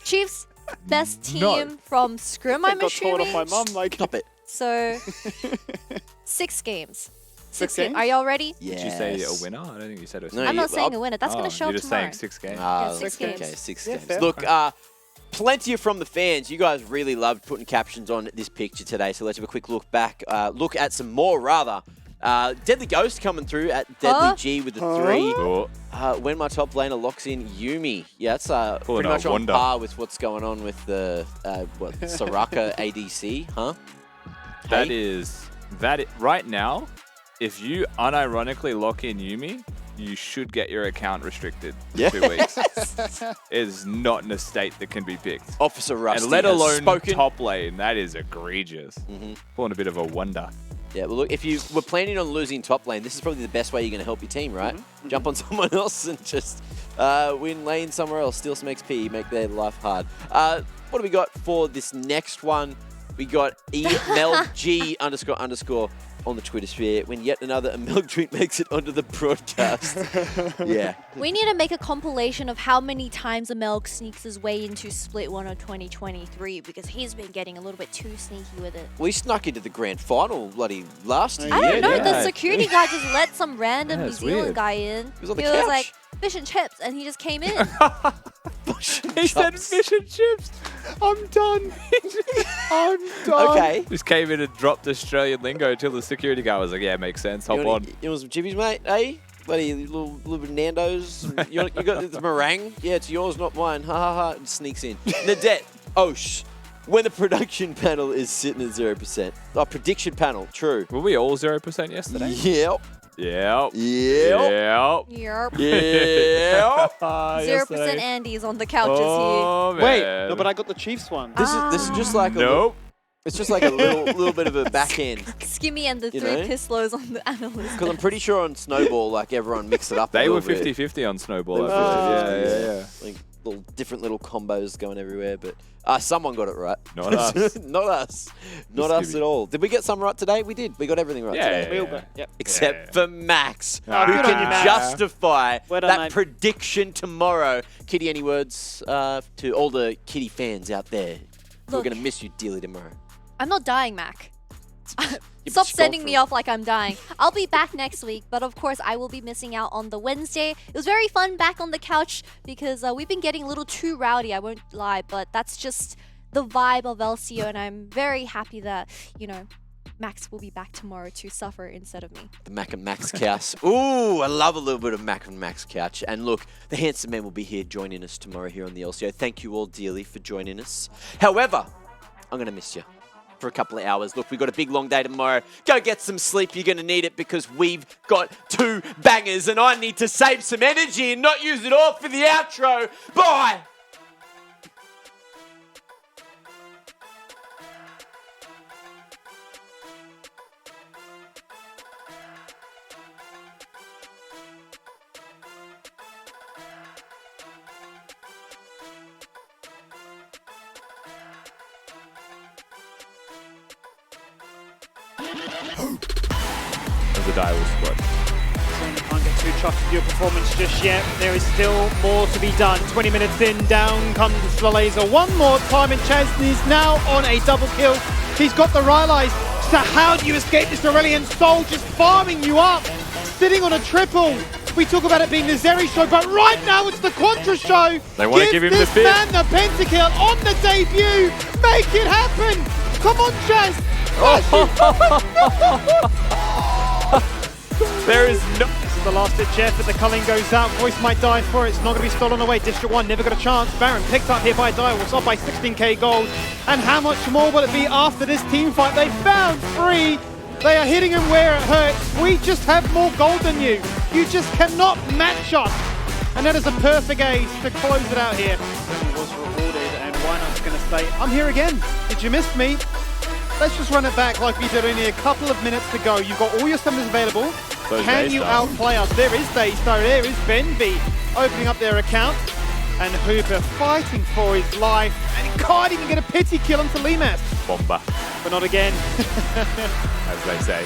Chiefs, best team from Scrim, I'm assuming.
Got told off my mum, like,
stop it.
So, 6 games.
6 games?
Are y'all ready?
Yes.
Did you say a winner? I don't think you said a
No,
I'm not saying a winner. That's going to show
you're
up
just
tomorrow.
saying 6 games.
Yeah, 6 games.
Okay, 6
Yeah,
games.
fair.
Look, plenty from the fans. You guys really loved putting captions on this picture today, so let's have a quick look back. Look at some more, rather, Deadly Ghost coming through at Deadly G with the 3.
Oh,
When my top laner locks in Yumi. Yeah, that's
Pulling
pretty
a
much on
Wonder.
par with what's going on with the Soraka ADC, huh?
that
Hey?
is right now. If you unironically lock in Yumi, you should get your account restricted for 2 weeks. It is not in a state that can be picked.
Officer Rusty
And let
has
alone
spoken.
top lane, that is egregious. Pulling a bit of a wonder.
Yeah, well, look, if you were planning on losing top lane, this is probably the best way you're going to help your team, right? Jump on someone else and just win lane somewhere else, steal some XP, make their life hard. What do we got for this next one? We got EMLG __ on the Twitter sphere when yet another milk drink makes it onto the broadcast. Yeah.
We need to make a compilation of how many times Amelk sneaks his way into Split 1 of 2023 because he's been getting a little bit too sneaky with it.
We snuck into the grand final bloody last year.
I don't know,
yeah.
the security guy just let some random
Yeah,
New
it's
Zealand
weird.
guy in.
He was on the
He was
couch.
like, fish and chips, and he just came in.
He said fish and chips. I'm done. I'm done.
Okay.
Just came in and dropped Australian lingo until the security guy was like, yeah, makes sense. Hop on.
You want some chippies, mate? Hey? Bloody little bit of Nando's. You got the meringue? Yeah, it's yours, not mine. Ha ha ha. And sneaks in. Nadette. Oh, when the production panel is sitting at 0%. Oh, prediction panel. True.
Were we all 0% yesterday?
Yep.
Yep.
Yep.
Yep.
Yerp.
Yep.
0% Andy's on the couches
Oh, man.
Wait, no, but I got the Chiefs one.
This is just like a
Nope.
it's just like a little bit of a backhand.
here. Skimmy and the
You
three
know?
Pislos on the analyst.
Because I'm pretty sure on Snowball, like everyone mixed it up.
They
a
were
little bit.
50-50 on Snowball, I
They
believe.
were
Yeah.
Like different little combos going everywhere, but someone got it right.
Not us.
Not us. Not us at all. Did we get some right today? We did. We got everything right today.
We all got, yep.
Except for Max,
Oh,
who
good
can
on you, Max.
justify
Well done,
that
mate.
prediction tomorrow. Kitty, any words to all the Kitty fans out there? We're
Look.
going to miss you dearly tomorrow.
I'm not dying, Mac.
You've
Stop
just
sending
gone
me
for it.
off like I'm dying. I'll be back next week, but of course I will be missing out on the Wednesday. It was very fun back on the couch because we've been getting a little too rowdy, I won't lie, but that's just the vibe of LCO, and I'm very happy that, you know, Max will be back tomorrow to suffer instead of me.
The Mac and Max couch. Ooh, I love a little bit of Mac and Max couch. And look, the handsome man will be here joining us tomorrow here on the LCO. Thank you all dearly for joining us. However, I'm going to miss you for a couple of hours. Look, we've got a big long day tomorrow. Go get some sleep. You're going to need it because we've got 2 bangers and I need to save some energy and not use it all for the outro. Bye!
As the die will split.
Can't get too chuffed with your performance just yet. There is still more to be done. 20 minutes in, down comes the laser one more time, and Chesney is now on a double kill. He's got the Rylai's. So how do you escape this Aurelian Soul just farming you up? Sitting on a triple. We talk about it being the Zeri show, but right now it's the Quadra show.
They want to give him the
this
fifth.
man the pentakill on the debut. Make it happen. Come on, Chaz.
There is no...
This is the last ditch effort. The culling goes out. Voice might die for it. It's not going to be stolen away. District 1 never got a chance. Baron picked up here by Direwolves, up by 16k gold. And how much more will it be after this team fight? They found 3. They are hitting him where it hurts. We just have more gold than you. You just cannot match us. And that is a perfect ace to close it out here. Certainly was rewarded, and why not just going to say, I'm here again. Did you miss me? Let's just run it back like we did, only a couple of minutes to go. You've got all your summons available.
Those
Can you
Daystar.
outplay us? There is Daystar, there is Benby opening up their account. And Hooper fighting for his life. And he can't even get a pity kill onto Limas.
Bomba,
But not again.
as they say.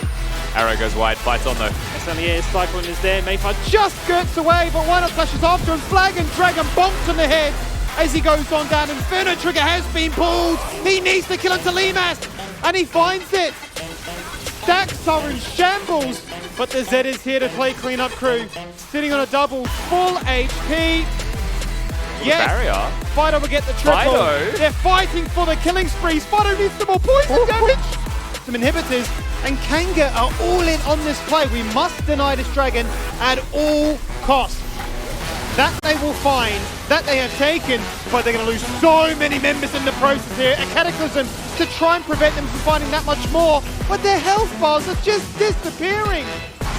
Arrow goes wide, fights on though.
It certainly is. Cyclone is there. Mayfire just skirts away, but why not flashes after him? Flag and Dragon bonks on the head as he goes on down. Inferno Trigger has been pulled. He needs to kill into Limas. And he finds it. Stacks are in shambles. But the Z is here to play cleanup crew. Sitting on a double, full HP. Yes,
Barrier.
Fido will get the triple.
Fido?
They're fighting for the killing sprees. Fido needs some more poison damage. some inhibitors, and Kanga are all in on this play. We must deny this dragon at all costs. That they will find, that they have taken, but they're going to lose so many members in the process here. A Cataclysm to try and prevent them from finding that much more, but their health bars are just disappearing.